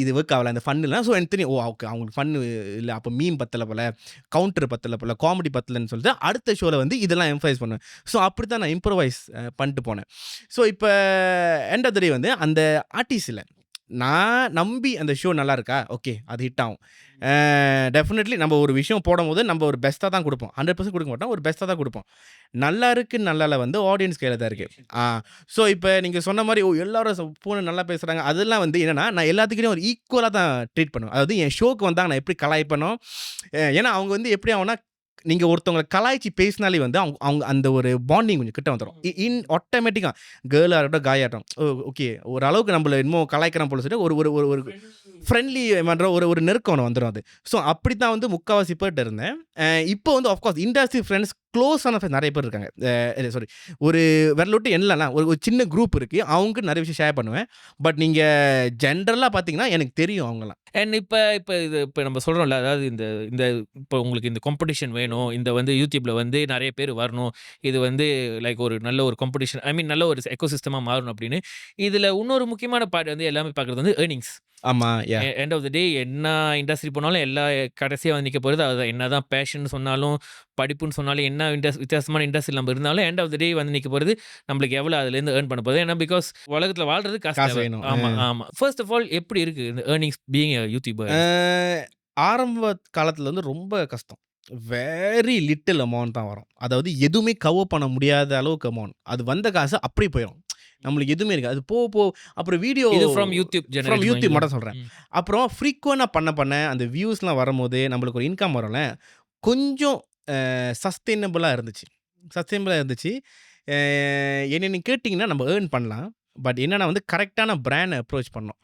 இது ஒர்க் ஆகலை அந்த ஃபன் இல்லை. ஸோ எனக்கு தெரியும், ஓகே அவங்களுக்கு ஃபன்னு இல்லை, அப்போ மீம் பத்தலை போல், கவுண்டர் பத்தலை போல், காமெடி பத்தலைன்னு சொல்லிட்டு அடுத்த ஷோவில் வந்து இதெல்லாம் எம்ஃபைஸ் பண்ணுவேன். ஸோ அப்படி தான் நான் இம்ப்ரவைஸ் பண்ணிட்டு போனேன். ஸோ இப்போ எண்ட் ஆஃப் த டே வந்து அந்த ஆர்டிஸ்டில் நான் நம்பி அந்த ஷோ நல்லா இருக்கா, ஓகே அது ஹிட் ஆகும். டெஃபினெட்லி நம்ம ஒரு விஷயம் போடும்போது நம்ம ஒரு பெஸ்ட்டாக தான் கொடுப்போம், 100% கொடுக்க மாட்டோம், ஒரு பெஸ்ட்டாக தான் கொடுப்போம். நல்லா இருக்கு நல்லா வந்து ஆடியன்ஸ் கையில் தான் இருக்குது. ஸோ இப்போ நீங்கள் சொன்ன மாதிரி எல்லாரும் பூனை நல்லா பேசுகிறாங்க, அதெல்லாம் வந்து என்னென்னா நான் எல்லாத்துக்கிட்டையும் ஒரு ஈக்குவலாக தான் ட்ரீட் பண்ணுவேன். அதாவது என் ஷோக்கு வந்தால் நான் எப்படி கலாய்ப்பேனோ, ஏன்னா அவங்க வந்து எப்படி ஆகும்னா நீங்கள் ஒருத்தவங்களை கலாய்ச்சி பேசினாலே வந்து அவங்க அந்த ஒரு பாண்டிங் கொஞ்சம் கிட்ட வந்துடும். ஆட்டோமேட்டிக்காக கேர்ளாக இருக்கட்டும் காயாட்டம், ஓகே ஓரளவுக்கு நம்மள இன்னும் கலாய்க்கிறான் போல சொல்லிட்டு ஒரு ஒரு ஃப்ரெண்ட்லி பண்ணுற ஒரு நெருக்கம் வந்துடும் அது. ஸோ அப்படி தான் வந்து முக்கால்வாசி பேர்ட்டு இருந்தேன். இப்போ வந்து ஆஃப்கோர்ஸ் இண்டஸ்ட்ரி ஃப்ரெண்ட்ஸ் க்ளோஸான ஃப்ரெண்ட்ஸ் நிறைய பேர் இருக்காங்க. சாரி, ஒரு விரலோட்டு என்னலன்னா ஒரு சின்ன குரூப் இருக்குது, அவங்க நிறைய விஷயம் ஷேர் பண்ணுவேன். பட் நீங்கள் ஜென்ரலாக பார்த்தீங்கன்னா எனக்கு தெரியும் அவங்களாம். அண்ட் இப்போ நம்ம சொல்கிறோம்ல, அதாவது இந்த இப்போ உங்களுக்கு இந்த காம்படிஷன் வேணும், இந்த வந்து யூடியூப்பில் வந்து நிறைய பேர் வரணும், இது வந்து லைக் ஒரு நல்ல ஒரு காம்படிஷன், ஐ மீன் நல்ல ஒரு எக்கோசிஸ்டமாக மாறணும் அப்படின்னு. இதில் இன்னொரு முக்கியமான பார்ட் வந்து எல்லாமே பார்க்குறது வந்து ஏர்னிங்ஸ். ஆமாம், எண்ட் ஆஃப் த டே என்ன இண்டஸ்ட்ரி போனாலும் எல்லா கடைசியாக வந்து நிற்க போகிறது அதுதான். என்ன தான் பேஷன் சொன்னாலும் படிப்புன்னு சொன்னாலும் என்ன வித்தியாசமான இண்டஸ்ட்ரி நம்ம இருந்தாலும் எண்ட் ஆஃப் த டே வந்து நிற்க போகிறது நம்மளுக்கு எவ்வளோ அதுலேருந்து ஏர்ன் பண்ண போகுது. ஏன்னா பிகாஸ் உலகத்தில் வாழ்றது காசு வேணும். ஆமாம். ஃபர்ஸ்ட் ஆஃப் ஆல் எப்படி இருக்குது இந்த ஏர்னிங்ஸ் பீயிங் யூடியூபர்? ஆரம்ப காலத்தில் வந்து ரொம்ப கஷ்டம், வெரி லிட்டில் அமௌண்ட் தான் வரும். அதாவது எதுவுமே கவர் பண்ண முடியாத அளவுக்கு அமௌண்ட், அது வந்த காசு அப்படி போயிடும். நம்மளுக்கு எதுவுமே இருக்காது. அது போ அப்புறம் வீடியோ இது from YouTube from YouTube generate. மட்டும் சொல்கிறேன். அப்புறம் ஃப்ரீக்வெண்ட்டாக பண்ண அந்த வியூஸ்லாம் வரும்போது நம்மளுக்கு ஒரு இன்கம் வரும்ல, கொஞ்சம் சஸ்டெயினபிளாக இருந்துச்சு. என்னை நீங்க கேட்டிங்கன்னா நம்ம ஏர்ன் பண்ணலாம். பட் என்னன்னா வந்து கரெக்டான பிராண்ட் அப்ரோச் பண்ணணும்.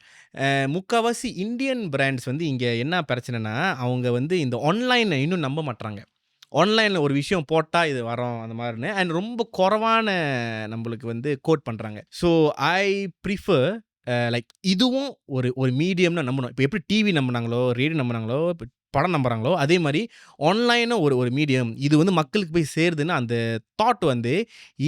முக்கால்வாசி இந்தியன் பிராண்ட்ஸ் வந்து இங்கே என்ன பிரச்சனைனா, அவங்க வந்து இந்த ஆன்லைனை இன்னும் நம்ப மாட்றாங்க. ஆன்லைனில் ஒரு விஷயம் போட்டால் இது வரும் அந்த மாதிரின்னு அண்ட் ரொம்ப குறைவான நம்மளுக்கு வந்து கோட் பண்ணுறாங்க. ஸோ ஐ ப்ரிஃபர் லைக் இதுவும் ஒரு மீடியம்னு நம்பணும். இப்போ எப்படி டிவி நம்பினாங்களோ, ரேடியோ நம்பினாங்களோ, இப்போ படம் நம்புறாங்களோ, அதே மாதிரி ஆன்லைனும் ஒரு மீடியம். இது வந்து மக்களுக்கு போய் சேருதுன்னு அந்த தாட் வந்து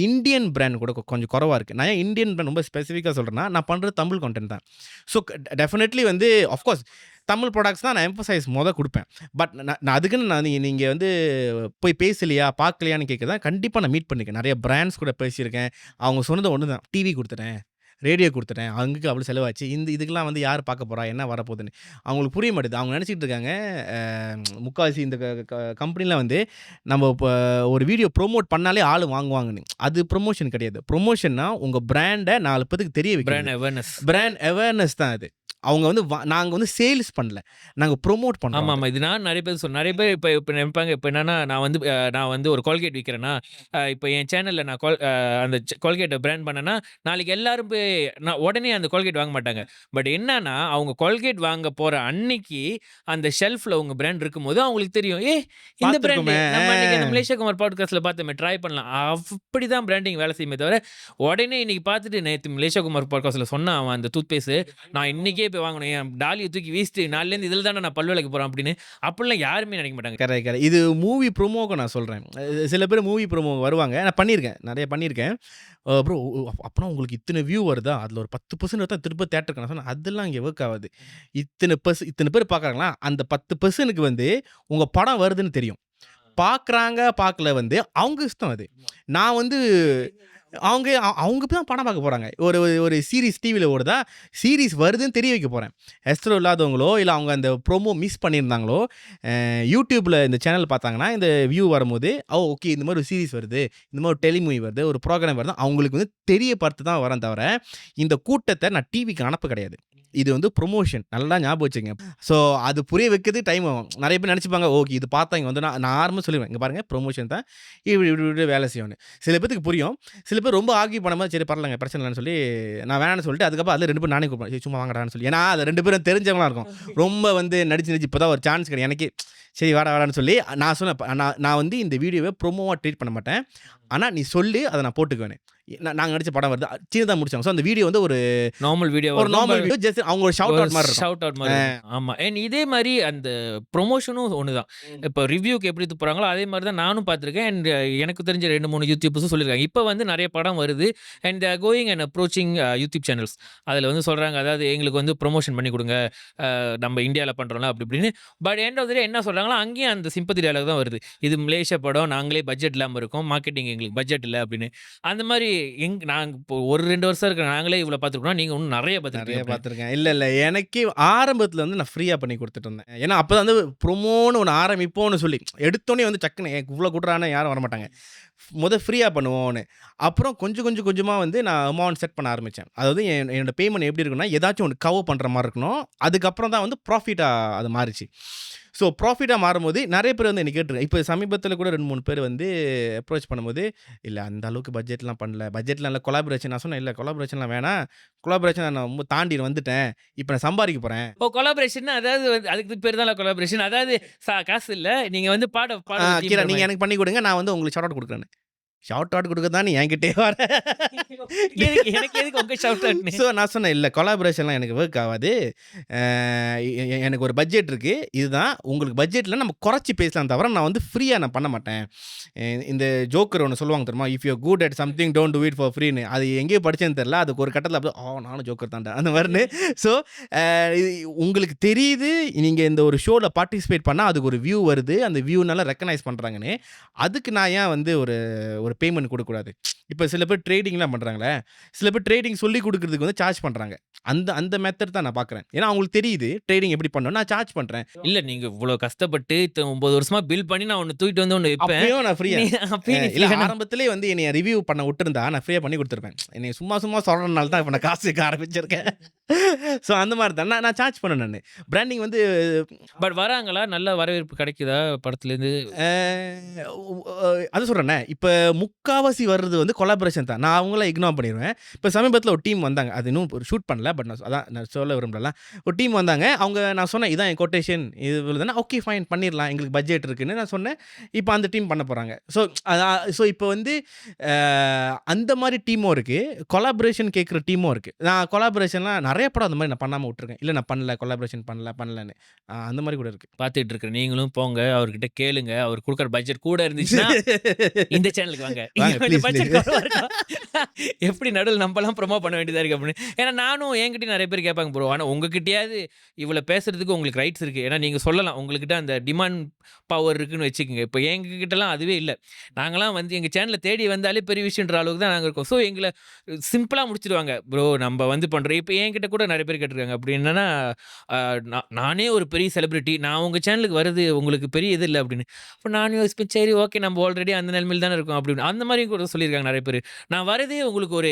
இந்தியன் பிராண்ட் கூட கொஞ்சம் குறைவாக இருக்குது. நான் ஏன் இந்தியன் பிராண்ட் ரொம்ப ஸ்பெசிஃபிக்காக சொல்கிறேன்னா, நான் பண்ணுறது தமிழ் கான்டென்ட் தான். ஸோ டெஃபினெட்லி வந்து ஆஃப்கோர்ஸ் தமிழ் ப்ராடக்ட்ஸ் தான் நான் எம்பசைஸ் கொடுப்பேன். பட் நான் அதுக்குன்னு நீங்கள் வந்து போய் பேசலையா, பார்க்கலையான்னு கேட்குறதா கண்டிப்பாக நான் மீட் பண்ணியிருக்கேன். நிறைய பிராண்ட்ஸ் கூட பேசியிருக்கேன். அவங்க சொன்னது ஒன்று தான், டிவி கொடுத்துட்டேன், ரேடியோ கொடுத்துட்டேன், அங்கே அவ்வளோ செலவாச்சு, இதுக்கெல்லாம் வந்து யார் பார்க்க போகிறா, என்ன வரப்போகுதுன்னு அவங்களுக்கு புரிய மாட்டேது. அவங்க நினச்சிட்டு இருக்காங்க முக்கால்வாசி இந்த கம்பெனியில் வந்து நம்ம இப்போ ஒரு வீடியோ ப்ரோமோட் பண்ணாலே ஆள் வாங்குவாங்கன்னு. அது ப்ரொமோஷன் கிடையாது. ப்ரொமோஷன்னா உங்கள் பிராண்டை 4 பேருக்கு தெரிய வைக்கிறது. பிராண்ட் அவேர்னஸ் தான் அது. அவங்க வந்து நாங்கள் வந்து சேல்ஸ் பண்ணல, நாங்கள் ப்ரோமோட் பண்ணுறோம். ஆமாம், இது நான் நிறைய பேர் நிறைய பேர் இப்போ நினைப்பாங்க. இப்போ என்னன்னா, நான் வந்து ஒரு கோல்கேட் விற்கிறேன்னா, இப்போ என் சேனலில் நான் அந்த கோல்கேட்டை பிராண்ட் பண்ணேன்னா, நாளைக்கு எல்லாரும் போய் நான் உடனே அந்த கோல்கேட் வாங்க மாட்டாங்க. பட் என்னன்னா, அவங்க கோல்கேட் வாங்க போகிற அன்னைக்கு அந்த ஷெல்ஃபில் உங்கள் பிராண்ட் இருக்கும்போது அவங்களுக்கு தெரியும், இந்த பிராண்ட் நம்ம அன்னைக்கு அந்த மலேசியா குமார் பாட்காஸ்ட்டில் பார்த்தோமே, ட்ரை பண்ணலாம். அப்படி தான் பிராண்டிங் வேலை செய்யுமே தவிர, உடனே இன்னைக்கு பார்த்துட்டு நேற்று மலேசியா குமார் பாட்காஸ்ட்டில் சொன்னான் அவன் அந்த டூத் பேஸ்ட்டு, நான் இன்னைக்கே போய் வாங்கணும், என் டாலியை தூக்கி வீசிட்டு நாலுலேருந்து இதில் தானே நான் பல் விளக்க போகிறேன் அப்படின்னு. அப்படிலாம் யாருமே நினைக்க மாட்டாங்க. கரெக்ட். இது மூவி ப்ரோமோக்கு நான் சொல்கிறேன். சில பேர் மூவி ப்ரோமோ வருவாங்க, நான் பண்ணியிருக்கேன், நிறைய பண்ணியிருக்கேன். ப்ரோ அப்போனா உங்களுக்கு இத்தனை வியூ வருதா, அதில் ஒரு 10% தான் திரும்ப தேட்டருக்கு. நான் சொன்னேன், அதெல்லாம் இங்கே ஒர்க் ஆகாது. இத்தனை பேர் பார்க்குறாங்களா, அந்த 10% வந்து உங்கள் படம் வருதுன்னு தெரியும். பார்க்குறாங்க பார்க்கல வந்து அவங்க இஷ்டம். அது நான் வந்து அவங்க தான் படம் பார்க்க போகிறாங்க. ஒரு சீரீஸ் டிவியில் ஓடுதா, சீரீஸ் வருதுன்னு தெரிய வைக்க போகிறேன். எஸ்ட்ரோ இல்லாதவங்களோ இல்லை அவங்க அந்த ப்ரோமோ மிஸ் பண்ணியிருந்தாங்களோ யூடியூப்பில் இந்த சேனல் பார்த்தாங்கன்னா இந்த வியூ வரும்போது ஓகே இந்த மாதிரி ஒரு சீரீஸ் வருது, இந்த மாதிரி ஒரு டெலிமூவி வருது, ஒரு ப்ரோக்ராம் வருது, அவங்களுக்கு வந்து தெரியப்படுத்து தான் வரேன் தவிர இந்த கூட்டத்தை நான் டிவிக்கு அனுப்ப கிடையாது. இது வந்து ப்ரொமோஷன், நல்லா ஞாபகம் வச்சுங்க. ஸோ அது புரிய வைக்கிறது டைம் ஆகும். நிறைய பேர் நினச்சிப்பாங்க ஓகே இது பார்த்தா இங்கே வந்து நான் ஆரம்பம் சொல்லிடுவேன், இங்கே பாருங்கள் ப்ரொமோஷன் தான், இப்படி வேலை செய்யணும். சில பேருக்கு புரியும், சில பேர் ரொம்ப ஆர்கியூ பண்ணும்போது சரி பரவாயில்லைங்க பிரச்சனை இல்லைன்னு சொல்லி நான் வேணான்னு சொல்லிட்டு அதுக்கப்புறம் அதில் 2 பேர் நானே கூப்பிடுவேன், சும்மா வாங்கடான்னு சொல்லி. ஏன்னா அது 2 பேரும் தெரிஞ்சவங்களாம் இருக்கும். ரொம்ப வந்து நடிச்சு இப்போ தான் ஒரு சான்ஸ் கிடையாது எனக்கு, சரி வாடான்னு சொல்லி நான் சொன்னேன். நான் வந்து இந்த வீடியோவை ப்ரோமோவாக ட்ரீட் பண்ண மாட்டேன், ஆனால் நீ சொல்லி அதை நான் போட்டுக்குவேன். நாங்கள் நடிச்ச படம் வருது சின்னதாக முடிச்சாங்க. ஸோ அந்த வீடியோ வந்து ஒரு நார்மல் வீடியோ ஜஸ்ட் அவங்க ஒரு ஷவுட் அவுட் மாதிரி. ஆமாம். அண்ட் இதே மாதிரி அந்த ப்ரொமோஷனும் ஒன்று தான். இப்போ ரிவ்யூக்கு எப்படி போகிறாங்களோ அதே மாதிரி தான் நானும் பார்த்துருக்கேன். அண்ட் எனக்கு தெரிஞ்ச 2-3 யூடியூபர்ஸும் சொல்லியிருக்காங்க. இப்போ வந்து நிறைய படம் வருது and going and approaching YouTube channels. அதில் வந்து சொல்கிறாங்க, அதாவது எங்களுக்கு வந்து ப்ரொமோஷன் பண்ணி கொடுங்க, நம்ம இந்தியாவில் பண்ணுறோம்ல அப்படி இப்படின்னு. பட் எண்ட் ஆஃப் த டே என்ன சொல்கிறாங்களோ அங்கேயும் அந்த சிம்பத்தி டயலாக் தான் வருது, இது மலேசியா படம், நாங்களே பட்ஜெட் இல்லாமல் இருக்கோம், மார்க்கெட்டிங் எங்களுக்கு பட்ஜெட் இல்லை அப்படின்னு. அந்த மாதிரி நாங்கள் இப்போ 1-2 வருஷம் இருக்கிற நாங்களே இவ்வளோ பார்த்துருக்கோம், நீங்கள் இன்னும் நிறைய பார்த்துருக்கேன். இல்லை எனக்கு ஆரம்பத்தில் வந்து நான் ஃப்ரீயாக பண்ணி கொடுத்துட்டு இருந்தேன். ஏன்னா அப்போ தான் வந்து ப்ரொமோன்னு ஒன்று ஆரம்பிப்போன்னு சொல்லி எடுத்தோன்னே வந்து சக்குன்னு இவ்வளோ கூட்டுறான்னு யாரும் வரமாட்டாங்க. ஃப்ரீயாக பண்ணுவோன்னு. அப்புறம் கொஞ்சமாக வந்து நான் அமௌண்ட் செட் பண்ண ஆரம்பித்தேன். அதாவது என்னோடய பேமெண்ட் எப்படி இருக்குன்னா ஏதாச்சும் ஒன்று கவர் பண்ணுற மாதிரி இருக்கணும். அதுக்கப்புறம் தான் வந்து ப்ராஃபிட்டாக அது மாறிச்சு. ஸோ ப்ராஃபிட்டாக மாறும்போது நிறைய பேர் வந்து என்ன கேட்டுருக்கேன். இப்போ சமீபத்தில் கூட 2-3 பேர் வந்து அப்ரோச் பண்ணும்போது, இல்லை அந்த அளவுக்கு பட்ஜெட்லாம் பண்ணல, பட்ஜெட்லாம் இல்லை, கொலாபரேஷன். நான் சொன்னேன் இல்லை கொலாபரேஷன்லாம் வேணாம், கொலாபரேஷன் நான் ரொம்ப தாண்டி வந்துட்டேன், இப்போ நான் சம்பாதிக்க போகிறேன். இப்போ கொலாபரேஷன் அதாவது அதுக்கு பேர் தான் கொலாபரேஷன், அதாவது காசு இல்லை, நீங்கள் வந்து கீழே நீங்கள் எனக்கு பண்ணி கொடுங்க, நான் வந்து உங்களுக்கு ஷவுட் அவுட் கொடுக்குறேன்னு. ஷவுட் அவுட் கொடுக்க தான் நீ என்கிட்டே வர, எனக்கு எதுக்கு உங்க ஷவுட் அவுட்? ஸோ நான் சொன்னேன் இல்லை கொலாபரேஷன்லாம் எனக்கு ஒர்க் ஆகாது, எனக்கு ஒரு பட்ஜெட் இருக்குது, இதுதான் உங்களுக்கு பட்ஜெட்டில் நம்ம குறைச்சி பேசலாம் தவிர நான் வந்து ஃப்ரீயாக நான் பண்ண மாட்டேன். இந்த ஜோக்கர் ஒன்று சொல்லுவாங்க தெரியுமா, if you good at something don't do it for ஃப்ரீன்னு. அது எங்கேயோ படிச்சேன்னு தெரில, அதுக்கு ஒரு கட்டத்தில் அப்படி நானும் ஜோக்கர் தான்டா அந்த மாதிரின்னு. ஸோ உங்களுக்கு தெரியுது நீங்கள் இந்த ஒரு ஷோவில் பார்ட்டிசிபேட் பண்ணால் அதுக்கு ஒரு வியூ வருது, அந்த வியூனால ரெக்கக்னைஸ் பண்ணுறாங்கன்னு. அதுக்கு நான் ஏன் வந்து ஒரு ஒரு பேமெண்ட் கொடுக்கக்கூடாது. இப்போ சில பேர் ட்ரேடிங்லாம் பண்ணுறாங்களே, சில பேர் ட்ரேடிங் சொல்லி கொடுக்குறதுக்கு வந்து சார்ஜ் பண்ணுறாங்க. அந்த மெத்தட் தான் நான் பார்க்குறேன். ஏன்னா அவங்களுக்கு தெரியுது ட்ரேடிங் எப்படி பண்ணணும், நான் சார்ஜ் பண்ணுறேன். இல்ல நீங்க இவ்வளோ கஷ்டப்பட்டு 9 வருஷமா பில் பண்ணி நான் ஒண்ணு தூக்கிட்டு வந்து ஒண்ணு வைப்பேன். அப்பயும் நான் ஃப்ரீயா அப்பயும் நீ இல்ல free-ஆ ஆரம்பத்திலே வந்து என்னைய ரிவ்யூ பண்ண விட்டுருந்தா நான் ஃப்ரீயா பண்ணி கொடுத்துருப்பேன். என்னை சும்மா சொல்றதுனால தான் இப்போ நான் காசு கேட்க ஆரம்பிச்சிருக்கேன். ஸோ அந்த மாதிரி தான் நான் சார்ஜ் பண்ணேன். நான் பிராண்டிங் வந்து பட் வராங்களா? நல்ல வரவேற்பு கிடைக்குதா படத்துலேருந்து? அது சொல்கிறேன்னே, இப்போ முக்காவாசி வர்றது வந்து கொலாபரேஷன் தான். நான் அவங்கள இக்னோர் பண்ணிடுவேன். இப்போ சமீபத்தில் ஒரு டீம் வந்தாங்க. அது இன்னும் ஒரு ஷூட் பண்ணல. பட் நான் சொல்ல விரும்பல. ஒரு டீம் வந்தாங்க. அவங்க நான் சொன்னேன் இதான் என் கொட்டேஷன் இது இவ்வளோதானே, ஓகே ஃபைன் பண்ணிடலாம், எங்களுக்கு பட்ஜெட் இருக்குன்னு நான் சொன்னேன். இப்போ அந்த டீம் பண்ண போகிறாங்க. ஸோ இப்போ வந்து அந்த மாதிரி டீமும் இருக்குது, கொலாபரேஷன் கேட்குற டீமும் இருக்குது. நான் கொலாபரேஷன்லாம் நிறைய படம் அந்த மாதிரி நான் பண்ணாமல் விட்டுருக்கேன். இல்லை நான் பண்ணல, கொலாபரேஷன் பண்ணலன்னு அந்த மாதிரி கூட இருக்குது. பார்த்துட்டு இருக்கிற நீங்களும் போங்க, அவர்கிட்ட கேளுங்க. அவர் கொடுக்குற பட்ஜெட் கூட இருந்துச்சுன்னா இந்த சேனலுக்கு வாங்க. வாங்க, please, பட்ஜெட் please. எப்படி நடுவில் நம்மலாம் ப்ரொமோ பண்ண வேண்டியதாக இருக்குது அப்படின்னு. ஏன்னா நானும் என்கிட்டயும் நிறைய பேர் கேட்பாங்க ப்ரோ. ஆனால் உங்ககிட்டயாவது இவ்வளோ பேசுறதுக்கு உங்களுக்கு ரைட்ஸ் இருக்குது. ஏன்னா நீங்கள் சொல்லலாம் உங்ககிட்ட அந்த டிமாண்ட் பவர் இருக்குன்னு வச்சுக்கோங்க. இப்போ எங்ககிட்டலாம் அதுவே இல்லை. நாங்களாம் வந்து எங்கள் சேனலில் தேடி வந்தாலே பெரிய விஷயன்ற அளவுக்கு தான் நாங்கள் இருக்கோம். ஸோ எங்களை சிம்பிளாக முடிச்சிடுவாங்க. ப்ரோ நம்ம வந்து பண்ணுறோம். இப்போ என்கிட்ட கூட நிறைய பேர் கேட்டிருக்காங்க. அப்படி என்னன்னா நானே ஒரு பெரிய செலிபிரிட்டி, நான் உங்கள் சேனலுக்கு வருது உங்களுக்கு பெரிய இது இல்லை அப்படின்னு. இப்போ நான் யோசிப்பேன், சரி ஓகே நம்ம ஆல்ரெடி அந்த நிலைமையில் தானே இருக்கோம் அப்படின்னு. அந்த மாதிரி கூட சொல்லியிருக்காங்க நிறைய பேர். நான் வரதே உங்களுக்கு ஒரு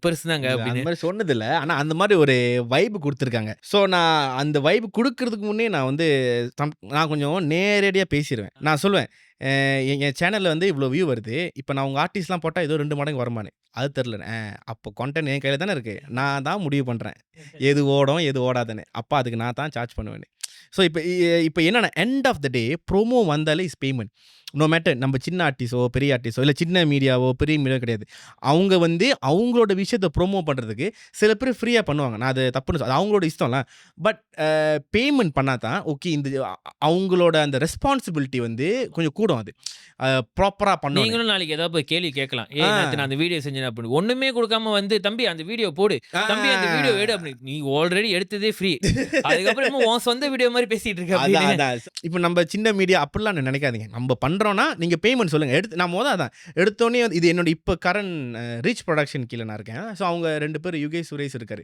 பெருசு தாங்க அந்த அப்படின்னு. மாதிரி சொன்னதில்லை, ஆனால் அந்த மாதிரி ஒரு வைப் கொடுத்துருக்காங்க. ஸோ நான் அந்த வைப் கொடுக்கறதுக்கு முன்னே நான் வந்து நான் கொஞ்சம் நேரடியாக பேசிடுவேன். நான் சொல்லுவேன் என் சேனலில் வந்து இவ்வளோ வியூ வருது, இப்போ நான் உங்கள் ஆர்டிஸ்ட்லாம் போட்டால் ஏதோ 2 மடங்கு வருமானு அது தெரில. அப்போ கான்டென்ட் என் கையில் தானே இருக்குது, நான் தான் முடிவு பண்ணுறேன் எது ஓடும் எது ஓடாதுன்னு. அப்போ அதுக்கு நான் தான் சார்ஜ் பண்ணுவேன். ஸோ இப்போ என்னென்னா end of the day promo வந்தாலே இஸ் பேமெண்ட். நோ மேட்டர் நம்ம சின்ன ஆர்டிஸ்டோ பெரிய ஆர்டிஸ்டோ இல்லை சின்ன மீடியாவோ பெரிய மீடியாவோ கிடையாது. அவங்க வந்து அவங்களோட விஷயத்தை ப்ரோமோ பண்ணுறதுக்கு சில பேர் ஃப்ரீயாக பண்ணுவாங்க. நான் அது தப்புன்னு அது அவங்களோட இஷ்டம்லாம். பட் பேமெண்ட் பண்ணால் தான் ஓகே. இந்த அவங்களோட அந்த ரெஸ்பான்சிபிலிட்டி வந்து கொஞ்சம் கூடும். அது ப்ராப்பராக பண்ணுவாங்க. நீங்களும் நாளைக்கு ஏதாவது போய் கேள்வி கேட்கலாம். நான் அந்த வீடியோ செஞ்சேன் அப்படின்னு ஒன்றுமே கொடுக்காம வந்து தம்பி அந்த வீடியோ போடு, தம்பி அந்த வீடியோ எடு அப்படின்னு. நீ ஆல்ரெடி எடுத்ததே ஃப்ரீ, அதுக்கப்புறம் உன் சொந்த வீடியோ மாதிரி பேசிட்டு இருக்க. இப்போ நம்ம சின்ன மீடியா அப்படிலாம் நினைக்காதீங்க. நம்ம பண்ணுறோன்னா நீங்கள் பேமெண்ட் சொல்லுங்கள். நான் அதான் எடுத்தோடனே இது என்னோட இப்போ கரண்ட் ரிச் ப்ரொடக்ஷன் கீழே நான் இருக்கேன். ஸோ அவங்க 2 பேர் யுகேஷ் சுரேஷ் இருக்காரு.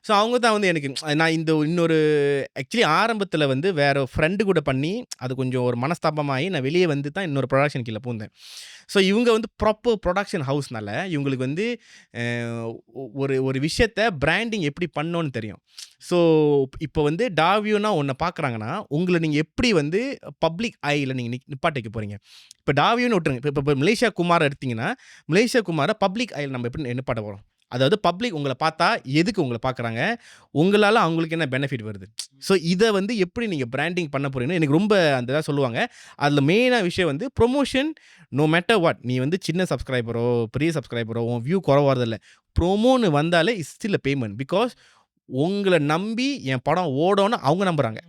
ஸோ அவங்க தான் வந்து எனக்கு நான் இன்னொரு ஆக்சுவலி ஆரம்பத்தில் வந்து வேறு ஃப்ரெண்டு கூட பண்ணி அது கொஞ்சம் ஒரு மனஸ்தாபமாகி நான் வெளியே வந்து தான் இன்னொரு ப்ரொடக்ஷன் கீழே பூந்தேன். ஸோ இவங்க வந்து ப்ராப்பர் ப்ரொடக்ஷன் ஹவுஸ்னால இவங்களுக்கு வந்து ஒரு விஷயத்தை பிராண்டிங் எப்படி பண்ணோன்னு தெரியும். ஸோ இப்போ வந்து டாவியோனா ஒன்று பார்க்குறாங்கன்னா உங்களை நீங்கள் எப்படி வந்து பப்ளிக் ஐயில் நீங்கள் நிப்பாட்டிக்க போகிறீங்க. இப்போ டாவியோன்னு விட்டுருங்க. இப்போ மலேசியா குமாரை எடுத்திங்கன்னா மலேசியா குமாரை பப்ளிக் ஐயில் நம்ம எப்படி நிப்பாட்ட போகிறோம். அதாவது பப்ளிக் உங்களை பார்த்தா எதுக்கு உங்களை பார்க்குறாங்க, உங்களால் அவங்களுக்கு என்ன பெனிஃபிட் வருது. ஸோ இதை வந்து எப்படி நீங்கள் பிராண்டிங் பண்ண போகிறீங்கன்னு எனக்கு ரொம்ப அந்த இதாக சொல்லுவாங்க. அதில் மெயினாக விஷயம் வந்து ப்ரொமோஷன். நோ மேட்டர் வாட், நீ வந்து சின்ன சப்ஸ்கிரைபரோ பெரிய சப்ஸ்கிரைபரோ உன் வியூ குறவாறதில்லை, ப்ரோமோன்னு வந்தாலே is still a payment. Because உங்களை நம்பி என் படம் ஓடோன்னு அவங்க நம்புகிறாங்க.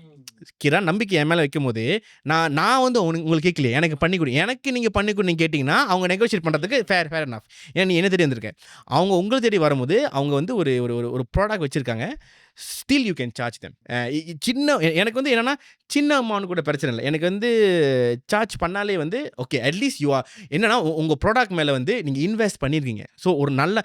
கிரா நம்பிக்கை என் மேலே வைக்கும் போது நான் வந்து உங்களுக்கு கேட்கலையே எனக்கு பண்ணி கொடு, எனக்கு நீங்கள் பண்ணி கொடு நீங்கள் கேட்டிங்கன்னா அவங்க நெகோஷியேட் பண்ணுறதுக்கு ஃபேர் எனாஃப். ஏன்னா நீ என்ன தேடி வந்திருக்கேன், அவங்க உங்களை தேடி வரும்போது அவங்க வந்து ஒரு ப்ராடக்ட் வச்சுருக்காங்க. Still you can charge them. சின்ன எனக்கு வந்து என்னென்னா சின்ன அமௌண்ட் கூட பிரச்சனை இல்லை. எனக்கு வந்து சார்ஜ் பண்ணாலே வந்து ஓகே அட்லீஸ்ட் யூ ஆர் என்னென்னா உங்கள் ப்ராடக்ட் மேலே வந்து நீங்கள் இன்வெஸ்ட் பண்ணியிருக்கீங்க. ஸோ ஒரு நல்ல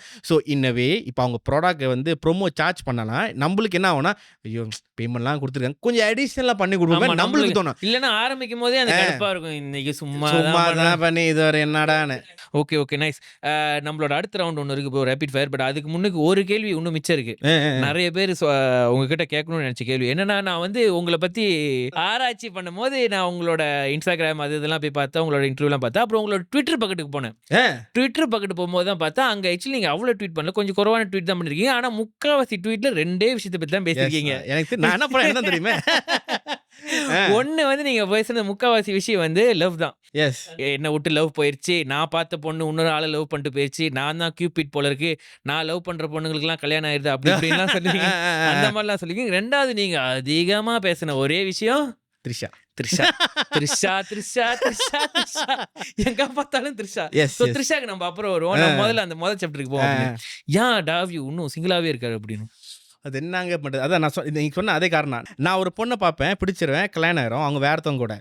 இன்னவே இப்போ அவங்க ப்ராடக்ட்டை வந்து ப்ரோமோ சார்ஜ் பண்ணலாம் நம்மளுக்கு என்ன ஆகும்னா ஐயோ பேமெண்ட்லாம் கொடுத்துருக்காங்க கொஞ்சம் அடிஷ்னலாக பண்ணி கொடுப்போம் நம்மளுக்கு தோணும். இல்லைன்னா ஆரம்பிக்கும் போதே அந்த கடுப்பாக இருக்கும், இன்னைக்கு சும்மா தான் பண்ணி இது வரை என்னடான்னு. Okay nice. நம்மளோட அடுத்த ரவுண்ட் ஒன்று இருக்குது இப்போ ரேபிட் ஃபயர். பட் அதுக்கு முன்னுக்கு ஒரு கேள்வி இன்னும் மிச்சம் இருக்குது. நிறைய பேர் உங்ககிட்ட கேட்கணும்னு நினச்ச கேள்வி என்னன்னா, நான் வந்து உங்களை பற்றி ஆராய்ச்சி பண்ணும் போது நான் உங்களோட இன்ஸ்டாகிராம் அது இதெல்லாம் போய் பார்த்தேன், உங்களோட இன்டர்வியூலாம் பார்த்தேன். அப்புறம் உங்களோட ட்விட்டர் பக்கத்துக்கு போனேன். ட்விட்டர் பக்கத்து போகும்போது தான் பார்த்தா அங்கே ஆக்சுவலி நீங்கள் அவ்வளோ ட்வீட் பண்ணல, கொஞ்சம் குறைவான ட்வீட் தான் பண்ணிருக்கீங்க. ஆனால் முக்கால்வாசி ட்வீட்டில் 2 விஷயத்தை பற்றி தான் பேசியிருக்கீங்க. எனக்கு நான் என்ன பண்ண என்ன தெரியுமே, ஒன்று வந்து நீங்கள் பேசுன முக்கால்வாசி விஷயம் வந்து லவ் தான். எஸ், என்னை விட்டு லவ் போயிடுச்சு, நான் பார்த்த பொண்ணு இன்னொரு ஆளை லவ் பண்ணிட்டு போயிடுச்சு, நான் தான் கியூபிட் போல இருக்கு, நான் லவ் பண்ணுற பொண்ணுங்களுக்குலாம் கல்யாணம் ஆயிடுது அப்படி இப்படின்லாம் சொல்லுவீங்க. அந்த மாதிரிலாம் சொல்லுவீங்க. 2வது நீங்கள் அதிகமாக பேசின ஒரே விஷயம் த்ரிஷா. எங்க பார்த்தாலும் த்ரிஷா. எஸ், த்ரிஷாக்கு நம்ம அப்புறம் வருவோம். நம்ம முதல்ல அந்த முதல் சாப்டருக்கு போவோம். ஏன் டாவியூ இன்னும் சிங்கிளாவே இருக்காரு அப்படின்னு. அது என்னங்க பண்ணுறது, அதான் நான் நீங்கள் சொன்ன அதே காரணம். நான் ஒரு பொண்ணை பார்ப்பேன், பிடிச்சிருவேன், கல்யாணம் ஆயிரும், அவங்க வேறத்தவங்க கூட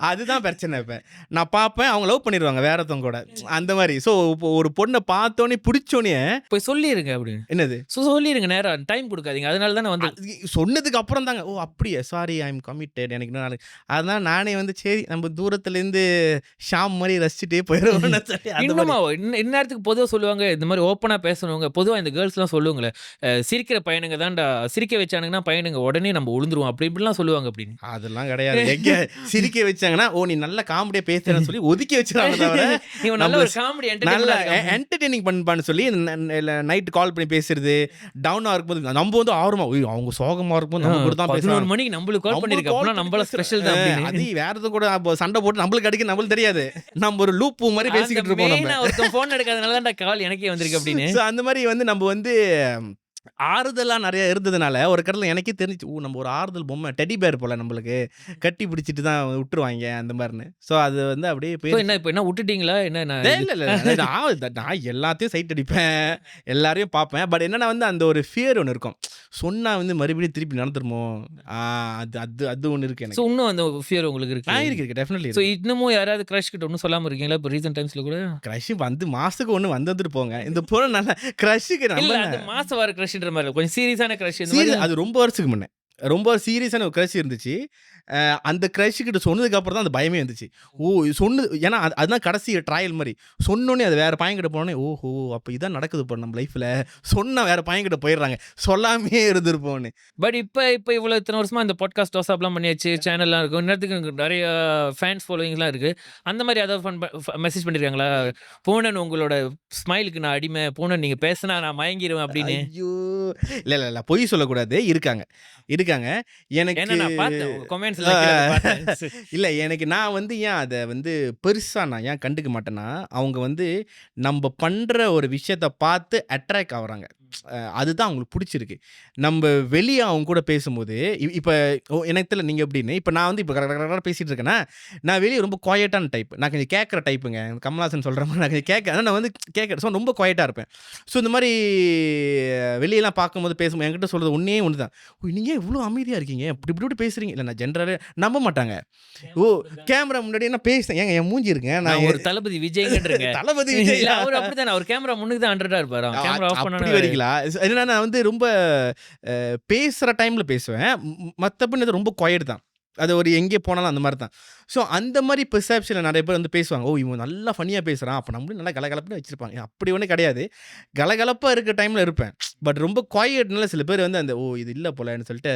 அதுதான் பிரச்சனை. இப்ப நான் பார்ப்பேன், அவங்க லவ் பண்ணிடுவாங்க வேற ஒருத்தவங்க கூட, அந்த மாதிரி. ஸோ இப்போ ஒரு பொண்ணை பார்த்தோன்னே பிடிச்சோன்னே போய் சொல்லிருங்க அப்படின்னு. என்னது சொல்லிருங்க, நேரம் டைம் கொடுக்காதீங்க. அதனால தானே வந்து சொன்னதுக்கு அப்புறம் தாங்க, ஓ அப்படியா, சாரி ஐ எம் கமிட்டட், எனக்கு இன்னும் நாளைக்கு. அதனால நானே வந்து சரி நம்ம தூரத்துலேருந்து ஷாம் மாதிரி ரசிச்சுட்டே போயிடுவோம்னு சொல்லி அந்த இன்னுமா மாதிரி. இந்நேரத்துக்கு பொதுவாக சொல்லுவாங்க, இந்த மாதிரி ஓப்பனாக பேசணுங்க. பொதுவாக இந்த கேர்ள்ஸ்லாம் சொல்லுவாங்களே, சிரிக்கிற பையனுங்க தான்டா, சிரிக்க வச்சானுங்கன்னா பையனுங்க உடனே நம்ம விழுந்துருவோம் அப்படி இப்படிலாம் சொல்லுவாங்க அப்படின்னு. அதெல்லாம் கிடையாது. எங்க சிரிக்க வச்சாங்கன்னா, ஓ நீ நல்ல காமெடியா பேசுறேன்னு சொல்லி ஒதுக்கி வச்சிருவாங்க தவிர, இவன் நல்ல ஒரு காமெடி நல்ல என்டர்டெய்னிங் பண்ணுப்பான்னு சொல்லி நைட் கால் பண்ணி பேசுறது, டவுனா இருக்கும்போது நம்ம வந்து ஆர்வமா, "ஓய் அவங்க சோகமா இருக்கும்போது நம்ம கூட தான் 11 பேசுறாங்க." மணிக்கு நம்மளுக்கு கால் நம்மளுக்கு பண்ணிருக்க, call அப்பனா பண்ணி நம்மள பேசுற- ஸ்பெஷல் தான் அப்படின்னு. அது வேற எதுவும் கூட அப்போ சண்டை போட்டு நம்மளுக்கு அடிக்க நம்மளுக்கு தெரியாது. நம்ம ஒரு லூப் மாதிரி பேசிக்கிட்டு இருப்போம் நம்ம. ஒருத்தன் போன் எடுக்காதனால தான் கால் எனக்கே வந்திருக்கு அப்படின்னு. So, அந்த மாதிரி வந்து நம்ம வந்து ஆறுதலா நிறைய இருந்ததுனால ஒரு கடல எனக்கே தெரிஞ்சு, ஓ நம்ம ஒரு ஆறுதல் பொம்மை டெடி பேர் போல நம்மளுக்கு கட்டி பிடிச்சிட்டு தான் விட்டுருவாங்க அந்த மாதிரின்னு. ஸோ அது வந்து அப்படியே So, போய் என்ன இப்போ என்ன விட்டுட்டீங்களா என்ன இல்ல நான் எல்லாத்தையும் சைட் அடிப்பேன், எல்லாரையும் பார்ப்பேன். பட் என்னன்னா வந்து அந்த ஒரு ஃபியர் ஒன்று இருக்கும், சொன்னா வந்து மறுபடியும் திருப்பி நடந்துருமோ, அது அது அது ஒன்று இருக்கு ஸோ எனக்கு. இன்னும் அந்த ஃபியர் உங்களுக்கு இருக்கு. இருக்கு டெஃபினெட்லி. ஸோ இன்னமும் யாராவது கிரஷ் கிட்ட ஒன்றும் சொல்லாம இருக்கீங்களா இப்போ ரீசெண்ட் டைம்ஸ்ல கூட? க்ரஷ் வந்து மாசத்துக்கு ஒன்று வந்துட்டு போங்க. இந்த பொண்ணு நல்லா க்ரஷுக்கு இல்ல நம்ம அந்த மாசம் வர கிரஷ்ன்ற மாதிரி இல்ல. கொஞ்சம் சீரியஸான கிரஷ் இந்த மாதிரி. அது ரொம்ப வருஷத்துக்கு முன்னே ரொம்ப சீரியஸான ஒரு க்ரஷ் இருந்துச்சு. அந்த க்ரஷ் கிட்ட சொன்னதுக்கு அப்புறம் தான் அந்த பயமே இருந்துச்சு. ஓ இது சொன்னது ஏன்னா அதுதான் கடைசி ட்ரையல் மாதிரி. சொன்னோன்னே அது வேற பையன் கிட்ட போனோடனே, ஓஹோ அப்போ இதான் நடக்குது இப்போ நம்ம லைஃப்ல, சொன்னா வேற பையன் கிட்ட போயிடுறாங்க, சொல்லாமே இருந்திருப்போன்னு. பட் இப்போ இவ்வளோ இத்தனை வருஷமா இந்த பாட்காஸ்ட் வாட்ஸ்அப்லாம் பண்ணியாச்சு, சேனல்லாம் இருக்கும், இன்னத்துக்கு நிறைய ஃபேன்ஸ் ஃபாலோவிங்ஸ்லாம் இருக்கு. அந்த மாதிரி ஏதாவது மெசேஜ் பண்ணிருக்காங்களா? பூனன் உங்களோட ஸ்மைலுக்கு நான் அடிமை, பூனன் நீங்க பேசினா நான் மயங்கிடுவேன் அப்படின்னு. ஐயோ இல்ல பொய் சொல்லக்கூடாது, இருக்காங்க எனக்கு. ஏன்னா நான் பார்த்தேன் கமெண்ட்ஸ்ல இல்ல எனக்கு நான் வந்து ஏன் அதை வந்து பெருசா நான் ஏன் கண்டுக்க மாட்டேன்னா, அவங்க வந்து நம்ம பண்ற ஒரு விஷயத்த பார்த்து அட்ராக்ட் ஆகுறாங்க. அதுதான் அவங்களுக்கு பிடிச்சிருக்கு. நம்ம வெளியே அவங்க கூட பேசும்போது இப்போ எனக்கு தெரியல நீங்கள் எப்படின்னு. இப்போ நான் வந்து இப்போ கரெக்டாக பேசிகிட்டு இருக்கேன்னா, நான் வெளியே ரொம்ப குவாய்ட்டான டைப், நான் கொஞ்சம் கேட்குற டைப்புங்க. கமல்ஹாசன் சொல்கிற மாதிரி நான் கொஞ்சம் கேட்க, ஆனால் நான் வந்து கேட்குறேன். ஸோ ரொம்ப குவாய்ட்டாக இருப்பேன். ஸோ இந்த மாதிரி வெளியெல்லாம் பார்க்கும்போது பேசும்போது என்கிட்ட சொல்கிறது ஒன்றே ஒன்று தான், ஓ நீங்கள் இவ்வளோ அமைதியாக இருக்கீங்க, இப்படி இப்படி பேசுகிறீங்க. இல்லை நான் ஜென்ரலாக நம்ப மாட்டாங்க. ஓ கேமரா முன்னாடி நான் பேசுகிறேன், ஏங்க என் மூஞ்சி இருக்கேன், நான் ஒரு தளபதி விஜய்ன்றேங்க. தளபதி விஜய் அவர் அப்படித்தானே, அவர் கேமரா முன்னுக்கு தான் 100 இருப்பாரு. கேமரா ஆஃப் அப்படி பண்ணா வரீங்களா? என்னன்னா நான் வந்து ரொம்ப பேசுகிற டைமில் பேசுவேன், மற்றபடி ரொம்ப குவாய்ட் தான். அது ஒரு எங்கே போனாலும் அந்த மாதிரி தான். ஸோ அந்த மாதிரி பெர்செப்ஷனில் நிறைய பேர் வந்து பேசுவாங்க, ஓ இவன் நல்லா ஃபனியாக பேசுகிறான், அப்போ நம்மளும் நல்லா கலகலப்புன்னு வச்சுருப்பாங்க. அப்படி ஒன்றும் கிடையாது, கலகலப்பாக இருக்க டைமில் இருப்பேன். பட் ரொம்ப குவாய்ட்னால சில பேர் வந்து அந்த ஓ இது இல்லை போலன்னு சொல்லிட்டு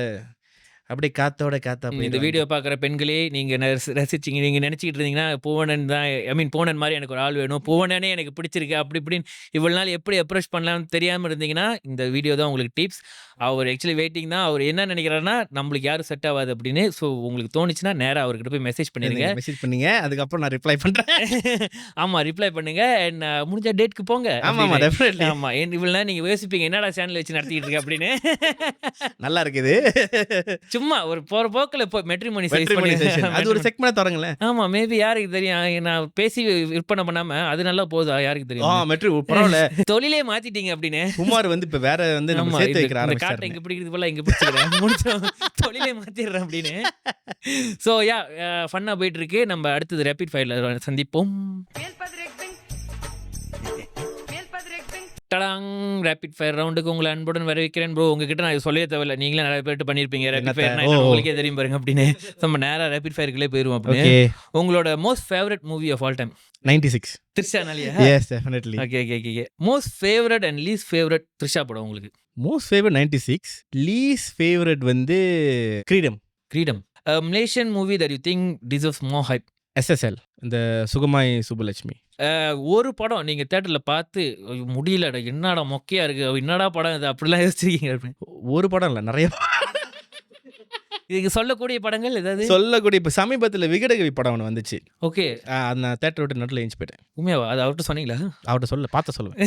அப்படியே காத்தோட காத்தா இந்த போயிடுவாங்க. வீடியோ பார்க்குற பெண்களே, நீங்கள் ரசிச்சிங்க, நீங்கள் நினச்சிக்கிட்டு இருந்தீங்கன்னா பூவனன் தான், ஐ மீன் பூவனன் மாதிரி எனக்கு ஒரு ஆள் வேணும், பூவனனே எனக்கு பிடிச்சிருக்கு அப்படி இப்படின்னு இவ்வளோ நாள் எப்படி அப்ரோச் பண்ணலாம்னு தெரியாமல் இருந்தீங்கன்னா இந்த வீடியோ தான் உங்களுக்கு டிப்ஸ். அவர் ஆக்சுவலி வெயிட்டிங் தான். அவர் என்ன நினைக்கிறாருன்னா நம்மளுக்கு யாரும் செட் ஆகாது அப்படின்னு. ஸோ உங்களுக்கு தோணுச்சுன்னா நேராக அவர்கிட்ட போய் மெசேஜ் பண்ணிடுங்க. மெசேஜ் பண்ணீங்க, அதுக்கப்புறம் நான் ரிப்ளை பண்ணுறேன். ஆமாம் ரிப்ளை பண்ணுங்க. அண்ட் முடிஞ்ச டேட்க்கு போங்க. ஆமாம் டெஃபினெட்லி. ஆமாம் இவ்வளோ நேரம் நீங்கள் யோசிப்பீங்க என்னடா சேனல் வச்சு நடத்திக்கிட்டு இருக்கு அப்படின்னு. நல்லா இருக்குது. சும்மா ஒரு போகிற போக்கில் இப்போ மெட்ரிமோனி அது ஒரு செக்மெண்ட் தொடங்களேன். ஆமாம் மேபி யாருக்கு தெரியும், நான் பேசி விற்பனை பண்ணாமல் அது நல்லா போகுதா யாருக்கு தெரியும். மெட்ரி பரவாயில்ல. தொழிலே மாத்திட்டீங்க அப்படின்னு. குமார் வந்து இப்போ வேற வந்து நம்ம சேர்த்து வைக்கிற இந்த காட்டை இங்கே பிடிக்கிறது போல இங்கே பிடிச்சிக்கிறேன், முடிச்சோம் தொழிலே மாத்திடுறேன் அப்படின்னு. ஸோ யா ஃபன்னாக போயிட்டு இருக்கு. நம்ம அடுத்தது ரேபிட் ஃபயரில் சந்திப்போம். டடாங் ரேபிட் ஃபயர் ரவுண்டுக்கு உங்களை அன்புடன் வரவேற்கிறேன் ப்ரோ. உங்ககிட்ட நான் சொல்லவே தேவையில்ல, நீங்களே நிறைய பேர்ட்டு பண்ணியிருப்பீங்க ரேபிட் ஃபயர், உங்களுக்கே தெரியும் பாருங்க அப்படின்னு. நம்ம நேராக ரேபிட் ஃபயருக்குள்ளே போயிடுவோம் அப்படின்னு. உங்களோட most favourite movie of all time? 96. த்ரிஷானாலியா? Yes definitely. Okay. Most favourite and least favourite Trisha படம் உங்களுக்கு? மோஸ்ட் ஃபேவரட் 96, லீஸ்ட் ஃபேவரட் வந்து Kireedam. Malaysian movie that you think deserves more hype? SSL, இந்த சுகமாய் சுப்புலட்சுமி. ஒரு படம் நீங்கள் தேட்டரில் பார்த்து முடியலடா, என்னடா மொக்கையா இருக்கு, என்னடா படம் இது அப்படிலாம் யோசிச்சிருக்கீங்க அப்படின்னு? ஒரு படம் இல்லை, நிறைய இதுக்கு சொல்லக்கூடிய படங்கள் ஏதாவது சொல்லக்கூடிய. இப்போ சமீபத்தில் விகடகவி படம் ஒன்று வந்துச்சு. ஓகே, அது நான் தேட்டர் விட்டு நடுவில் எழுந்து போயிட்டேன். உண்மையாவா? அது அவர்கிட்ட சொன்னீங்களா? அவர்கிட்ட பார்த்த சொல்லுவேன்.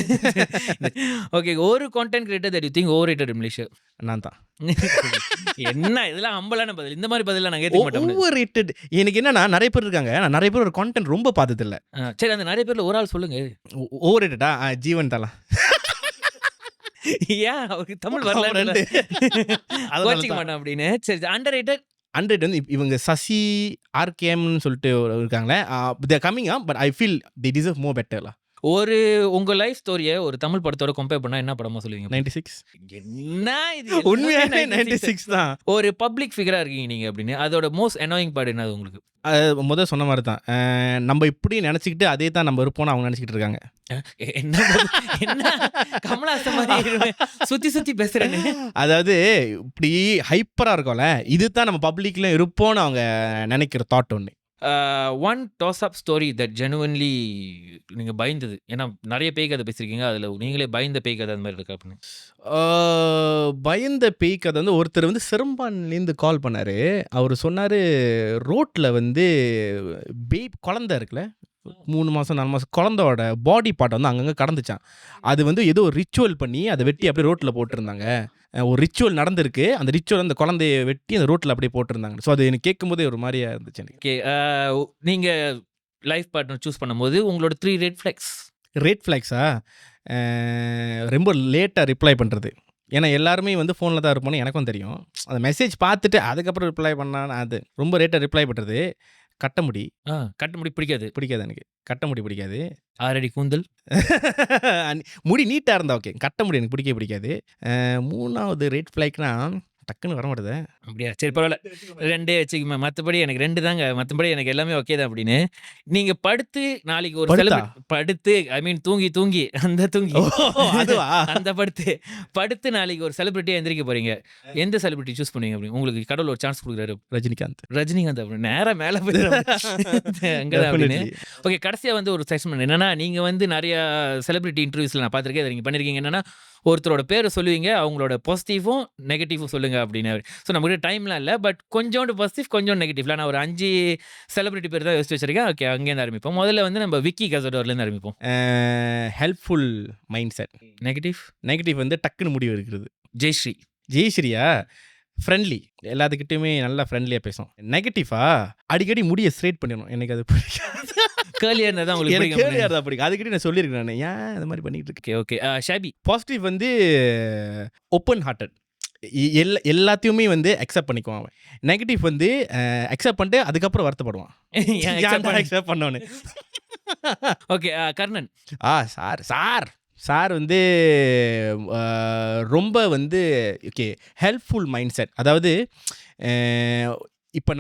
ஓகே, ஒரு content creator that you think over rated in Malaysia? நான் தான். என்ன இதெல்லாம் அம்பலான பதில், இந்த மாதிரி பதிலாம் நான் கேட்க மாட்டேன். ஓவர் ரேட்டட் எனக்கு என்னன்னா, நிறைய பேர் இருக்காங்க, நான் நிறைய பேர் ஒரு கான்டென்ட் ரொம்ப பார்த்ததில்ல. சரி, அந்த நிறைய பேர்ல ஒரு ஆள் சொல்லுங்க. ஓவர் ரேட்டடா? ஜீவன் தலாம். ஏன் அவருக்கு தமிழ் வரல கோச்சிக்க மாட்டேன் அப்படின்னு. சரி, அண்டர் ரேட்டட் 100 வந்து இவங்க சசி ஆர்கேம்னு சொல்லிட்டு இருக்காங்களே, there coming but I feel they deserve more பெட்டர்லா. ஒரு உங்க லைஃப் ஸ்டோரிய ஒரு தமிழ் படத்தோட கம்பேர் பண்ணா என்ன படமா சொல்லுவீங்க? 96 என்ன இது? உண்மையாவே 96 தான். ஒரு பப்ளிக் ஃபிகரா இருக்கீங்க நீங்க அப்படின்னு. அதோட மோஸ்ட் அனாயிங் பார்ட் என்னது உங்களுக்கு? முதல் சொன்ன மாதிரி தான். நம்ம இப்படி நினச்சிக்கிட்டு அதே தான் நம்ம இருப்போம்னு அவங்க நினச்சிக்கிட்டு இருக்காங்க. என்ன கமலாசன் மாதிரி சுத்தி சுத்தி பேசுறேன்னு. அதாவது இப்படி ஹைப்பரா இருக்கும்ல, இதுதான் நம்ம பப்ளிக்ல இருப்போம்னு அவங்க நினைக்கிற தாட் ஒன்று. One toss up story that genuinely நீங்க பயந்தது. ஏன்னா நிறைய பேய் கதை பேசிருக்கீங்க, அதுல நீங்களே பயந்த பேய் கதை அந்த மாதிரி இருக்கா அப்படின்னு? பயந்த பேய் கதை வந்து ஒருத்தர் வந்து சிறும்பான்லேருந்து கால் பண்ணாரு. அவர் சொன்னாரு, ரோட்ல வந்து குழந்தை இருக்குல்ல, 3 மாதம் 4 மாதம் குழந்தையோட பாடி பார்ட் வந்து அங்கங்கே கடந்துச்சான். அது வந்து ஏதோ ரிச்சுவல் பண்ணி அதை வெட்டி அப்படியே ரோட்டில் போட்டிருந்தாங்க. ஒரு ரிச்சுவல் நடந்திருக்கு, அந்த ரிச்சுவல் அந்த குழந்தைய வெட்டி அந்த ரோட்டில் அப்படியே போட்டிருந்தாங்க. ஸோ அது எனக்கு கேட்கும்போதே ஒரு மாதிரியா இருந்துச்சு எனக்கு. ஓகே, நீங்க லைஃப் பார்ட்னர் சூஸ் பண்ணும்போது உங்களோட 3 ரெட் ஃபிளாக்ஸ். ரெட் ஃப்ளாக்ஸா? ரொம்ப லேட்டாக ரிப்ளை பண்ணுறது. ஏன்னா எல்லாருமே வந்து ஃபோனில் தான் இருப்போம்னு எனக்கும் தெரியும். அந்த மெசேஜ் பார்த்துட்டு அதுக்கப்புறம் ரிப்ளை பண்ணான்னு அது ரொம்ப லேட்டாக ரிப்ளை பண்ணுறது. கட்டமுடி கட்ட முடி பிடிக்காது. பிடிக்காது எனக்கு. கட்டமுடி பிடிக்காது. 6 அடி கூந்தல். முடி நீட்டாக இருந்தால் ஓகே. கட்டமுடி எனக்கு பிடிக்கவே பிடிக்காது. 3வது ரெட் ஃப்ளாக்னா டக்குன்னு வர மாட்டுது. அப்படியா? சரி பரவாயில்ல, 2 வச்சுக்கோங்க. மற்றபடி எனக்கு 2 தாங்க, மற்றபடி எனக்கு எல்லாமே ஓகே தான் அப்படின்னு. நீங்க படுத்து நாளைக்கு ஒரு படுத்து ஐ மீன் தூங்கி அந்த தூங்கி அதுவா? அந்த படுத்து நாளைக்கு ஒரு செலிபிரிட்டியா எந்திரிக்க போறீங்க. எந்த செலிபிரிட்டி சூஸ் பண்ணுவீங்க அப்படின்னு? உங்களுக்கு கடவுள் ஒரு சான்ஸ் கொடுக்குறாரு. ரஜினிகாந்த் அப்படின்னு நேரா மேல அங்கதான் அப்படின்னு. ஓகே, கடைசியா வந்து ஒரு செக்ஷன் என்னன்னா, நீங்க வந்து நிறைய செலிபிரிட்டி இன்டர்வியூஸ்ல நான் பார்த்திருக்கேன், அதை நீங்க பண்ணிருக்கீங்க. என்னன்னா, ஒருத்தரோட பேரை சொல்லுவீங்க, அவங்களோட பாசிட்டிவும் நெகட்டிவும் சொல்லுங்க அப்படின்னு. ஸோ நம்மகிட்ட டைம்லாம் இல்லை, பட் கொஞ்சோண்டு பாசிட்டிவ் கொஞ்சம் நெகட்டிவ்ல நான் ஒரு 5 செலிபிரிட்டி பேர் தான் யோசிச்சு வச்சிருக்கேன். ஓகே, அங்கேருந்து ஆரம்பிப்போம். முதல்ல வந்து நம்ம விக்கி கசடோர்லேருந்து ஆரம்பிப்போம். Helpful mind set. நெகட்டிவ் வந்து டக்குன்னு முடிவு எடுக்கிறது. ஜெயஸ்ரீயா? ஃப்ரெண்ட்லி, எல்லாத்துக்கிட்டையுமே நல்லா ஃப்ரெண்ட்லியாக பேசும். நெகட்டிவா? அடிக்கடி முடியை ஸ்ட்ரெயிட் பண்ணிடணும். எனக்கு அது பிடிக்காது. கேர்லியாக இருந்தால் தான் உங்களுக்கு எனக்கு கேர்லியாக தான் பிடிக்கும். அதுக்கிட்ட நான் சொல்லியிருக்கேன், நான் ஏன் இந்த மாதிரி பண்ணிட்டு இருக்கேன். ஓகே. ஷாபி? பாசிட்டிவ் வந்து ஓப்பன் ஹார்ட்டட், எல்லாத்தையுமே வந்து அக்செப்ட் பண்ணிக்குவான் அவன். நெகட்டிவ் வந்து அக்செப்ட் பண்ணிட்டு அதுக்கப்புறம் வருத்தப்படுவான், அக்செப்ட் பண்ணோன்னு. ஓகே. கர்ணன்? சார் வந்து ரொம்ப வந்து ஓகே ஹெல்ப்ஃபுல் மைண்ட் செட். அதாவது இப்போ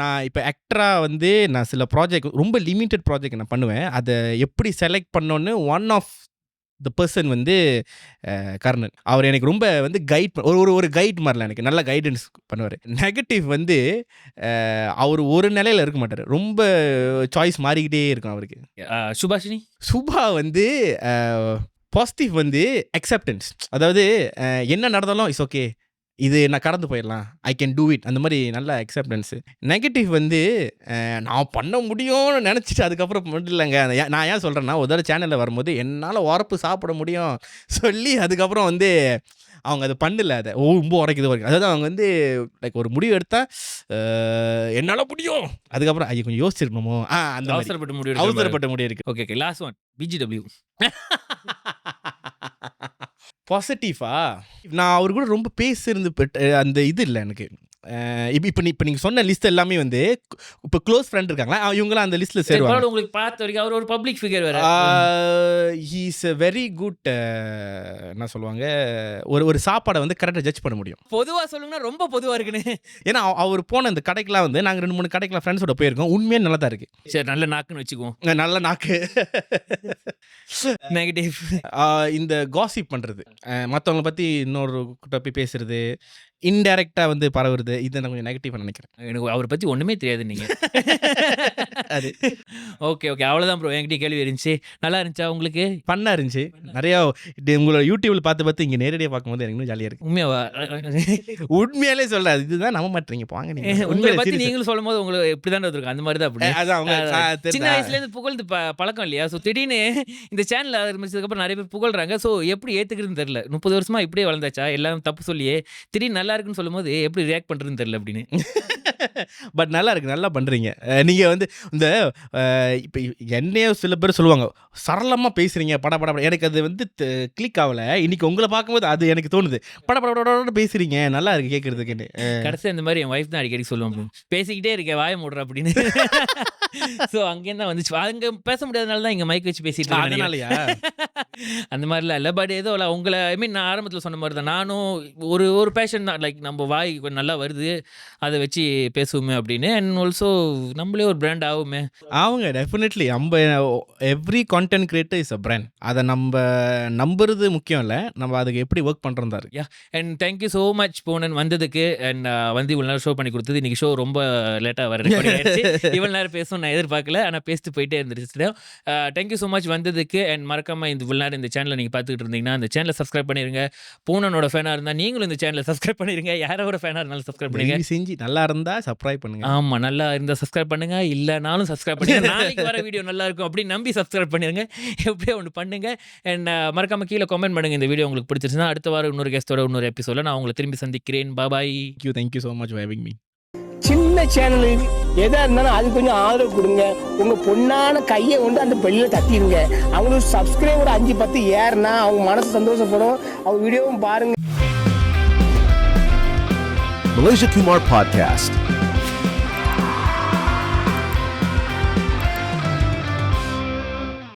ஆக்டராக வந்து நான் சில ப்ராஜெக்ட், ரொம்ப லிமிட்டட் ப்ராஜெக்ட் நான் பண்ணுவேன். அதை எப்படி செலக்ட் பண்ணோன்னு ஒன் ஆஃப் த பர்சன் வந்து கர்ணன். அவர் எனக்கு ரொம்ப வந்து கைட் ஒரு கைட் மாதிரிலாம் எனக்கு நல்ல கைடன்ஸ் பண்ணுவார். நெகட்டிவ் வந்து அவர் ஒரு நிலையில் இருக்க மாட்டார், ரொம்ப சாய்ஸ் மாறிக்கிட்டே இருக்கும் அவருக்கு. சுபாஷினி? சுபா வந்து பாசிட்டிவ் வந்து அக்செப்டன்ஸ். அதாவது என்ன நடந்தாலும் இட்ஸ் ஓகே, இது நான் கடந்து போயிடலாம், ஐ கேன் டூ இட், அந்த மாதிரி நல்ல அக்செப்டன்ஸு. நெகட்டிவ் வந்து நான் பண்ண முடியும்னு நினச்சிட்டு அதுக்கப்புறம் மட்டும் இல்லைங்க. நான் ஏன் சொல்கிறேன்னா, ஒரு தடவை சேனலில் வரும்போது என்னால் உரப்பு சாப்பிட முடியும் சொல்லி அதுக்கப்புறம் வந்து அவங்க அதை பண்ணல, அதை ரொம்ப உரைக்குது. அதாவது அவங்க வந்து லைக் ஒரு முடிவு எடுத்தால் என்னால் முடியும், அதுக்கப்புறம் ஐயோ கொஞ்சம் யோசிச்சிருக்கணுமோ, அந்த அவசரப்பட்ட முடிவு இருக்குது. ஓகே. Last one, BGW. பாசிட்டிவா? நான் அவர் கூட ரொம்ப பேசிருந்து அந்த இது இல்லை எனக்கு. இப்போ நீங்கள் சொன்ன லிஸ்ட் எல்லாமே வந்து இப்போ க்ளோஸ் ஃப்ரெண்ட் இருக்காங்களா, இவங்களாம் அந்த லிஸ்ட்டில் சேருவாங்க. உங்களுக்கு பார்த்த வரைக்கும் அவர் ஒரு பப்ளிக் ஃபிகர் வேறு. He is a very good, என்ன சொல்லுவாங்க, ஒரு சாப்பாடை வந்து கரெக்டாக ஜட்ஜ் பண்ண முடியும். பொதுவாக சொல்லுங்கன்னா ரொம்ப பொதுவாக இருக்குன்னு. ஏன்னா அவர் போன இந்த கடைக்கெலாம் வந்து நாங்கள் 2-3 கடைக்கெலாம் ஃப்ரெண்ட்ஸோட போயிருக்கோம், உண்மையாக நல்லா தான் இருக்குது. சரி, நல்ல நாக்குன்னு வச்சுக்குவோம். நல்ல நாக்கு. நெகட்டிவ் இந்த காசிப் பண்ணுறது, மற்றவங்களை பற்றி இன்னொரு கிட்ட போய் பேசுறது, இன்டைரக்டாக வந்து பரவுறது, இதை நான் கொஞ்சம் நெகட்டிவாக நினைக்கிறேன். எனக்கு அவரை பற்றி ஒன்றுமே தெரியாது நீங்கள். அது ஓகே. அவ்வளோதான் ப்ரோ, என்கிட்ட கேள்வி இருந்துச்சு. நல்லா இருந்துச்சா உங்களுக்கு? பண்ணா இருந்துச்சு. நிறையா உங்களோட யூடியூப்ல பார்த்து இங்கே நேரடியாக பார்க்கும்போது எனக்கு இன்னும் ஜாலியாக இருக்கு. உண்மையாவா? உண்மையாலே சொல்கிறேன், இதுதான் நம்ப மாட்டீங்க போங்க. நீங்கள் உங்களை பற்றி நீங்களும் சொல்லும் போது உங்களுக்கு எப்படி தான் இருக்கும், அந்த மாதிரி தான். அப்படி சின்ன வயசுலேருந்து புகழ்ந்து பழக்கம் இல்லையா? ஸோ திடீர்னு இந்த சேனல் ஆரம்பிச்சதுக்கப்புறம் நிறைய பேர் புகழ்றாங்க. ஸோ எப்படி ஏற்றுக்கிறதுன்னு தெரியல. 30 வருஷமா இப்படியே வளர்ந்தாச்சா, எல்லாம் தப்பு சொல்லியே திடீர்னு நல்லா இருக்குன்னு சொல்லும் போது எப்படி ரியாக்ட் பண்ணுறதுன்னு தெரியல அப்படின்னு. பட் நல்லா இருக்கு, நல்லா பண்ணுறீங்க. நீங்கள் வந்து இந்த இப்போ என்னையோ சில பேர் சொல்லுவாங்க சரளமாக பேசுகிறீங்க பட பட பட. எனக்கு அது வந்து கிளிக் ஆகலை. இன்னைக்கு உங்களை பார்க்கும்போது அது எனக்கு தோணுது. பட பட பட பேசுகிறீங்க, நல்லா இருக்கு கேட்குறதுக்குன்னு. கடைசியாக இந்த மாதிரி என் ஒய்ஃப் தான் அடிக்கடி சொல்லுவாங்க, பேசிக்கிட்டே இருக்கேன் வாய மூடுற அப்படின்னு. ஸோ அங்கேருந்து தான் வந்துச்சு. அங்கே பேச முடியாதனால தான் இங்கே மைக் வச்சு பேசிட்டு இருக்கேன். அதனாலயா? அந்த மாதிரிலாம் இல்லை. பட் ஏதோ இல்லை உங்களை ஐ மீன் நான் ஆரம்பத்தில் சொன்ன மாதிரி தான் நானும் ஒரு பேஷன் தான். லைக் நம்ம வாய் கொஞ்சம் நல்லா வருது, அதை வச்சு பேசுவோமே அப்படின்னு. அண்ட் ஆல்சோ நம்மளே ஒரு பிராண்ட் ஆகுமே. அவங்க டெஃபினெட்லி நம்ம every content creator is a brand. அதை நம்ம நம்புறது முக்கியம் இல்லை, நம்ம அதுக்கு எப்படி ஒர்க் பண்ணுறோம் தான் இருக்கு. அண்ட் தேங்க்யூ ஸோ மச் போனன் வந்ததுக்கு. அண்ட் வந்து இவ்வளோ நேரம் ஷோ பண்ணி கொடுத்தது. இன்றைக்கி ஷோ ரொம்ப லேட்டாக வர ரெக்கார்டிங் ஆயிடுச்சு. இவ்வளோ நேரம் பேசணும் நான் எதிர்பார்க்கல, ஆனால் பேசிட்டு போயிட்டே இருந்துச்சு. தேங்க்யூ ஸோ மச் வந்ததுக்கு. அண்ட் மறக்காமல் இந்த இவ்வளோ நேரம் இந்த சேனலை நீங்கள் பார்த்துக்கிட்டு இருந்தீங்கன்னா இந்த சேனலை சப்ஸ்கிரைப் பண்ணிடுங்க. பூனனோட ஃபேனாக இருந்தால் நீங்களும் இந்த சேனலை சப்ஸ்கிரைப் பண்ணிடுங்க. யாரோட ஃபேனாக இருந்தாலும் சப்ஸ்கிரைப் பண்ணுங்க. செஞ்சு நல்லா இருந்தால் சப்ஸ்கிரைப் பண்ணுங்க. ஆமாம், நல்லா இருந்தால் சப்ஸ்கிரைப் பண்ணுங்க, இல்லைனாலும் சப்ஸ்கிரைப் பண்ணுங்க. நாளைக்கு வர வீடியோ நல்லா இருக்கும் அப்படின்னு நம்பி சப்ஸ்கிரைப் பண்ணிடுங்க. எப்படியோ ஒன்று பண்ணுங்க. அண்ட் மறக்காமல் கீழே கமெண்ட் பண்ணுங்க இந்த வீடியோ உங்களுக்கு பிடிச்சிருச்சுன்னா. அடுத்த வாரம் இன்னொரு கெஸ்ட்டோட இன்னொரு எபிசோட நான் உங்களை திரும்பி சந்திக்கிறேன். Bye. Thank you so much for having me. சின்ன சேனலுக்கு எதா இருந்தாலும் அது கொஞ்சம் ஆதரவு கொடுங்க. உங்க பொண்ணான கையை கொண்டு அந்த பெல்லில தட்டிடுங்க. அவங்களுக்கு சப்ஸ்கிரைபர் 5-10 ஏறுனா அவங்க மனசு சந்தோஷப்படும். அவங்க வீடியோவும் பாருங்க. Malaysia Kumar Podcast.